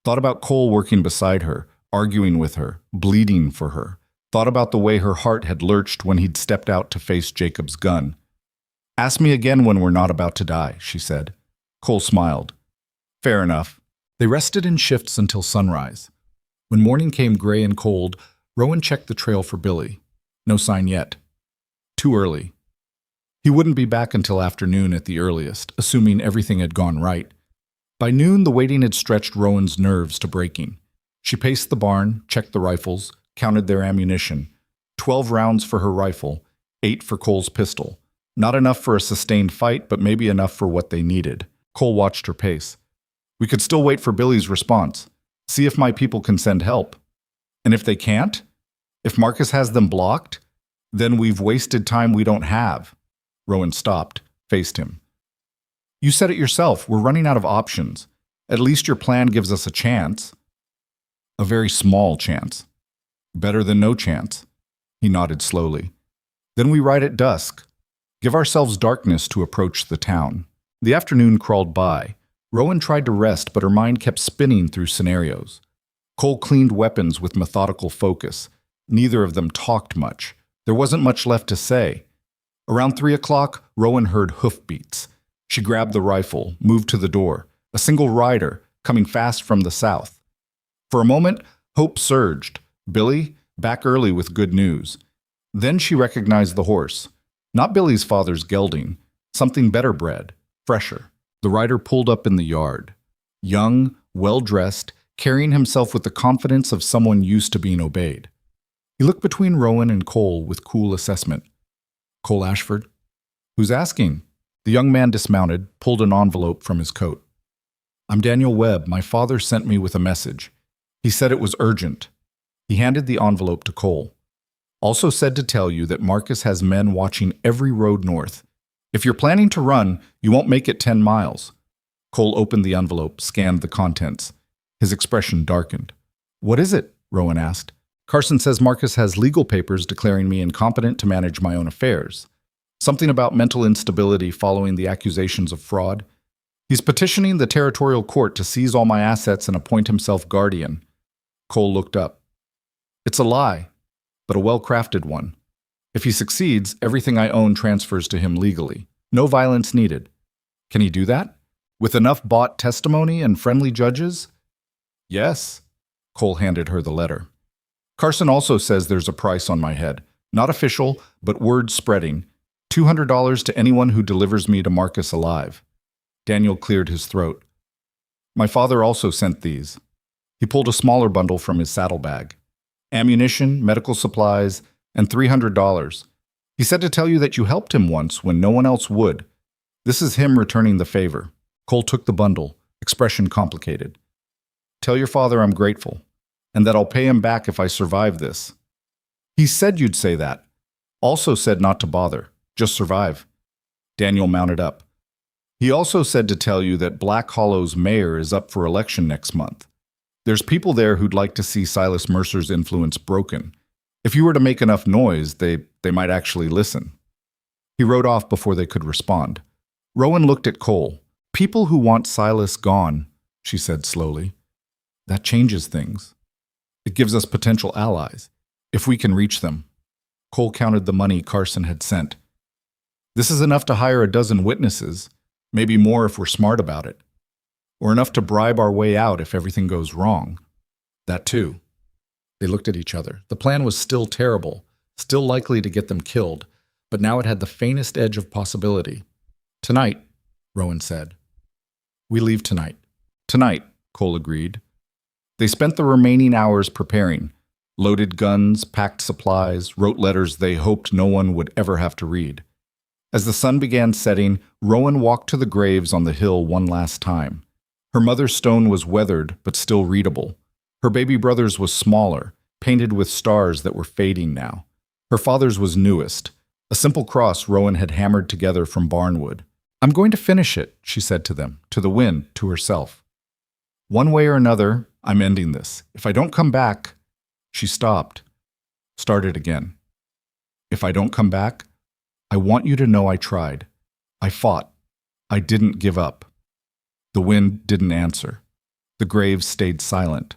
Thought about Cole working beside her, arguing with her, bleeding for her. Thought about the way her heart had lurched when he'd stepped out to face Jacob's gun. Ask me again when we're not about to die, she said. Cole smiled. Fair enough. They rested in shifts until sunrise. When morning came gray and cold, Rowan checked the trail for Billy. No sign yet. Too early. He wouldn't be back until afternoon at the earliest, assuming everything had gone right. By noon, the waiting had stretched Rowan's nerves to breaking. She paced the barn, checked the rifles, counted their ammunition. 12 rounds for her rifle, 8 for Cole's pistol. Not enough for a sustained fight, but maybe enough for what they needed. Cole watched her pace. We could still wait for Billy's response. See if my people can send help. And if they can't? If Marcus has them blocked? Then we've wasted time we don't have. Rowan stopped, faced him. You said it yourself, we're running out of options. At least your plan gives us a chance. A very small chance. Better than no chance. He nodded slowly. Then we ride at dusk. Give ourselves darkness to approach the town. The afternoon crawled by. Rowan tried to rest, but her mind kept spinning through scenarios. Cole cleaned weapons with methodical focus. Neither of them talked much. There wasn't much left to say. Around 3 o'clock, Rowan heard hoofbeats. She grabbed the rifle, moved to the door. A single rider, coming fast from the south. For a moment, hope surged. Billy, back early with good news. Then she recognized the horse. Not Billy's father's gelding. Something better bred, fresher. The rider pulled up in the yard. Young, well-dressed, carrying himself with the confidence of someone used to being obeyed. He looked between Rowan and Cole with cool assessment. Cole Ashford? Who's asking? The young man dismounted, pulled an envelope from his coat. I'm Daniel Webb. My father sent me with a message. He said it was urgent. He handed the envelope to Cole. Also said to tell you that Marcus has men watching every road north. If you're planning to run, you won't make it 10 miles. Cole opened the envelope, scanned the contents. His expression darkened. What is it? Rowan asked. Carson says Marcus has legal papers declaring me incompetent to manage my own affairs. Something about mental instability following the accusations of fraud. He's petitioning the territorial court to seize all my assets and appoint himself guardian. Cole looked up. It's a lie, but a well-crafted one. If he succeeds, everything I own transfers to him legally. No violence needed. Can he do that? With enough bought testimony and friendly judges? Yes. Cole handed her the letter. Carson also says there's a price on my head. Not official, but word spreading. $200 to anyone who delivers me to Marcus alive. Daniel cleared his throat. My father also sent these. He pulled a smaller bundle from his saddlebag. Ammunition, medical supplies, and $300. He said to tell you that you helped him once when no one else would. This is him returning the favor. Cole took the bundle, expression complicated. Tell your father I'm grateful, and that I'll pay him back if I survive this. He said you'd say that. Also said not to bother, just survive. Daniel mounted up. He also said to tell you that Black Hollow's mayor is up for election next month. There's people there who'd like to see Silas Mercer's influence broken. If you were to make enough noise, they might actually listen. He rode off before they could respond. Rowan looked at Cole. People who want Silas gone, she said slowly. That changes things. It gives us potential allies, if we can reach them. Cole counted the money Carson had sent. This is enough to hire a dozen witnesses, maybe more if we're smart about it. Or enough to bribe our way out if everything goes wrong. That too. They looked at each other. The plan was still terrible, still likely to get them killed, but now it had the faintest edge of possibility. Tonight, Rowan said. We leave tonight. Tonight, Cole agreed. They spent the remaining hours preparing. Loaded guns, packed supplies, wrote letters they hoped no one would ever have to read. As the sun began setting, Rowan walked to the graves on the hill one last time. Her mother's stone was weathered, but still readable. Her baby brother's was smaller, painted with stars that were fading now. Her father's was newest, a simple cross Rowan had hammered together from barnwood. I'm going to finish it, she said to them, to the wind, to herself. One way or another, I'm ending this. If I don't come back... She stopped, started again. If I don't come back, I want you to know I tried. I fought. I didn't give up. The wind didn't answer. The graves stayed silent.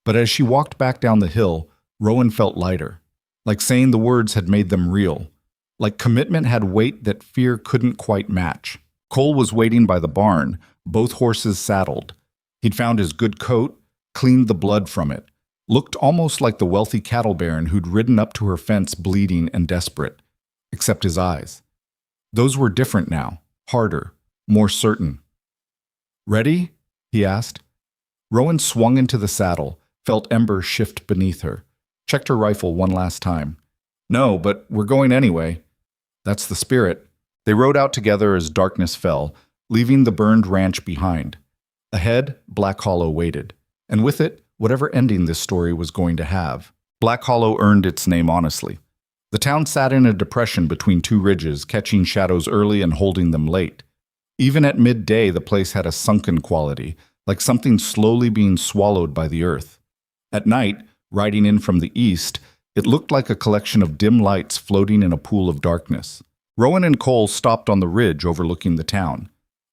But as she walked back down the hill, Rowan felt lighter, like saying the words had made them real, like commitment had weight that fear couldn't quite match. Cole was waiting by the barn, both horses saddled. He'd found his good coat, cleaned the blood from it, looked almost like the wealthy cattle baron who'd ridden up to her fence bleeding and desperate, except his eyes. Those were different now, harder, more certain. Ready? He asked. Rowan swung into the saddle, felt embers shift beneath her, checked her rifle one last time. No, but we're going anyway. That's the spirit. They rode out together as darkness fell, leaving the burned ranch behind. Ahead, Black Hollow waited, and with it, whatever ending this story was going to have. Black Hollow earned its name honestly. The town sat in a depression between two ridges, catching shadows early and holding them late. Even at midday, the place had a sunken quality, like something slowly being swallowed by the earth. At night, riding in from the east, it looked like a collection of dim lights floating in a pool of darkness. Rowan and Cole stopped on the ridge overlooking the town.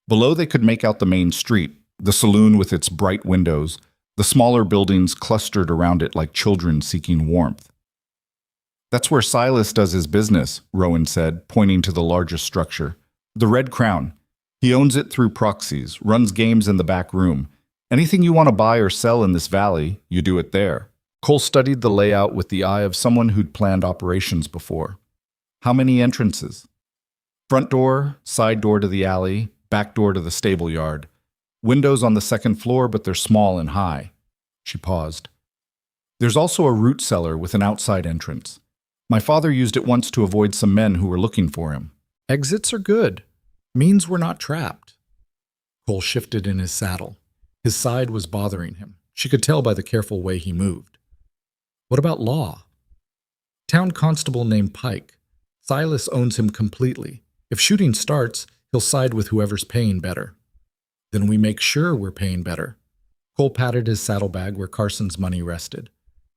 Below they could make out the main street, the saloon with its bright windows, the smaller buildings clustered around it like children seeking warmth. That's where Silas does his business, Rowan said, pointing to the largest structure. The Red Crown. He owns it through proxies, runs games in the back room. Anything you want to buy or sell in this valley, you do it there. Cole studied the layout with the eye of someone who'd planned operations before. How many entrances? Front door, side door to the alley, back door to the stable yard. Windows on the second floor, but they're small and high. She paused. There's also a root cellar with an outside entrance. My father used it once to avoid some men who were looking for him. Exits are good. Means we're not trapped. Cole shifted in his saddle. His side was bothering him. She could tell by the careful way he moved. What about law? Town constable named Pike. Silas owns him completely. If shooting starts, he'll side with whoever's paying better. Then we make sure we're paying better. Cole patted his saddlebag where Carson's money rested.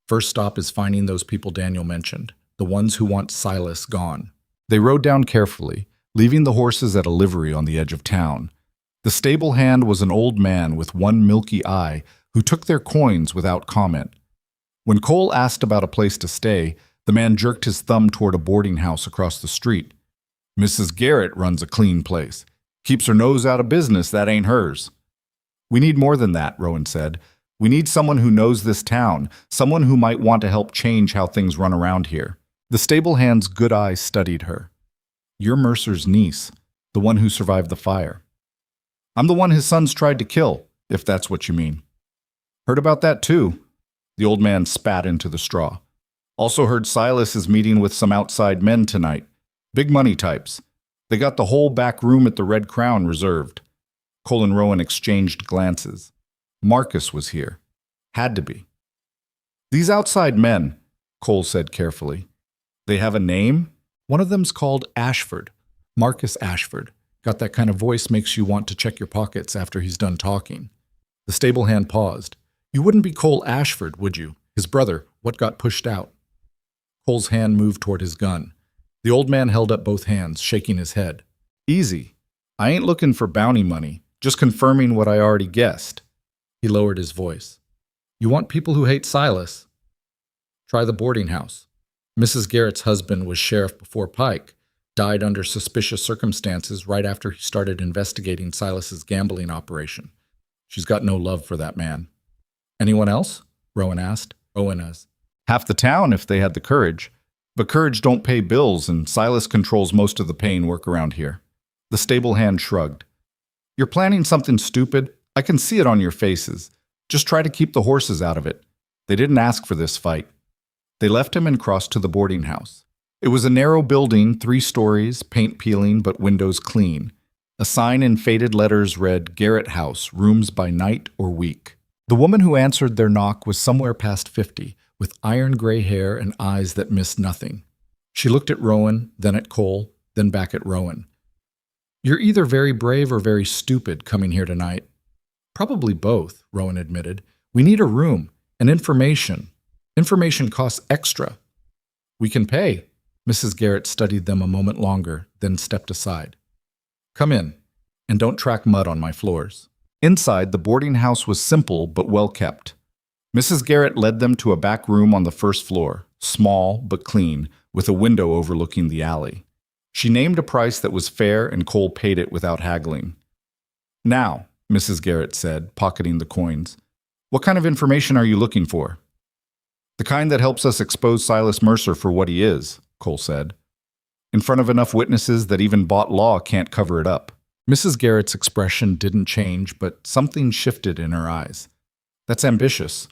First stop is finding those people Daniel mentioned, the ones who want Silas gone. They rode down carefully, leaving the horses at a livery on the edge of town. The stable hand was an old man with one milky eye who took their coins without comment. When Cole asked about a place to stay, the man jerked his thumb toward a boarding house across the street. Mrs. Garrett runs a clean place. Keeps her nose out of business, that ain't hers. We need more than that, Rowan said. We need someone who knows this town, someone who might want to help change how things run around here. The stable hand's good eyes studied her. You're Mercer's niece, the one who survived the fire. I'm the one his sons tried to kill, if that's what you mean. Heard about that too. The old man spat into the straw. Also heard Silas is meeting with some outside men tonight. Big money types. They got the whole back room at the Red Crown reserved. Cole and Rowan exchanged glances. Marcus was here. Had to be. These outside men, Cole said carefully. They have a name? One of them's called Ashford. Marcus Ashford. Got that kind of voice makes you want to check your pockets after he's done talking. The stable hand paused. You wouldn't be Cole Ashford, would you? His brother, what got pushed out? Cole's hand moved toward his gun. The old man held up both hands, shaking his head. Easy. I ain't looking for bounty money, just confirming what I already guessed. He lowered his voice. You want people who hate Silas? Try the boarding house. Mrs. Garrett's husband was sheriff before Pike, died under suspicious circumstances right after he started investigating Silas's gambling operation. She's got no love for that man. Anyone else? Rowan asked. Half the town if they had the courage. But courage don't pay bills, and Silas controls most of the paying work around here. The stable hand shrugged. You're planning something stupid. I can see it on your faces. Just try to keep the horses out of it. They didn't ask for this fight. They left him and crossed to the boarding house. It was a narrow building, 3 stories, paint peeling but windows clean. A sign in faded letters read, Garrett House, rooms by night or week. The woman who answered their knock was somewhere past 50, with iron gray hair and eyes that missed nothing. She looked at Rowan, then at Cole, then back at Rowan. You're either very brave or very stupid coming here tonight. Probably both, Rowan admitted. We need a room and information. Information costs extra. We can pay. Mrs. Garrett studied them a moment longer, then stepped aside. Come in, and don't track mud on my floors. Inside, the boarding house was simple but well kept. Mrs. Garrett led them to a back room on the first floor, small but clean, with a window overlooking the alley. She named a price that was fair, and Cole paid it without haggling. Now, Mrs. Garrett said, pocketing the coins, what kind of information are you looking for? The kind that helps us expose Silas Mercer for what he is, Cole said. In front of enough witnesses that even bought law can't cover it up. Mrs. Garrett's expression didn't change, but something shifted in her eyes. That's ambitious.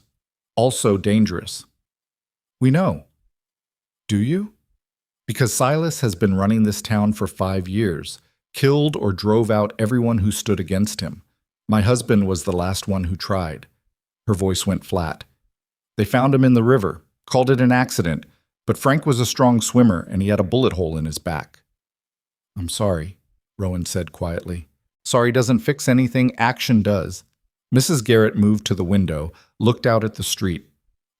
Also dangerous. We know. Do you? Because Silas has been running this town for 5 years, killed or drove out everyone who stood against him. My husband was the last one who tried. Her voice went flat. They found him in the river, called it an accident, but Frank was a strong swimmer and he had a bullet hole in his back. I'm sorry, Rowan said quietly. Sorry doesn't fix anything, action does. Mrs. Garrett moved to the window, looked out at the street.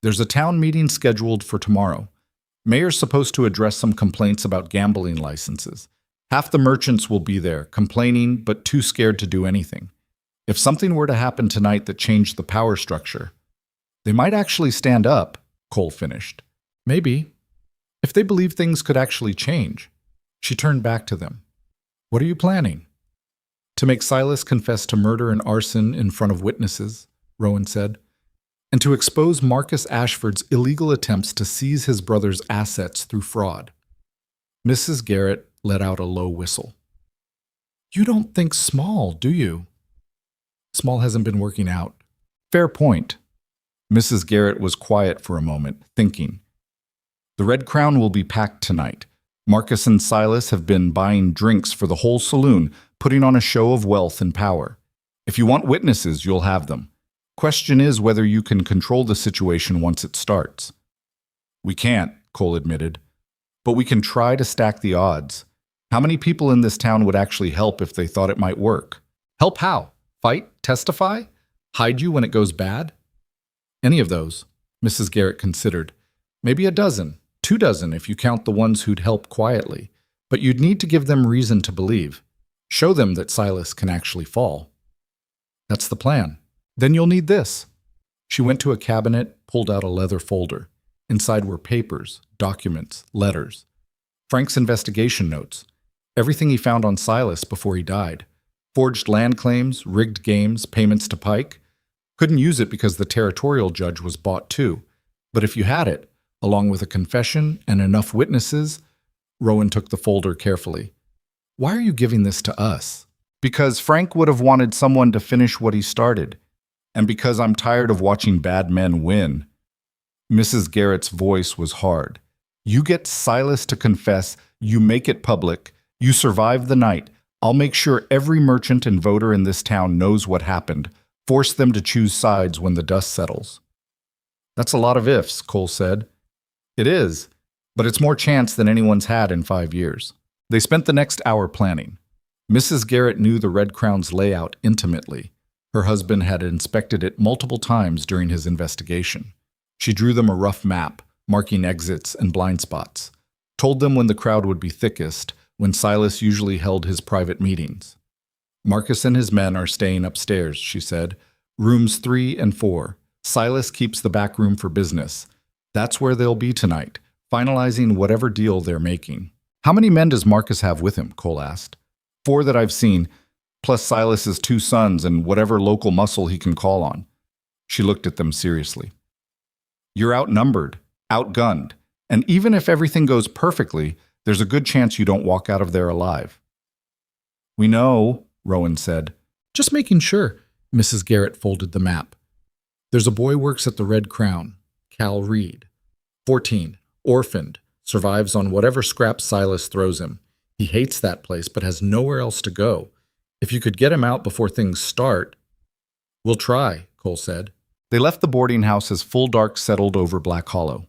There's a town meeting scheduled for tomorrow. Mayor's supposed to address some complaints about gambling licenses. Half the merchants will be there, complaining but too scared to do anything. If something were to happen tonight that changed the power structure, they might actually stand up, Cole finished. Maybe. If they believe things could actually change. She turned back to them. What are you planning? To make Silas confess to murder and arson in front of witnesses, Rowan said, and to expose Marcus Ashford's illegal attempts to seize his brother's assets through fraud. Mrs. Garrett let out a low whistle. You don't think small, do you? Small hasn't been working out. Fair point. Mrs. Garrett was quiet for a moment, thinking. The Red Crown will be packed tonight. Marcus and Silas have been buying drinks for the whole saloon, putting on a show of wealth and power. If you want witnesses, you'll have them. Question is whether you can control the situation once it starts. We can't, Cole admitted. But we can try to stack the odds. How many people in this town would actually help if they thought it might work? Help how? Fight? Testify? Hide you when it goes bad? Any of those, Mrs. Garrett considered. Maybe a dozen, 2 dozen if you count the ones who'd help quietly. But you'd need to give them reason to believe. Show them that Silas can actually fall. That's the plan. Then you'll need this. She went to a cabinet, pulled out a leather folder. Inside were papers, documents, letters. Frank's investigation notes. Everything he found on Silas before he died. Forged land claims, rigged games, payments to Pike. Couldn't use it because the territorial judge was bought too. But if you had it, along with a confession and enough witnesses, Rowan took the folder carefully. Why are you giving this to us? Because Frank would have wanted someone to finish what he started. And because I'm tired of watching bad men win. Mrs. Garrett's voice was hard. You get Silas to confess, you make it public, you survive the night. I'll make sure every merchant and voter in this town knows what happened. Force them to choose sides when the dust settles. That's a lot of ifs, Cole said. It is, but it's more chance than anyone's had in 5 years. They spent the next hour planning. Mrs. Garrett knew the Red Crown's layout intimately. Her husband had inspected it multiple times during his investigation. She drew them a rough map, marking exits and blind spots. Told them when the crowd would be thickest, when Silas usually held his private meetings. Marcus and his men are staying upstairs, she said. Rooms 3 and 4. Silas keeps the back room for business. That's where they'll be tonight, finalizing whatever deal they're making. How many men does Marcus have with him? Cole asked. 4 that I've seen, plus Silas's 2 sons and whatever local muscle he can call on. She looked at them seriously. You're outnumbered, outgunned, and even if everything goes perfectly, there's a good chance you don't walk out of there alive. We know, Rowan said. Just making sure. Mrs. Garrett folded the map. There's a boy works at the Red Crown, Cal Reed. 14, orphaned, survives on whatever scraps Silas throws him. He hates that place but has nowhere else to go. If you could get him out before things start. We'll try, Cole said. They left the boarding house as full dark settled over Black Hollow.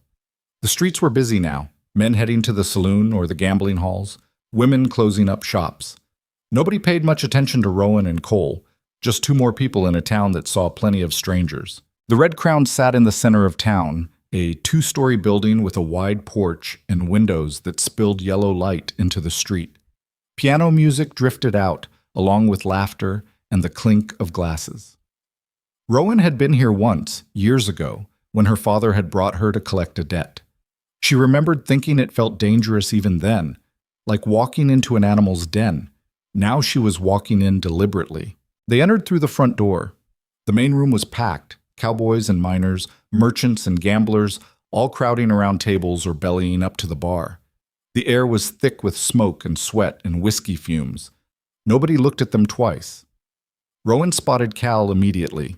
The streets were busy now, men heading to the saloon or the gambling halls, women closing up shops. Nobody paid much attention to Rowan and Cole, just 2 more people in a town that saw plenty of strangers. The Red Crown sat in the center of town, a 2-story building with a wide porch and windows that spilled yellow light into the street. Piano music drifted out, along with laughter and the clink of glasses. Rowan had been here once, years ago, when her father had brought her to collect a debt. She remembered thinking it felt dangerous even then, like walking into an animal's den. Now she was walking in deliberately. They entered through the front door. The main room was packed, cowboys and miners, merchants and gamblers, all crowding around tables or bellying up to the bar. The air was thick with smoke and sweat and whiskey fumes. Nobody looked at them twice. Rowan spotted Cal immediately.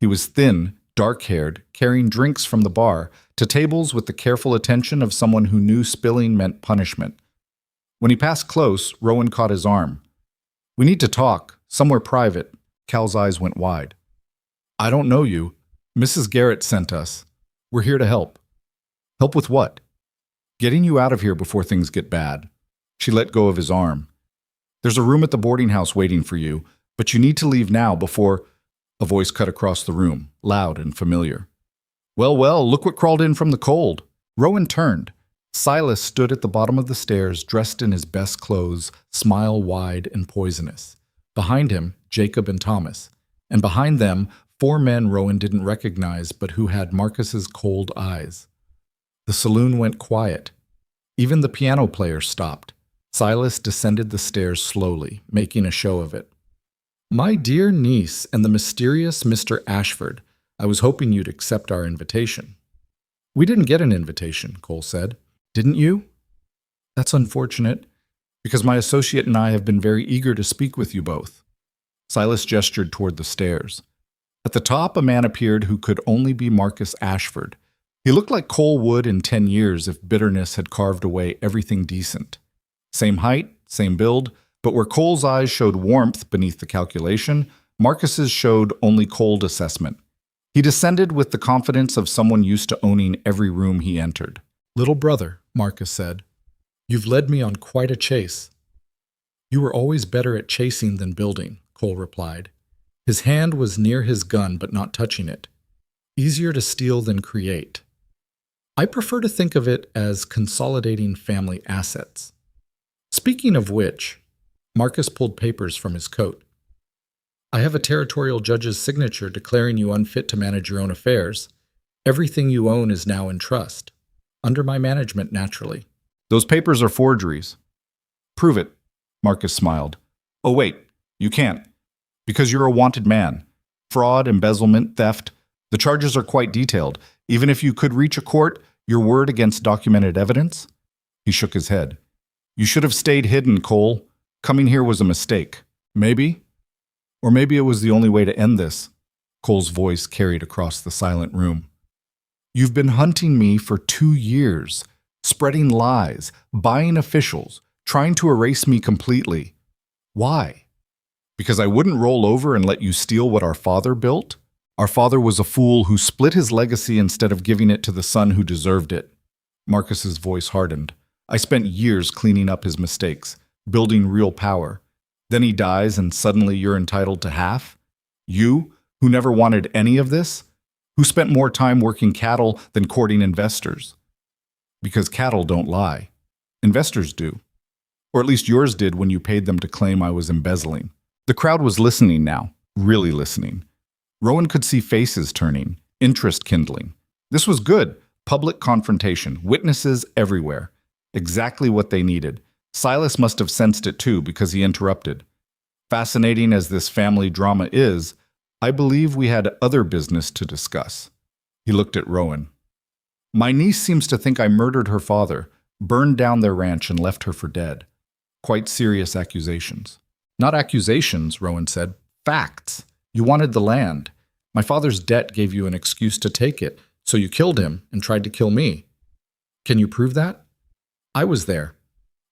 He was thin, dark-haired, carrying drinks from the bar to tables with the careful attention of someone who knew spilling meant punishment. When he passed close, Rowan caught his arm. We need to talk, somewhere private. Cal's eyes went wide. I don't know you. Mrs. Garrett sent us. We're here to help. Help with what? Getting you out of here before things get bad. She let go of his arm. There's a room at the boarding house waiting for you, but you need to leave now before... A voice cut across the room, loud and familiar. Well, look what crawled in from the cold. Rowan turned. Silas stood at the bottom of the stairs, dressed in his best clothes, smile wide and poisonous. Behind him, Jacob and Thomas. And behind them, 4 men Rowan didn't recognize but who had Marcus's cold eyes. The saloon went quiet. Even the piano player stopped. Silas descended the stairs slowly, making a show of it. My dear niece and the mysterious Mr. Ashford, I was hoping you'd accept our invitation. We didn't get an invitation, Cole said. Didn't you? That's unfortunate, because my associate and I have been very eager to speak with you both. Silas gestured toward the stairs. At the top, a man appeared who could only be Marcus Ashford. He looked like Cole would in 10 years if bitterness had carved away everything decent. Same height, same build, but where Cole's eyes showed warmth beneath the calculation, Marcus's showed only cold assessment. He descended with the confidence of someone used to owning every room he entered. Little brother, Marcus said, you've led me on quite a chase. You were always better at chasing than building, Cole replied. His hand was near his gun but not touching it. Easier to steal than create. I prefer to think of it as consolidating family assets. Speaking of which, Marcus pulled papers from his coat. I have a territorial judge's signature declaring you unfit to manage your own affairs. Everything you own is now in trust. Under my management, naturally. Those papers are forgeries. Prove it, Marcus smiled. Oh, wait, you can't. Because you're a wanted man. Fraud, embezzlement, theft. The charges are quite detailed. Even if you could reach a court, your word against documented evidence? He shook his head. You should have stayed hidden, Cole. Coming here was a mistake. Maybe. Or maybe it was the only way to end this. Cole's voice carried across the silent room. You've been hunting me for 2 years, spreading lies, buying officials, trying to erase me completely. Why? Because I wouldn't roll over and let you steal what our father built? Our father was a fool who split his legacy instead of giving it to the son who deserved it. Marcus's voice hardened. I spent years cleaning up his mistakes, building real power. Then he dies and suddenly you're entitled to half? You, who never wanted any of this? Who spent more time working cattle than courting investors? Because cattle don't lie. Investors do. Or at least yours did when you paid them to claim I was embezzling. The crowd was listening now, really listening. Rowan could see faces turning, interest kindling. This was good. Public confrontation, witnesses everywhere. Exactly what they needed. Silas must have sensed it too because he interrupted. Fascinating as this family drama is, I believe we had other business to discuss. He looked at Rowan. My niece seems to think I murdered her father, burned down their ranch and left her for dead. Quite serious accusations. Not accusations, Rowan said. Facts. You wanted the land. My father's debt gave you an excuse to take it, so you killed him and tried to kill me. Can you prove that? I was there.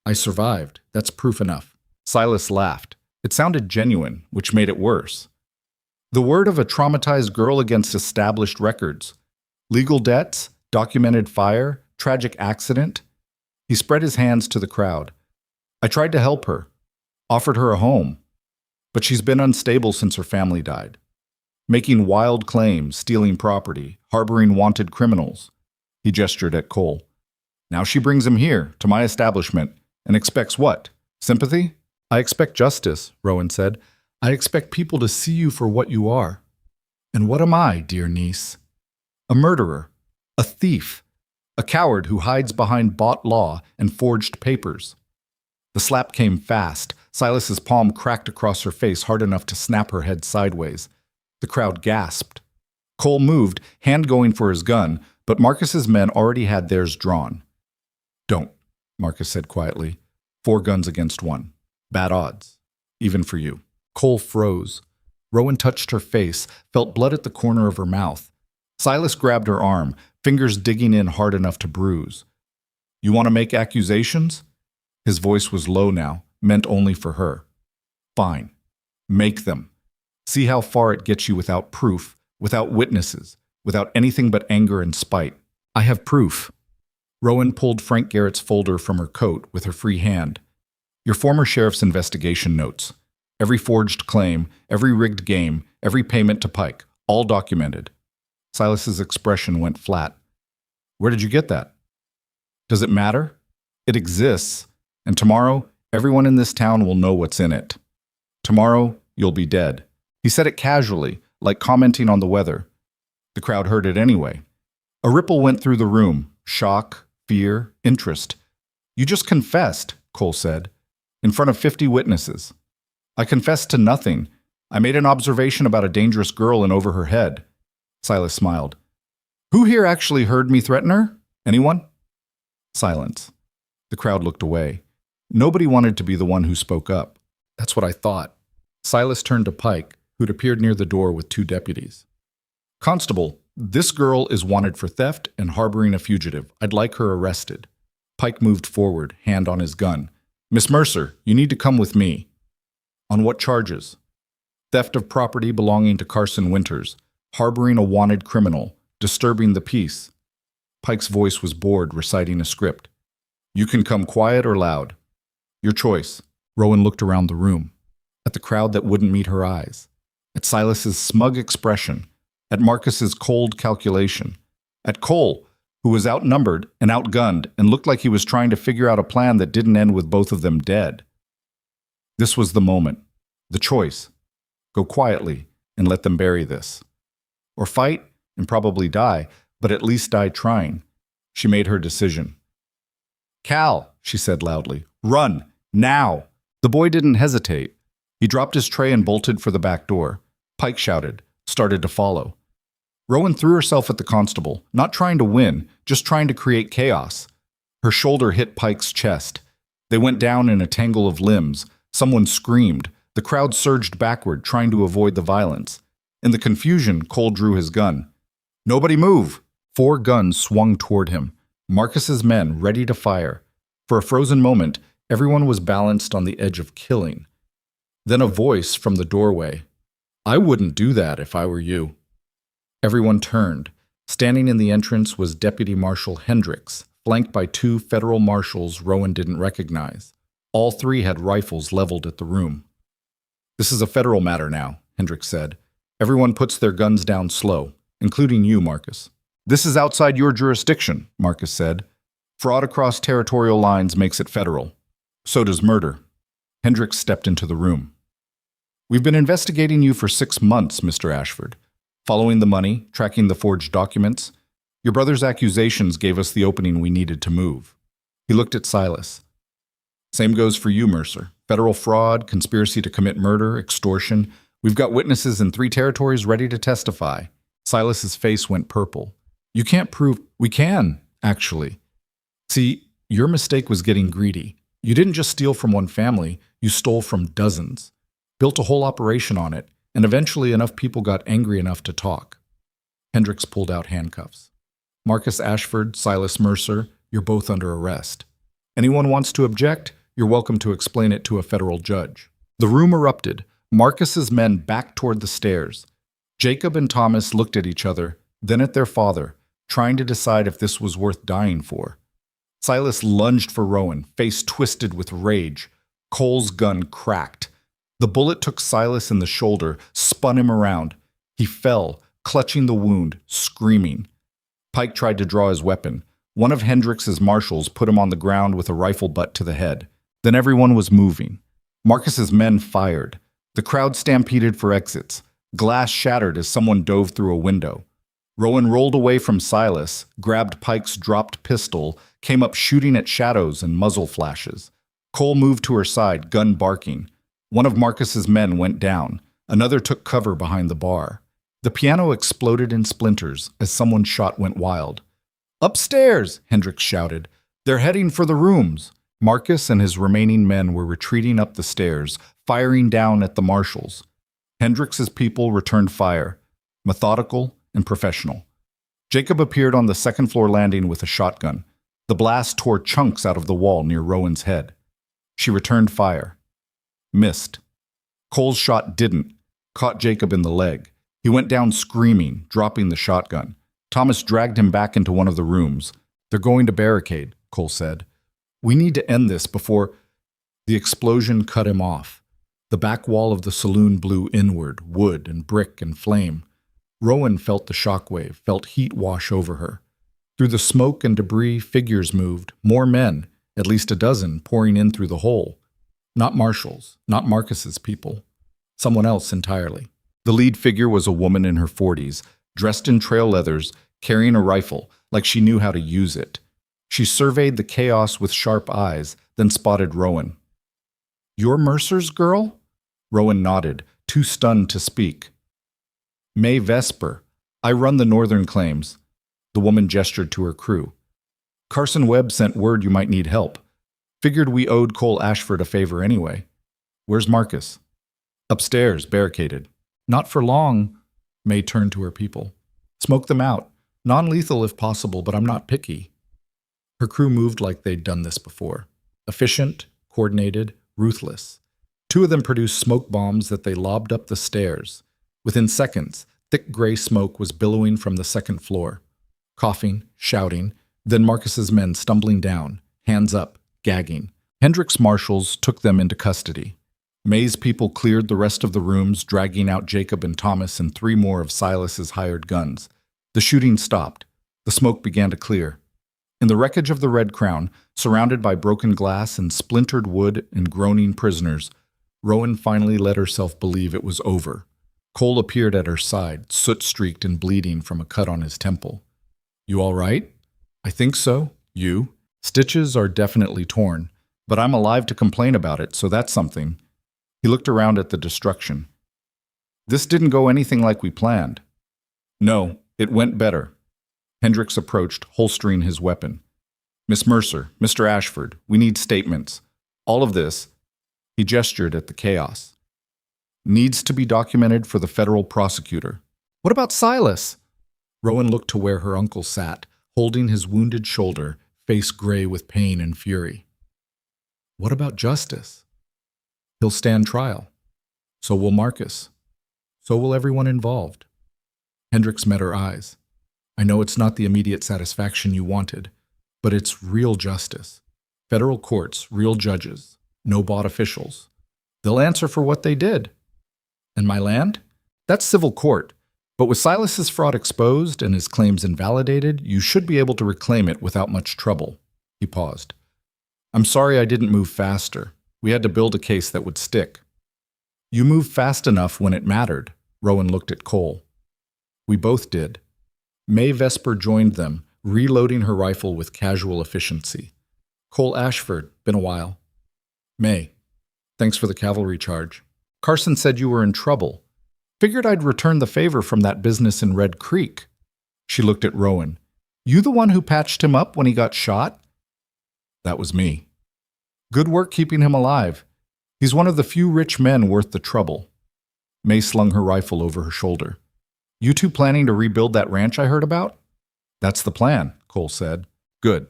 I survived. That's proof enough. Silas laughed. It sounded genuine, which made it worse. The word of a traumatized girl against established records. Legal debts, documented fire, tragic accident. He spread his hands to the crowd. I tried to help her, offered her a home, but she's been unstable since her family died. Making wild claims, stealing property, harboring wanted criminals. He gestured at Cole. Now she brings him here, to my establishment, and expects what? Sympathy? I expect justice, Rowan said. I expect people to see you for what you are. And what am I, dear niece? A murderer, a thief, a coward who hides behind bought law and forged papers. The slap came fast. Silas's palm cracked across her face hard enough to snap her head sideways. The crowd gasped. Cole moved, hand going for his gun, but Marcus's men already had theirs drawn. Don't, Marcus said quietly. 4 guns against 1. Bad odds. Even for you. Cole froze. Rowan touched her face, felt blood at the corner of her mouth. Silas grabbed her arm, fingers digging in hard enough to bruise. You want to make accusations? His voice was low now, meant only for her. Fine. Make them. See how far it gets you without proof, without witnesses, without anything but anger and spite. I have proof. Rowan pulled Frank Garrett's folder from her coat with her free hand. Your former sheriff's investigation notes. Every forged claim, every rigged game, every payment to Pike, all documented. Silas's expression went flat. Where did you get that? Does it matter? It exists, and tomorrow, everyone in this town will know what's in it. Tomorrow, you'll be dead. He said it casually, like commenting on the weather. The crowd heard it anyway. A ripple went through the room. Shock, fear, interest. You just confessed, Cole said, in front of 50 witnesses. I confessed to nothing. I made an observation about a dangerous girl and over her head. Silas smiled. Who here actually heard me threaten her? Anyone? Silence. The crowd looked away. Nobody wanted to be the one who spoke up. That's what I thought. Silas turned to Pike, who'd appeared near the door with 2 deputies. Constable, this girl is wanted for theft and harboring a fugitive. I'd like her arrested. Pike moved forward, hand on his gun. Miss Mercer, you need to come with me. On what charges? Theft of property belonging to Carson Winters, harboring a wanted criminal, disturbing the peace. Pike's voice was bored, reciting a script. You can come quiet or loud. Your choice. Rowan looked around the room, at the crowd that wouldn't meet her eyes, at Silas's smug expression, at Marcus's cold calculation, at Cole, who was outnumbered and outgunned and looked like he was trying to figure out a plan that didn't end with both of them dead. This was the moment, the choice. Go quietly and let them bury this. Or fight and probably die, but at least die trying. She made her decision. Cal, she said loudly, run, now! The boy didn't hesitate. He dropped his tray and bolted for the back door. Pike shouted, started to follow. Rowan threw herself at the constable, not trying to win, just trying to create chaos. Her shoulder hit Pike's chest. They went down in a tangle of limbs. Someone screamed. The crowd surged backward, trying to avoid the violence. In the confusion, Cole drew his gun. Nobody move! 4 guns swung toward him. Marcus's men ready to fire. For a frozen moment, everyone was balanced on the edge of killing. Then a voice from the doorway. I wouldn't do that if I were you. Everyone turned. Standing in the entrance was Deputy Marshal Hendricks, flanked by 2 federal marshals Rowan didn't recognize. All 3 had rifles leveled at the room. This is a federal matter now, Hendricks said. Everyone puts their guns down slow, including you, Marcus. This is outside your jurisdiction, Marcus said. Fraud across territorial lines makes it federal. So does murder. Hendricks stepped into the room. We've been investigating you for 6 months, Mr. Ashford. Following the money, tracking the forged documents. Your brother's accusations gave us the opening we needed to move. He looked at Silas. Same goes for you, Mercer. Federal fraud, conspiracy to commit murder, extortion. We've got witnesses in 3 territories ready to testify. Silas's face went purple. You can't prove... We can, actually. See, your mistake was getting greedy. You didn't just steal from one family, you stole from dozens. Built a whole operation on it, and eventually enough people got angry enough to talk. Hendricks pulled out handcuffs. Marcus Ashford, Silas Mercer, you're both under arrest. Anyone wants to object, you're welcome to explain it to a federal judge. The room erupted. Marcus's men backed toward the stairs. Jacob and Thomas looked at each other, then at their father, trying to decide if this was worth dying for. Silas lunged for Rowan, face twisted with rage. Cole's gun cracked. The bullet took Silas in the shoulder, spun him around. He fell, clutching the wound, screaming. Pike tried to draw his weapon. One of Hendricks's marshals put him on the ground with a rifle butt to the head. Then everyone was moving. Marcus's men fired. The crowd stampeded for exits. Glass shattered as someone dove through a window. Rowan rolled away from Silas, grabbed Pike's dropped pistol, came up shooting at shadows and muzzle flashes. Cole moved to her side, gun barking. One of Marcus's men went down. Another took cover behind the bar. The piano exploded in splinters as someone's shot went wild. Upstairs, Hendricks shouted. They're heading for the rooms. Marcus and his remaining men were retreating up the stairs, firing down at the marshals. Hendricks's people returned fire, methodical and professional. Jacob appeared on the second-floor landing with a shotgun. The blast tore chunks out of the wall near Rowan's head. She returned fire. Missed. Cole's shot didn't. Caught Jacob in the leg. He went down screaming, dropping the shotgun. Thomas dragged him back into one of the rooms. They're going to barricade, Cole said. We need to end this before... The explosion cut him off. The back wall of the saloon blew inward, wood and brick and flame. Rowan felt the shockwave, felt heat wash over her. Through the smoke and debris, figures moved, more men, at least a dozen, pouring in through the hole. Not marshals, not Marcus's people. Someone else entirely. The lead figure was a woman in her 40s, dressed in trail leathers, carrying a rifle, like she knew how to use it. She surveyed the chaos with sharp eyes, then spotted Rowan. You're Mercer's girl? Rowan nodded, too stunned to speak. May Vesper. I run the northern claims. The woman gestured to her crew. Carson Webb sent word you might need help. Figured we owed Cole Ashford a favor anyway. Where's Marcus? Upstairs, barricaded. Not for long. May turned to her people. Smoke them out. Non-lethal if possible, but I'm not picky. Her crew moved like they'd done this before. Efficient, coordinated, ruthless. 2 of them produced smoke bombs that they lobbed up the stairs. Within seconds, thick gray smoke was billowing from the second floor. Coughing, shouting, then Marcus's men stumbling down, hands up, gagging. Hendricks' marshals took them into custody. May's people cleared the rest of the rooms, dragging out Jacob and Thomas and 3 more of Silas's hired guns. The shooting stopped. The smoke began to clear. In the wreckage of the Red Crown, surrounded by broken glass and splintered wood and groaning prisoners, Rowan finally let herself believe it was over. Cole appeared at her side, soot-streaked and bleeding from a cut on his temple. "You all right?" "I think so. You?" "Stitches are definitely torn, but I'm alive to complain about it, so that's something." He looked around at the destruction. "This didn't go anything like we planned." "No, it went better." Hendricks approached, holstering his weapon. "Miss Mercer, Mr. Ashford, we need statements. All of this," he gestured at the chaos, "needs to be documented for the federal prosecutor." "What about Silas?" Rowan looked to where her uncle sat, holding his wounded shoulder, face gray with pain and fury. "What about justice?" "He'll stand trial. So will Marcus. So will everyone involved." Hendricks met her eyes. "I know it's not the immediate satisfaction you wanted, but it's real justice. Federal courts, real judges, no bought officials. They'll answer for what they did." "And my land? That's civil court. But with Silas's fraud exposed and his claims invalidated, you should be able to reclaim it without much trouble." He paused. "I'm sorry I didn't move faster. We had to build a case that would stick." "You moved fast enough when it mattered." Rowan looked at Cole. "We both did." May Vesper joined them, reloading her rifle with casual efficiency. "Cole Ashford, been a while." "May, thanks for the cavalry charge. Carson said you were in trouble. Figured I'd return the favor from that business in Red Creek." She looked at Rowan. "You the one who patched him up when he got shot?" "That was me." "Good work keeping him alive. He's one of the few rich men worth the trouble." May slung her rifle over her shoulder. "You two planning to rebuild that ranch I heard about?" "That's the plan," Cole said. "Good.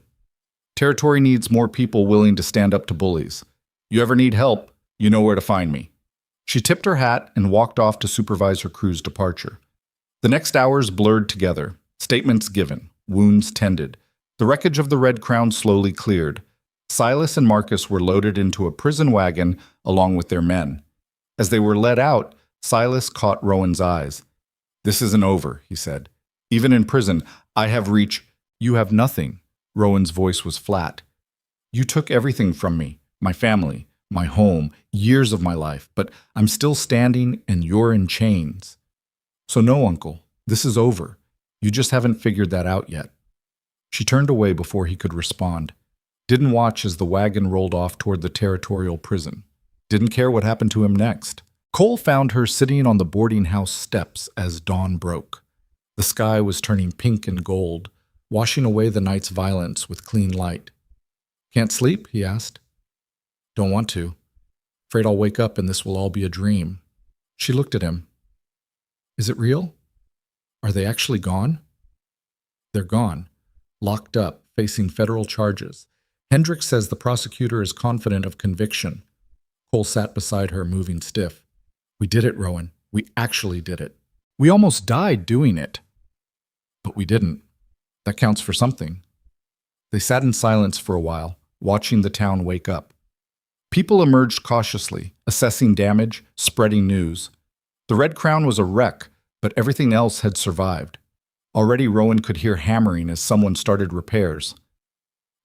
Territory needs more people willing to stand up to bullies. You ever need help, you know where to find me." She tipped her hat and walked off to supervise her crew's departure. The next hours blurred together, statements given, wounds tended. The wreckage of the Red Crown slowly cleared. Silas and Marcus were loaded into a prison wagon along with their men. As they were led out, Silas caught Rowan's eyes. "This isn't over," he said. "Even in prison, I have reach." "You have nothing." Rowan's voice was flat. "You took everything from me, my family, my home, years of my life, but I'm still standing and you're in chains. So no, Uncle, this is over. You just haven't figured that out yet." She turned away before he could respond. Didn't watch as the wagon rolled off toward the territorial prison. Didn't care what happened to him next. Cole found her sitting on the boarding house steps as dawn broke. The sky was turning pink and gold, washing away the night's violence with clean light. "Can't sleep?" he asked. "Don't want to. Afraid I'll wake up and this will all be a dream." She looked at him. "Is it real? Are they actually gone?" "They're gone. Locked up, facing federal charges. Hendricks says the prosecutor is confident of conviction." Cole sat beside her, moving stiff. "We did it, Rowan. We actually did it. We almost died doing it. But we didn't. That counts for something." They sat in silence for a while, watching the town wake up. People emerged cautiously, assessing damage, spreading news. The Red Crown was a wreck, but everything else had survived. Already Rowan could hear hammering as someone started repairs.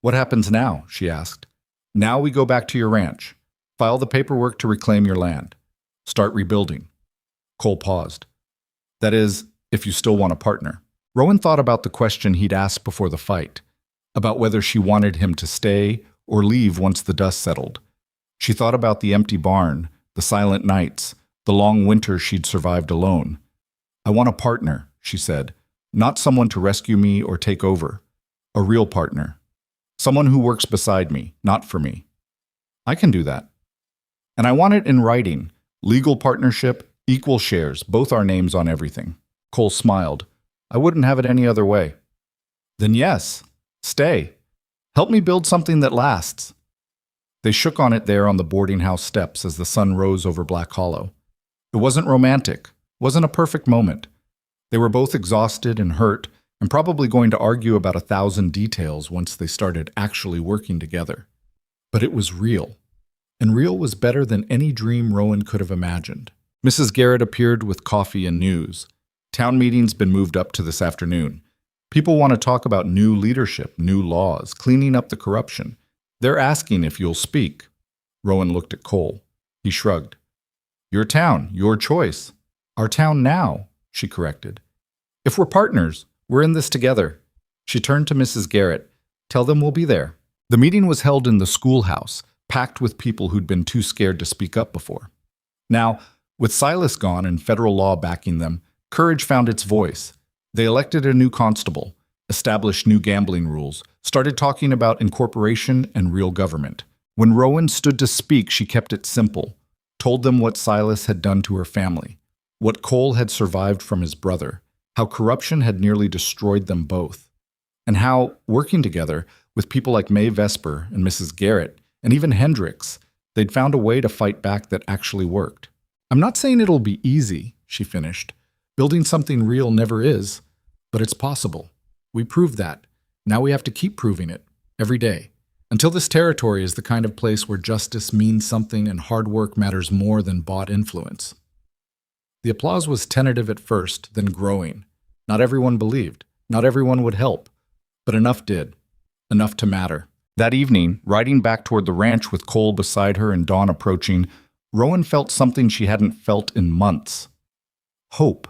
"What happens now?" she asked. "Now we go back to your ranch. File the paperwork to reclaim your land. Start rebuilding." Cole paused. "That is, if you still want a partner." Rowan thought about the question he'd asked before the fight, about whether she wanted him to stay or leave once the dust settled. She thought about the empty barn, the silent nights, the long winters she'd survived alone. "I want a partner," she said, "not someone to rescue me or take over. A real partner. Someone who works beside me, not for me." "I can do that. And I want it in writing. Legal partnership, equal shares, both our names on everything." Cole smiled. "I wouldn't have it any other way." "Then yes, stay. Help me build something that lasts." They shook on it there on the boarding house steps as the sun rose over Black Hollow. It wasn't romantic, wasn't a perfect moment. They were both exhausted and hurt, and probably going to argue about 1,000 details once they started actually working together. But it was real. And real was better than any dream Rowan could have imagined. Mrs. Garrett appeared with coffee and news. "Town meeting's been moved up to this afternoon. People want to talk about new leadership, new laws, cleaning up the corruption. They're asking if you'll speak." Rowan looked at Cole. He shrugged. Your town, your choice. Our town now, she corrected. If we're partners, we're in this together. She turned to Mrs. Garrett. Tell them we'll be there. The meeting was held in the schoolhouse, packed with people who'd been too scared to speak up before. Now, with Silas gone and federal law backing them, courage found its voice. They elected a new constable, established new gambling rules, started talking about incorporation and real government. When Rowan stood to speak, she kept it simple, told them what Silas had done to her family, what Cole had survived from his brother, how corruption had nearly destroyed them both, and how, working together with people like Mae Vesper and Mrs. Garrett, and even Hendricks, they'd found a way to fight back that actually worked. I'm not saying it'll be easy, she finished. Building something real never is, but it's possible. We proved that. Now we have to keep proving it, every day, until this territory is the kind of place where justice means something and hard work matters more than bought influence. The applause was tentative at first, then growing. Not everyone believed. Not everyone would help. But enough did. Enough to matter. That evening, riding back toward the ranch with Cole beside her and Dawn approaching, Rowan felt something she hadn't felt in months. Hope.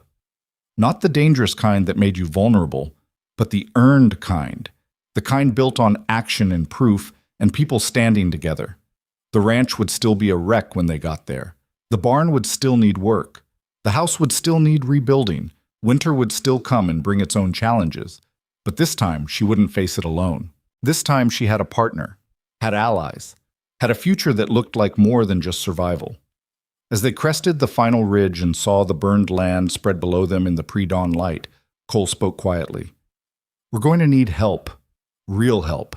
Not the dangerous kind that made you vulnerable, but the earned kind. The kind built on action and proof and people standing together. The ranch would still be a wreck when they got there. The barn would still need work. The house would still need rebuilding. Winter would still come and bring its own challenges. But this time, she wouldn't face it alone. This time, she had a partner, had allies, had a future that looked like more than just survival. As they crested the final ridge and saw the burned land spread below them in the pre-dawn light, Cole spoke quietly. We're going to need help, real help.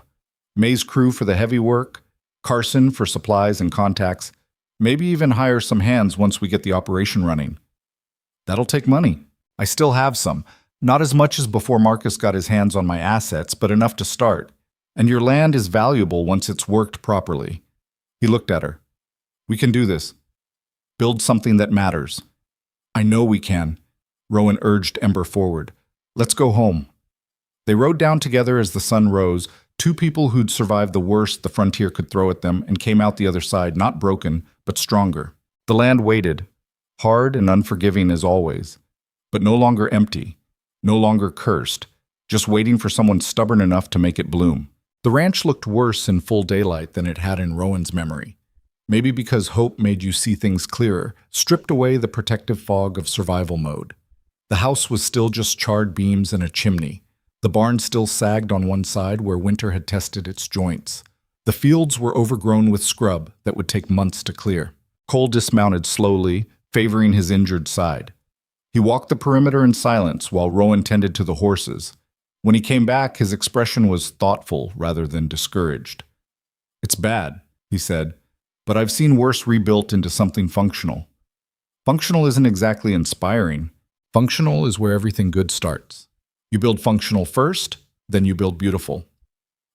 Mae's crew for the heavy work, Carson for supplies and contacts, maybe even hire some hands once we get the operation running. That'll take money. I still have some. Not as much as before Marcus got his hands on my assets, but enough to start. And your land is valuable once it's worked properly. He looked at her. We can do this. Build something that matters. I know we can. Rowan urged Ember forward. Let's go home. They rode down together as the sun rose, two people who'd survived the worst the frontier could throw at them and came out the other side, not broken, but stronger. The land waited, hard and unforgiving as always, but no longer empty, no longer cursed, just waiting for someone stubborn enough to make it bloom. The ranch looked worse in full daylight than it had in Rowan's memory. Maybe because hope made you see things clearer, stripped away the protective fog of survival mode. The house was still just charred beams and a chimney. The barn still sagged on one side where winter had tested its joints. The fields were overgrown with scrub that would take months to clear. Cole dismounted slowly, favoring his injured side. He walked the perimeter in silence while Rowan tended to the horses. When he came back, his expression was thoughtful rather than discouraged. It's bad, he said, but I've seen worse rebuilt into something functional. Functional isn't exactly inspiring. Functional is where everything good starts. You build functional first, then you build beautiful.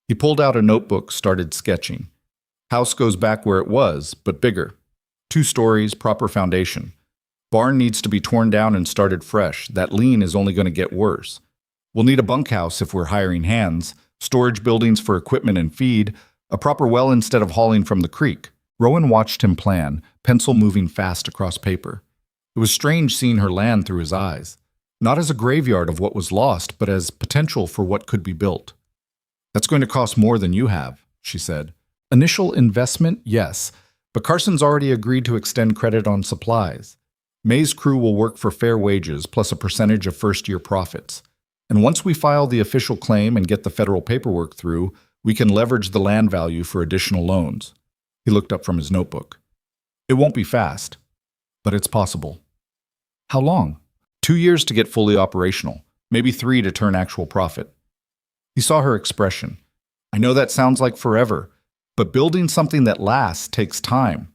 He pulled out a notebook, started sketching. House goes back where it was, but bigger. 2 stories, proper foundation. Barn needs to be torn down and started fresh. That lean is only going to get worse. We'll need a bunkhouse if we're hiring hands, storage buildings for equipment and feed, a proper well instead of hauling from the creek. Rowan watched him plan, pencil moving fast across paper. It was strange seeing her land through his eyes, not as a graveyard of what was lost, but as potential for what could be built. That's going to cost more than you have, she said. Initial investment, yes, but Carson's already agreed to extend credit on supplies. Mae's crew will work for fair wages plus a percentage of first-year profits. And once we file the official claim and get the federal paperwork through, we can leverage the land value for additional loans. He looked up from his notebook. It won't be fast, but it's possible. How long? 2 years to get fully operational, maybe 3 to turn actual profit. He saw her expression. I know that sounds like forever, but building something that lasts takes time.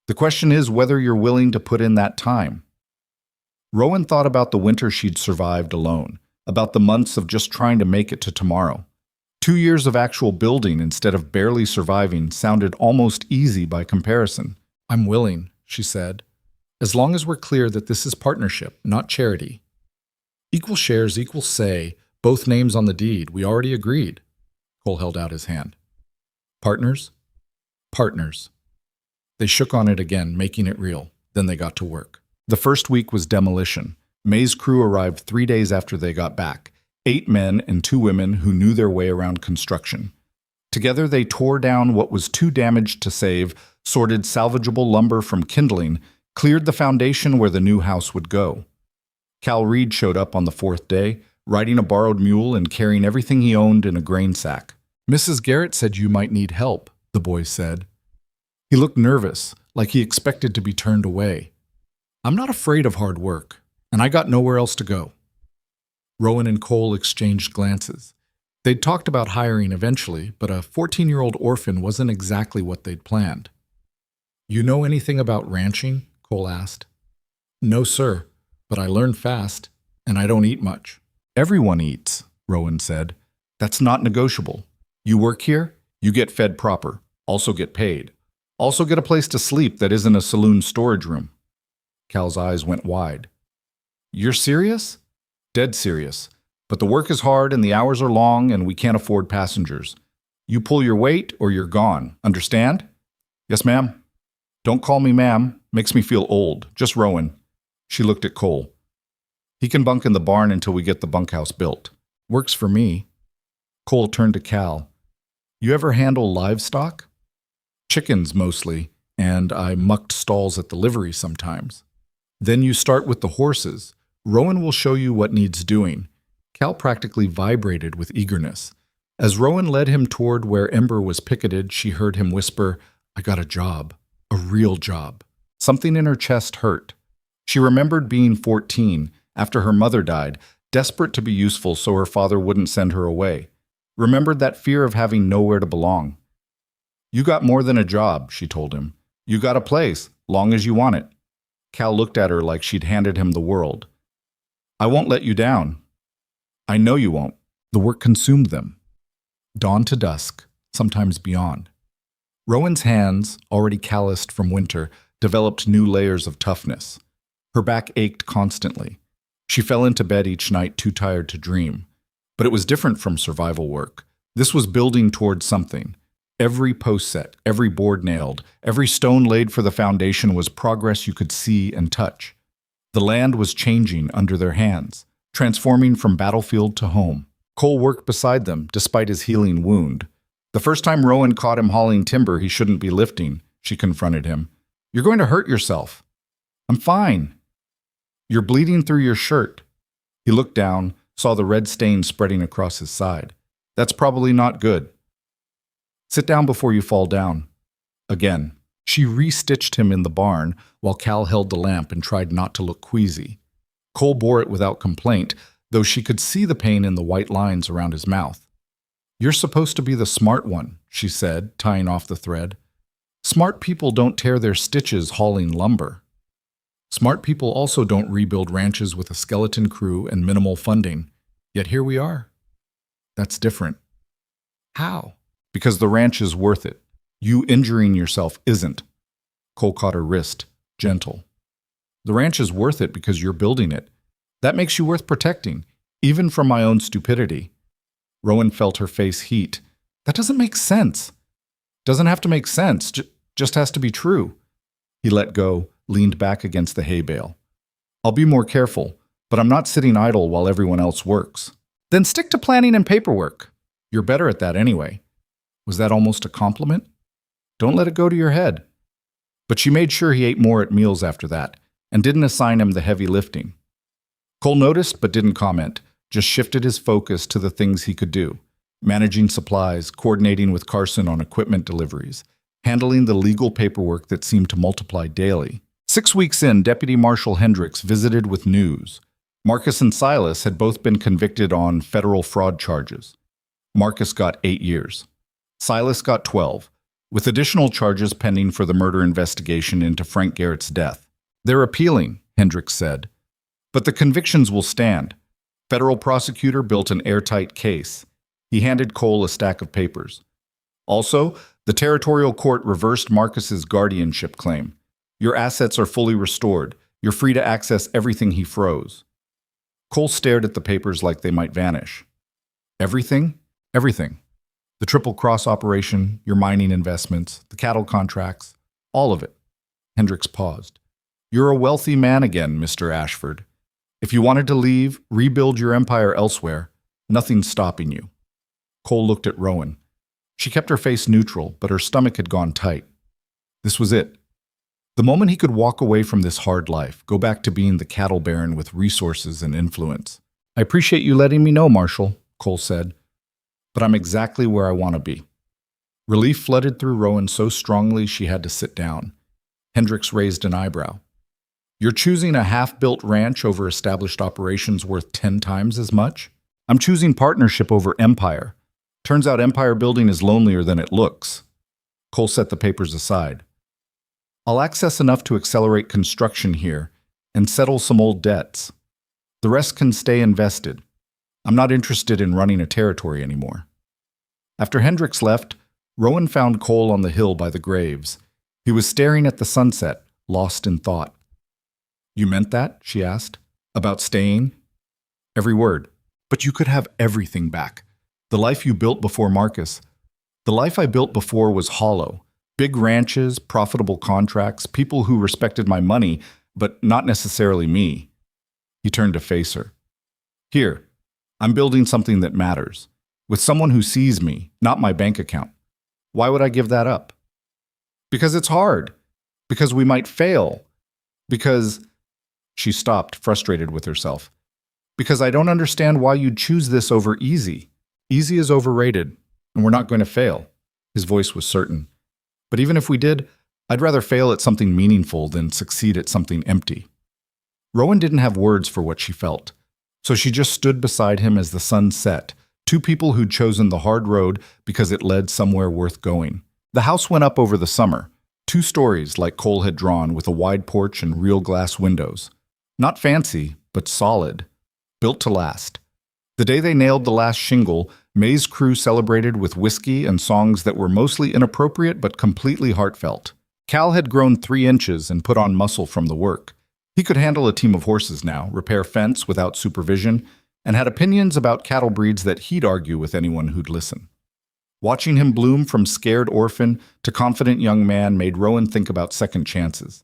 The question is whether you're willing to put in that time. Rowan thought about the winter she'd survived alone, about the months of just trying to make it to tomorrow. 2 years of actual building instead of barely surviving sounded almost easy by comparison. I'm willing, she said, as long as we're clear that this is partnership, not charity. Equal shares, equal say, both names on the deed. We already agreed. Cole held out his hand. Partners? Partners. They shook on it again, making it real. Then they got to work. The first week was demolition. May's crew arrived 3 days after they got back. 8 men and 2 women who knew their way around construction. Together they tore down what was too damaged to save, sorted salvageable lumber from kindling, cleared the foundation where the new house would go. Cal Reed showed up on the 4th day, riding a borrowed mule and carrying everything he owned in a grain sack. "Mrs. Garrett said you might need help," the boy said. He looked nervous, like he expected to be turned away. "I'm not afraid of hard work, and I got nowhere else to go." Rowan and Cole exchanged glances. They'd talked about hiring eventually, but a 14-year-old orphan wasn't exactly what they'd planned. "You know anything about ranching?" Cole asked. "No, sir, but I learned fast, and I don't eat much." "Everyone eats," Rowan said. "That's not negotiable. You work here, you get fed proper, also get paid. Also get a place to sleep that isn't a saloon storage room." Cal's eyes went wide. "You're serious?" "Dead serious. But the work is hard and the hours are long and we can't afford passengers. You pull your weight or you're gone. Understand?" "Yes, ma'am." "Don't call me ma'am. Makes me feel old. Just Rowan." She looked at Cole. "He can bunk in the barn until we get the bunkhouse built." "Works for me." Cole turned to Cal. "You ever handle livestock?" "Chickens, mostly, and I mucked stalls at the livery sometimes." "Then you start with the horses. Rowan will show you what needs doing." Cal practically vibrated with eagerness. As Rowan led him toward where Ember was picketed, she heard him whisper, "I got a job. A real job." Something in her chest hurt. She remembered being 14, after her mother died, desperate to be useful so her father wouldn't send her away. Remembered that fear of having nowhere to belong. "You got more than a job," she told him. "You got a place, long as you want it." Cal looked at her like she'd handed him the world. "I won't let you down." "I know you won't." The work consumed them. Dawn to dusk, sometimes beyond. Rowan's hands, already calloused from winter, developed new layers of toughness. Her back ached constantly. She fell into bed each night too tired to dream. But it was different from survival work. This was building towards something. Every post set, every board nailed, every stone laid for the foundation was progress you could see and touch. The land was changing under their hands, transforming from battlefield to home. Cole worked beside them, despite his healing wound. The first time Rowan caught him hauling timber he shouldn't be lifting, she confronted him. "You're going to hurt yourself." "I'm fine." "You're bleeding through your shirt." He looked down, saw the red stain spreading across his side. "That's probably not good." "Sit down before you fall down." Again, she re-stitched him in the barn while Cal held the lamp and tried not to look queasy. Cole bore it without complaint, though she could see the pain in the white lines around his mouth. "You're supposed to be the smart one," she said, tying off the thread. "Smart people don't tear their stitches hauling lumber." "Smart people also don't rebuild ranches with a skeleton crew and minimal funding. Yet here we are." "That's different." "How?" "Because the ranch is worth it. You injuring yourself isn't." Cole caught her wrist, gentle. "The ranch is worth it because you're building it. That makes you worth protecting, even from my own stupidity." Rowan felt her face heat. "That doesn't make sense." "Doesn't have to make sense, just has to be true." He let go, leaned back against the hay bale. "I'll be more careful, but I'm not sitting idle while everyone else works." "Then stick to planning and paperwork. You're better at that anyway." Was that almost a compliment? "Don't let it go to your head." But she made sure he ate more at meals after that, and didn't assign him the heavy lifting. Cole noticed but didn't comment, just shifted his focus to the things he could do. Managing supplies, coordinating with Carson on equipment deliveries, handling the legal paperwork that seemed to multiply daily. 6 weeks in, Deputy Marshal Hendricks visited with news. Marcus and Silas had both been convicted on federal fraud charges. Marcus got 8 years. Silas got 12, with additional charges pending for the murder investigation into Frank Garrett's death. "They're appealing," Hendricks said. "But the convictions will stand." Federal prosecutor built an airtight case. He handed Cole a stack of papers. "Also, the territorial court reversed Marcus's guardianship claim. Your assets are fully restored. You're free to access everything he froze." Cole stared at the papers like they might vanish. "Everything?" "Everything. The Triple Cross operation, your mining investments, the cattle contracts, all of it." Hendricks paused. You're a wealthy man again, Mr. Ashford. If you wanted to leave, rebuild your empire elsewhere, nothing's stopping you. Cole looked at Rowan. She kept her face neutral, but her stomach had gone tight. This was it. The moment he could walk away from this hard life, go back to being the cattle baron with resources and influence. I appreciate you letting me know, Marshal, Cole said, but I'm exactly where I want to be. Relief flooded through Rowan so strongly she had to sit down. Hendricks raised an eyebrow. You're choosing a half-built ranch over established operations worth 10 times as much? I'm choosing partnership over empire. Turns out empire building is lonelier than it looks. Cole set the papers aside. I'll access enough to accelerate construction here and settle some old debts. The rest can stay invested. I'm not interested in running a territory anymore. After Hendricks left, Rowan found Cole on the hill by the graves. He was staring at the sunset, lost in thought. You meant that? She asked. About staying? Every word. But you could have everything back. The life you built before Marcus. The life I built before was hollow. Big ranches, profitable contracts, people who respected my money, but not necessarily me. He turned to face her. Here, I'm building something that matters. With someone who sees me, not my bank account. Why would I give that up? Because it's hard. Because we might fail. Because... She stopped, frustrated with herself. Because I don't understand why you'd choose this over easy. Easy is overrated, and we're not going to fail. His voice was certain. But even if we did, I'd rather fail at something meaningful than succeed at something empty. Rowan didn't have words for what she felt, so she just stood beside him as the sun set, two people who'd chosen the hard road because it led somewhere worth going. The house went up over the summer, 2 stories like Cole had drawn with a wide porch and real glass windows. Not fancy, but solid. Built to last. The day they nailed the last shingle, May's crew celebrated with whiskey and songs that were mostly inappropriate but completely heartfelt. Cal had grown 3 inches and put on muscle from the work. He could handle a team of horses now, repair fence without supervision, and had opinions about cattle breeds that he'd argue with anyone who'd listen. Watching him bloom from scared orphan to confident young man made Rowan think about second chances.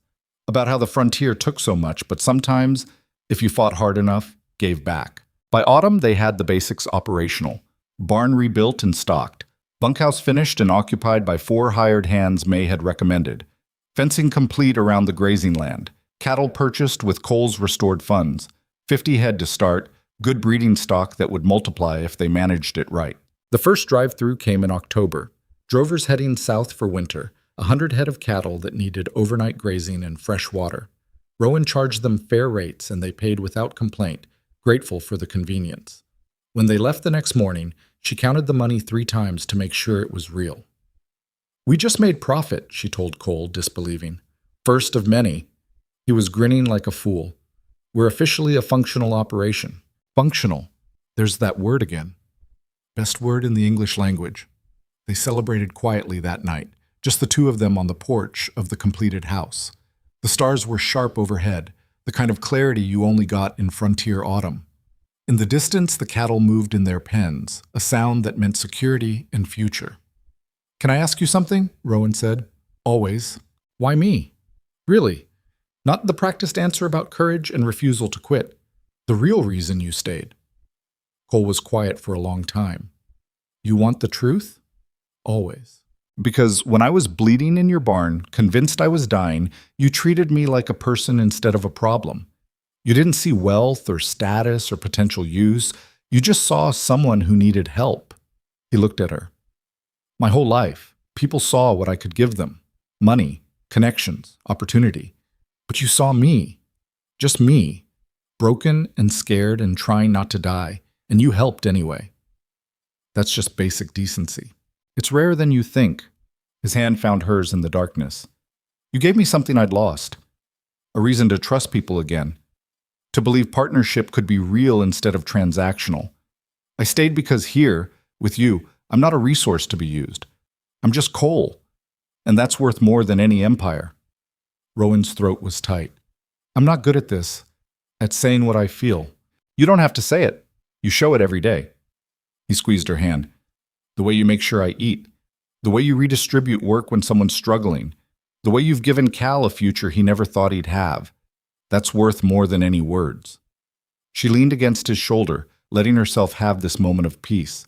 About how the frontier took so much, but sometimes, if you fought hard enough, gave back. By autumn, they had the basics operational. Barn rebuilt and stocked. Bunkhouse finished and occupied by 4 hired hands May had recommended. Fencing complete around the grazing land. Cattle purchased with Cole's restored funds. 50 head to start, good breeding stock that would multiply if they managed it right. The first drive-through came in October. Drovers heading south for winter. 100 head of cattle that needed overnight grazing and fresh water. Rowan charged them fair rates, and they paid without complaint, grateful for the convenience. When they left the next morning, she counted the money 3 times to make sure it was real. We just made profit, she told Cole, disbelieving. First of many. He was grinning like a fool. We're officially a functional operation. Functional. There's that word again. Best word in the English language. They celebrated quietly that night. Just the 2 of them on the porch of the completed house. The stars were sharp overhead, the kind of clarity you only got in frontier autumn. In the distance, the cattle moved in their pens, a sound that meant security and future. Can I ask you something? Rowan said. Always. Why me? Really. Not the practiced answer about courage and refusal to quit. The real reason you stayed. Cole was quiet for a long time. You want the truth? Always. Because when I was bleeding in your barn, convinced I was dying, you treated me like a person instead of a problem. You didn't see wealth or status or potential use. You just saw someone who needed help. He looked at her. My whole life, people saw what I could give them. Money, connections, opportunity. But you saw me. Just me. Broken and scared and trying not to die. And you helped anyway. That's just basic decency. It's rarer than you think. His hand found hers in the darkness. You gave me something I'd lost. A reason to trust people again. To believe partnership could be real instead of transactional. I stayed because here, with you, I'm not a resource to be used. I'm just coal. And that's worth more than any empire. Rowan's throat was tight. I'm not good at this. At saying what I feel. You don't have to say it. You show it every day. He squeezed her hand. The way you make sure I eat. The way you redistribute work when someone's struggling. The way you've given Cal a future he never thought he'd have. That's worth more than any words. She leaned against his shoulder, letting herself have this moment of peace.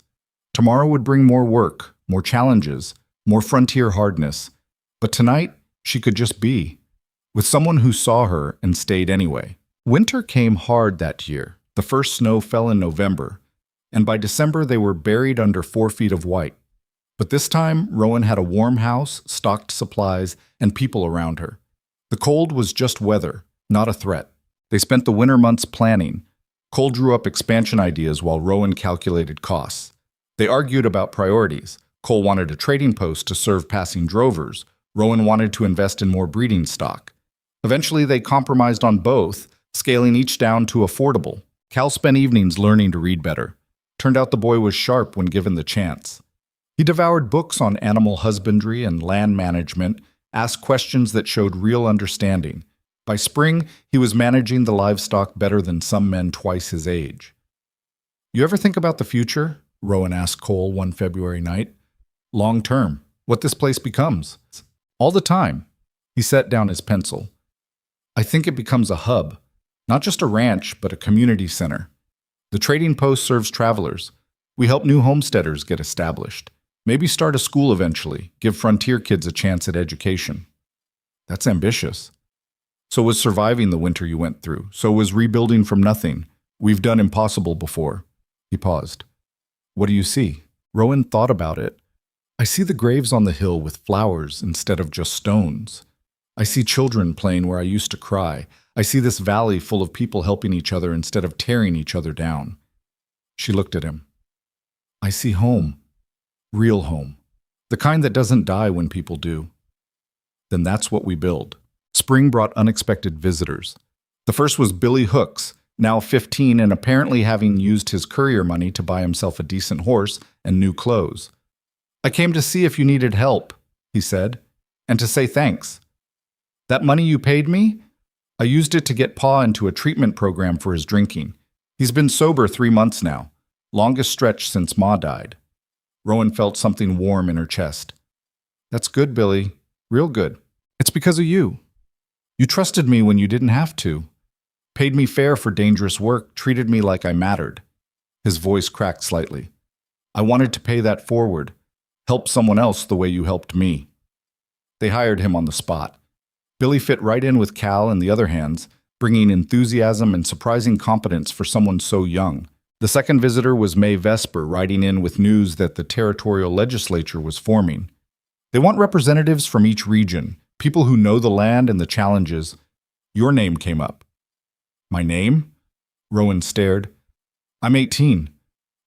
Tomorrow would bring more work, more challenges, more frontier hardness. But tonight, she could just be, with someone who saw her and stayed anyway. Winter came hard that year. The first snow fell in November, and by December they were buried under 4 feet of white. But this time, Rowan had a warm house, stocked supplies, and people around her. The cold was just weather, not a threat. They spent the winter months planning. Cole drew up expansion ideas while Rowan calculated costs. They argued about priorities. Cole wanted a trading post to serve passing drovers. Rowan wanted to invest in more breeding stock. Eventually, they compromised on both, scaling each down to affordable. Cal spent evenings learning to read better. Turned out the boy was sharp when given the chance. He devoured books on animal husbandry and land management, asked questions that showed real understanding. By spring, he was managing the livestock better than some men twice his age. "You ever think about the future?" Rowan asked Cole one February night. "Long term, what this place becomes." "All the time." He set down his pencil. "I think it becomes a hub, not just a ranch, but a community center. The trading post serves travelers. We help new homesteaders get established. Maybe start a school eventually, give frontier kids a chance at education." "That's ambitious." "So was surviving the winter you went through. So was rebuilding from nothing. We've done impossible before." He paused. "What do you see?" Rowan thought about it. "I see the graves on the hill with flowers instead of just stones. I see children playing where I used to cry. I see this valley full of people helping each other instead of tearing each other down." She looked at him. "I see home. Real home. The kind that doesn't die when people do." "Then that's what we build." Spring brought unexpected visitors. The first was Billy Hooks, now 15 and apparently having used his courier money to buy himself a decent horse and new clothes. "I came to see if you needed help," he said, "and to say thanks. That money you paid me? I used it to get Pa into a treatment program for his drinking. He's been sober 3 months now, longest stretch since Ma died." Rowan felt something warm in her chest. "That's good, Billy. Real good. It's because of you. You trusted me when you didn't have to. Paid me fair for dangerous work, treated me like I mattered." His voice cracked slightly. "I wanted to pay that forward. Help someone else the way you helped me." They hired him on the spot. Billy fit right in with Cal and the other hands, bringing enthusiasm and surprising competence for someone so young. The second visitor was May Vesper, riding in with news that the territorial legislature was forming. "They want representatives from each region, people who know the land and the challenges." Your name came up. "My name?" Rowan stared. "I'm 18.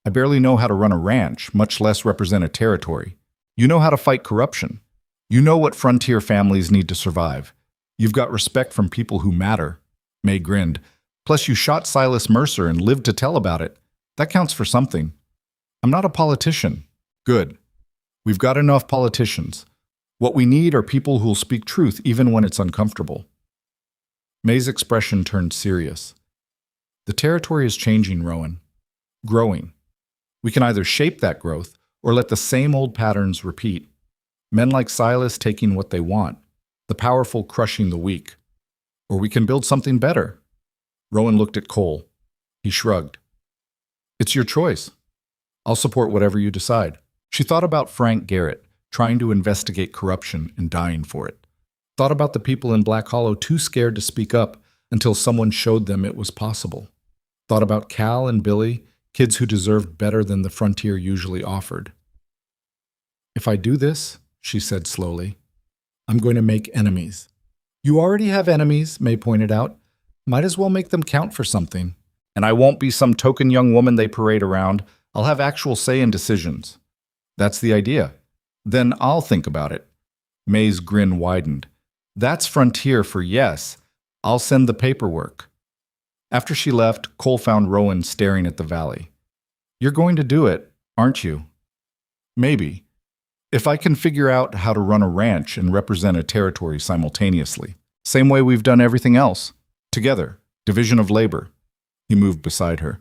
I barely know how to run a ranch, much less represent a territory. You know how to fight corruption. You know what frontier families need to survive. You've got respect from people who matter." May grinned. "Plus you shot Silas Mercer and lived to tell about it. That counts for something." "I'm not a politician." "Good. We've got enough politicians. What we need are people who'll speak truth even when it's uncomfortable." May's expression turned serious. "The territory is changing, Rowan. Growing. We can either shape that growth or let the same old patterns repeat. Men like Silas taking what they want, the powerful crushing the weak. Or we can build something better." Rowan looked at Cole. He shrugged. "It's your choice. I'll support whatever you decide." She thought about Frank Garrett, trying to investigate corruption and dying for it. Thought about the people in Black Hollow too scared to speak up until someone showed them it was possible. Thought about Cal and Billy, kids who deserved better than the frontier usually offered. "If I do this," she said slowly, "I'm going to make enemies." "You already have enemies," May pointed out. "Might as well make them count for something." "And I won't be some token young woman they parade around. I'll have actual say in decisions." "That's the idea." "Then I'll think about it." May's grin widened. "That's frontier for yes. I'll send the paperwork." After she left, Cole found Rowan staring at the valley. "You're going to do it, aren't you?" "Maybe. If I can figure out how to run a ranch and represent a territory simultaneously. Same way we've done everything else. Together. Division of labor." He moved beside her.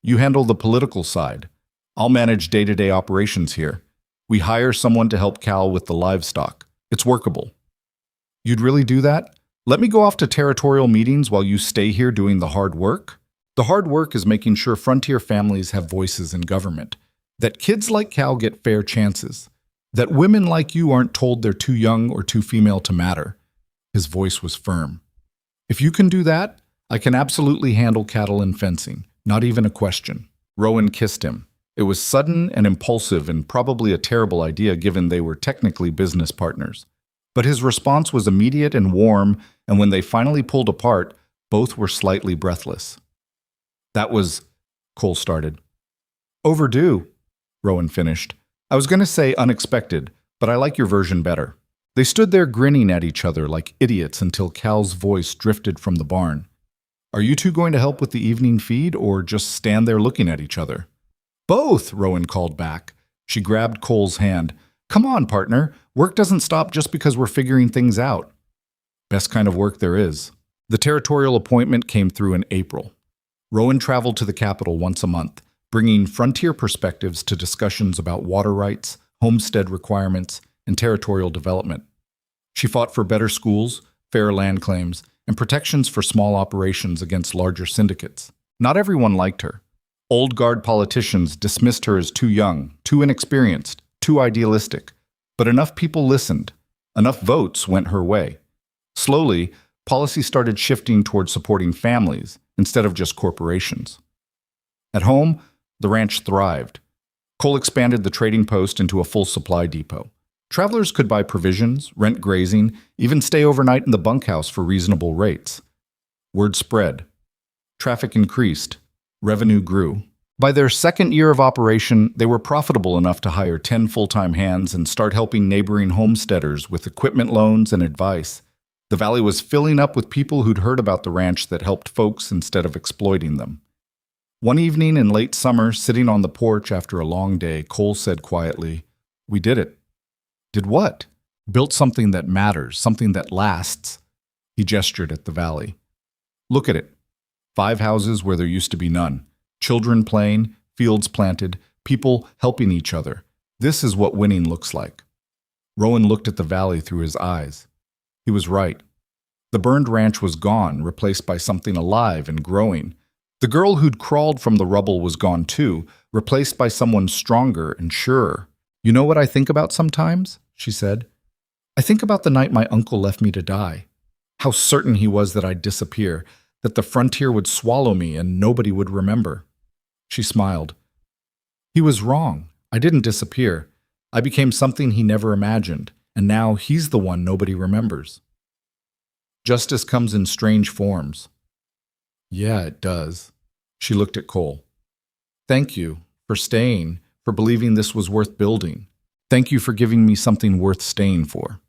"You handle the political side. I'll manage day-to-day operations here. We hire someone to help Cal with the livestock. It's workable." "You'd really do that?" Let me go off to territorial meetings while you stay here doing the hard work? The hard work is making sure frontier families have voices in government, that kids like Cal get fair chances, that women like you aren't told they're too young or too female to matter. His voice was firm. If you can do that, I can absolutely handle cattle and fencing, not even a question. Rowan kissed him. It was sudden and impulsive and probably a terrible idea given they were technically business partners. But his response was immediate and warm, and when they finally pulled apart, both were slightly breathless. That was, Cole started. Overdue, Rowan finished. I was going to say unexpected, but I like your version better. They stood there grinning at each other like idiots until Cal's voice drifted from the barn. Are you two going to help with the evening feed or just stand there looking at each other? Both, Rowan called back. She grabbed Cole's hand. Come on, partner. Work doesn't stop just because we're figuring things out. Best kind of work there is. The territorial appointment came through in April. Rowan traveled to the capital once a month, bringing frontier perspectives to discussions about water rights, homestead requirements, and territorial development. She fought for better schools, fair land claims, and protections for small operations against larger syndicates. Not everyone liked her. Old guard politicians dismissed her as too young, too inexperienced, too idealistic. But enough people listened. Enough votes went her way. Slowly, policy started shifting toward supporting families instead of just corporations. At home, the ranch thrived. Cole expanded the trading post into a full supply depot. Travelers could buy provisions, rent grazing, even stay overnight in the bunkhouse for reasonable rates. Word spread. Traffic increased. Revenue grew. By their second year of operation, they were profitable enough to hire 10 full-time hands and start helping neighboring homesteaders with equipment loans and advice. The valley was filling up with people who'd heard about the ranch that helped folks instead of exploiting them. One evening in late summer, sitting on the porch after a long day, Cole said quietly, "We did it." "Did what?" "Built something that matters, something that lasts." He gestured at the valley. "Look at it. 5 houses where there used to be none. Children playing, fields planted, people helping each other. This is what winning looks like." Rowan looked at the valley through his eyes. He was right. The burned ranch was gone, replaced by something alive and growing. The girl who'd crawled from the rubble was gone too, replaced by someone stronger and surer. "You know what I think about sometimes?" she said. "I think about the night my uncle left me to die. How certain he was that I'd disappear, that the frontier would swallow me and nobody would remember." She smiled. "He was wrong. I didn't disappear. I became something he never imagined, and now he's the one nobody remembers." Justice comes in strange forms. "Yeah, it does." She looked at Cole. "Thank you for staying, for believing this was worth building. Thank you for giving me something worth staying for."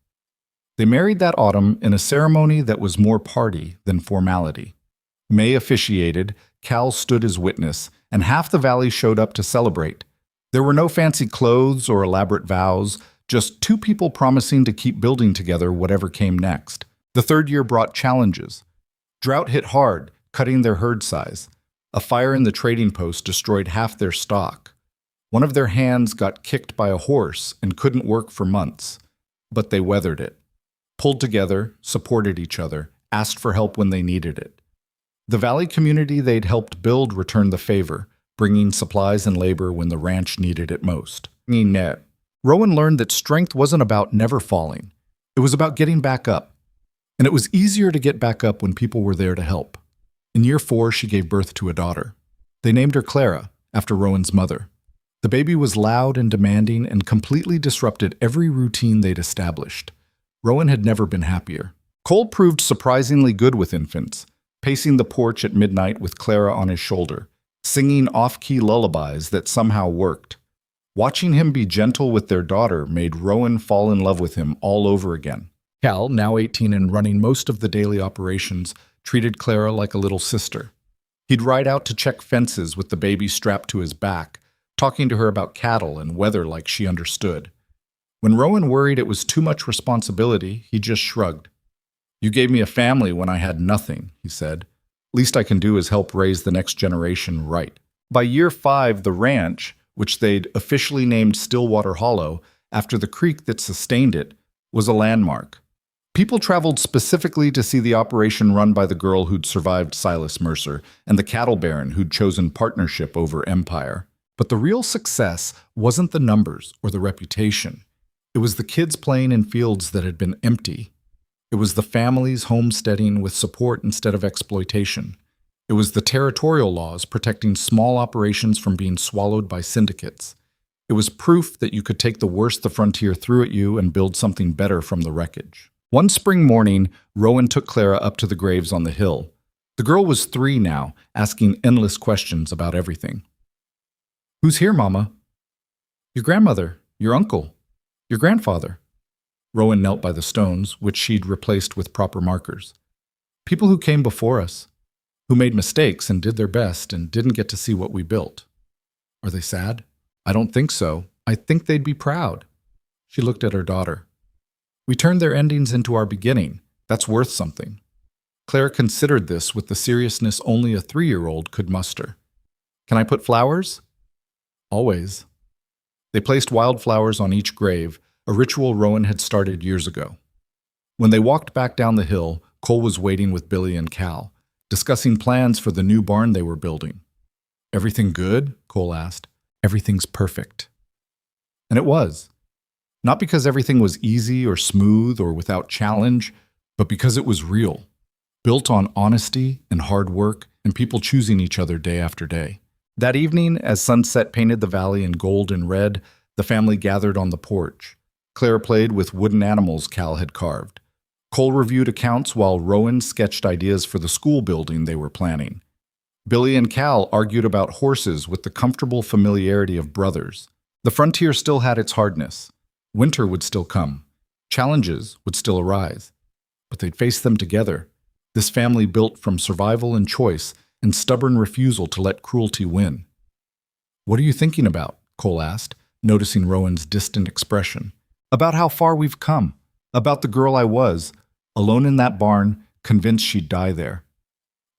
They married that autumn in a ceremony that was more party than formality. May officiated, Cal stood as witness, and half the valley showed up to celebrate. There were no fancy clothes or elaborate vows, just 2 people promising to keep building together whatever came next. The third year brought challenges. Drought hit hard, cutting their herd size. A fire in the trading post destroyed half their stock. One of their hands got kicked by a horse and couldn't work for months. But they weathered it. Pulled together, supported each other, asked for help when they needed it. The valley community they'd helped build returned the favor, bringing supplies and labor when the ranch needed it most. Rowan learned that strength wasn't about never falling. It was about getting back up. And it was easier to get back up when people were there to help. In year 4, she gave birth to a daughter. They named her Clara, after Rowan's mother. The baby was loud and demanding and completely disrupted every routine they'd established. Rowan had never been happier. Cole proved surprisingly good with infants, pacing the porch at midnight with Clara on his shoulder, singing off-key lullabies that somehow worked. Watching him be gentle with their daughter made Rowan fall in love with him all over again. Cal, now 18 and running most of the daily operations, treated Clara like a little sister. He'd ride out to check fences with the baby strapped to his back, talking to her about cattle and weather like she understood. When Rowan worried it was too much responsibility, he just shrugged. "You gave me a family when I had nothing," he said. "Least I can do is help raise the next generation right." By year 5, the ranch, which they'd officially named Stillwater Hollow after the creek that sustained it, was a landmark. People traveled specifically to see the operation run by the girl who'd survived Silas Mercer and the cattle baron who'd chosen partnership over empire. But the real success wasn't the numbers or the reputation. It was the kids playing in fields that had been empty. It was the families homesteading with support instead of exploitation. It was the territorial laws protecting small operations from being swallowed by syndicates. It was proof that you could take the worst the frontier threw at you and build something better from the wreckage. One spring morning, Rowan took Clara up to the graves on the hill. The girl was 3 now, asking endless questions about everything. "Who's here, Mama?" "Your grandmother, your uncle, your grandfather." Rowan knelt by the stones, which she'd replaced with proper markers. "People who came before us, who made mistakes and did their best and didn't get to see what we built." "Are they sad?" "I don't think so. I think they'd be proud." She looked at her daughter. "We turned their endings into our beginning. That's worth something." Claire considered this with the seriousness only a 3-year-old could muster. "Can I put flowers?" "Always." They placed wildflowers on each grave, a ritual Rowan had started years ago. When they walked back down the hill, Cole was waiting with Billy and Cal, discussing plans for the new barn they were building. "Everything good?" Cole asked. "Everything's perfect." And it was. Not because everything was easy or smooth or without challenge, but because it was real, built on honesty and hard work and people choosing each other day after day. That evening, as sunset painted the valley in gold and red, the family gathered on the porch. Claire played with wooden animals Cal had carved. Cole reviewed accounts while Rowan sketched ideas for the school building they were planning. Billy and Cal argued about horses with the comfortable familiarity of brothers. The frontier still had its hardness. Winter would still come. Challenges would still arise. But they'd face them together. This family built from survival and choice and stubborn refusal to let cruelty win. "What are you thinking about?" Cole asked, noticing Rowan's distant expression. "About how far we've come. About the girl I was, alone in that barn, convinced she'd die there."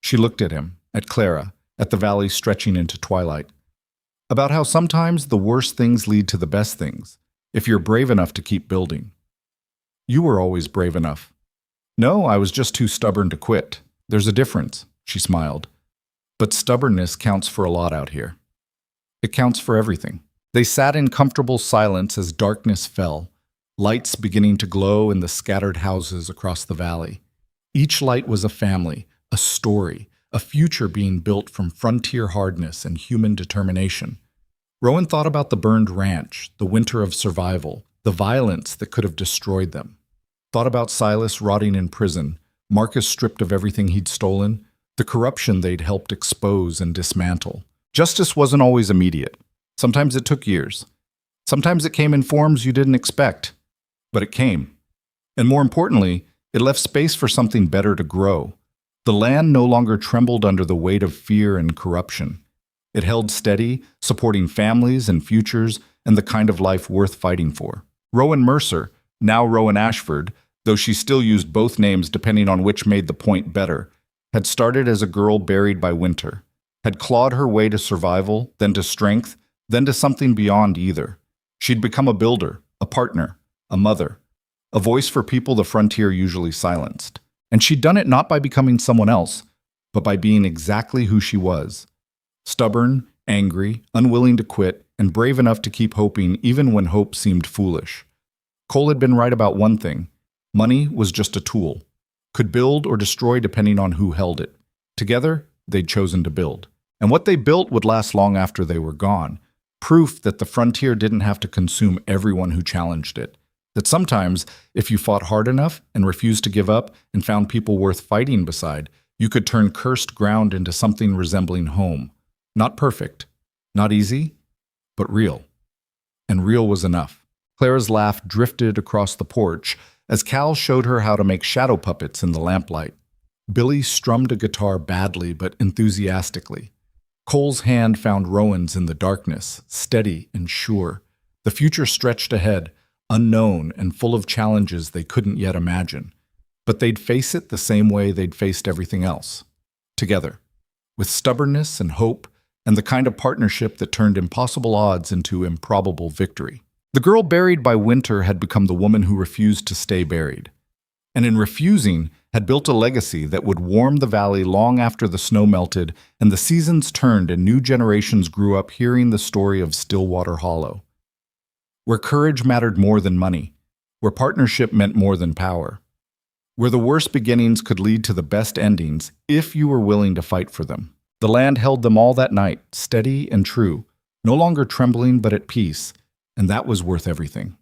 She looked at him, at Clara, at the valley stretching into twilight. "About how sometimes the worst things lead to the best things, if you're brave enough to keep building." "You were always brave enough." "No, I was just too stubborn to quit. There's a difference," she smiled. "But stubbornness counts for a lot out here. It counts for everything." They sat in comfortable silence as darkness fell, lights beginning to glow in the scattered houses across the valley. Each light was a family, a story, a future being built from frontier hardness and human determination. Rowan thought about the burned ranch, the winter of survival, the violence that could have destroyed them. Thought about Silas rotting in prison, Marcus stripped of everything he'd stolen, the corruption they'd helped expose and dismantle. Justice wasn't always immediate. Sometimes it took years. Sometimes it came in forms you didn't expect. But it came. And more importantly, it left space for something better to grow. The land no longer trembled under the weight of fear and corruption. It held steady, supporting families and futures and the kind of life worth fighting for. Rowan Mercer, now Rowan Ashford, though she still used both names depending on which made the point better, had started as a girl buried by winter, had clawed her way to survival, then to strength, then to something beyond either. She'd become a builder, a partner, a mother, a voice for people the frontier usually silenced. And she'd done it not by becoming someone else, but by being exactly who she was. Stubborn, angry, unwilling to quit, and brave enough to keep hoping even when hope seemed foolish. Cole had been right about one thing. Money was just a tool. Could build or destroy depending on who held it. Together, they'd chosen to build. And what they built would last long after they were gone. Proof that the frontier didn't have to consume everyone who challenged it. That sometimes, if you fought hard enough and refused to give up and found people worth fighting beside, you could turn cursed ground into something resembling home. Not perfect, not easy, but real. And real was enough. Clara's laugh drifted across the porch as Cal showed her how to make shadow puppets in the lamplight. Billy strummed a guitar badly but enthusiastically. Cole's hand found Rowan's in the darkness, steady and sure. The future stretched ahead, unknown and full of challenges they couldn't yet imagine. But they'd face it the same way they'd faced everything else. Together, with stubbornness and hope, and the kind of partnership that turned impossible odds into improbable victory. The girl buried by winter had become the woman who refused to stay buried. and in refusing, had built a legacy that would warm the valley long after the snow melted and the seasons turned and new generations grew up hearing the story of Stillwater Hollow. Where courage mattered more than money, where partnership meant more than power, where the worst beginnings could lead to the best endings if you were willing to fight for them. The land held them all that night, steady and true, no longer trembling but at peace, and that was worth everything.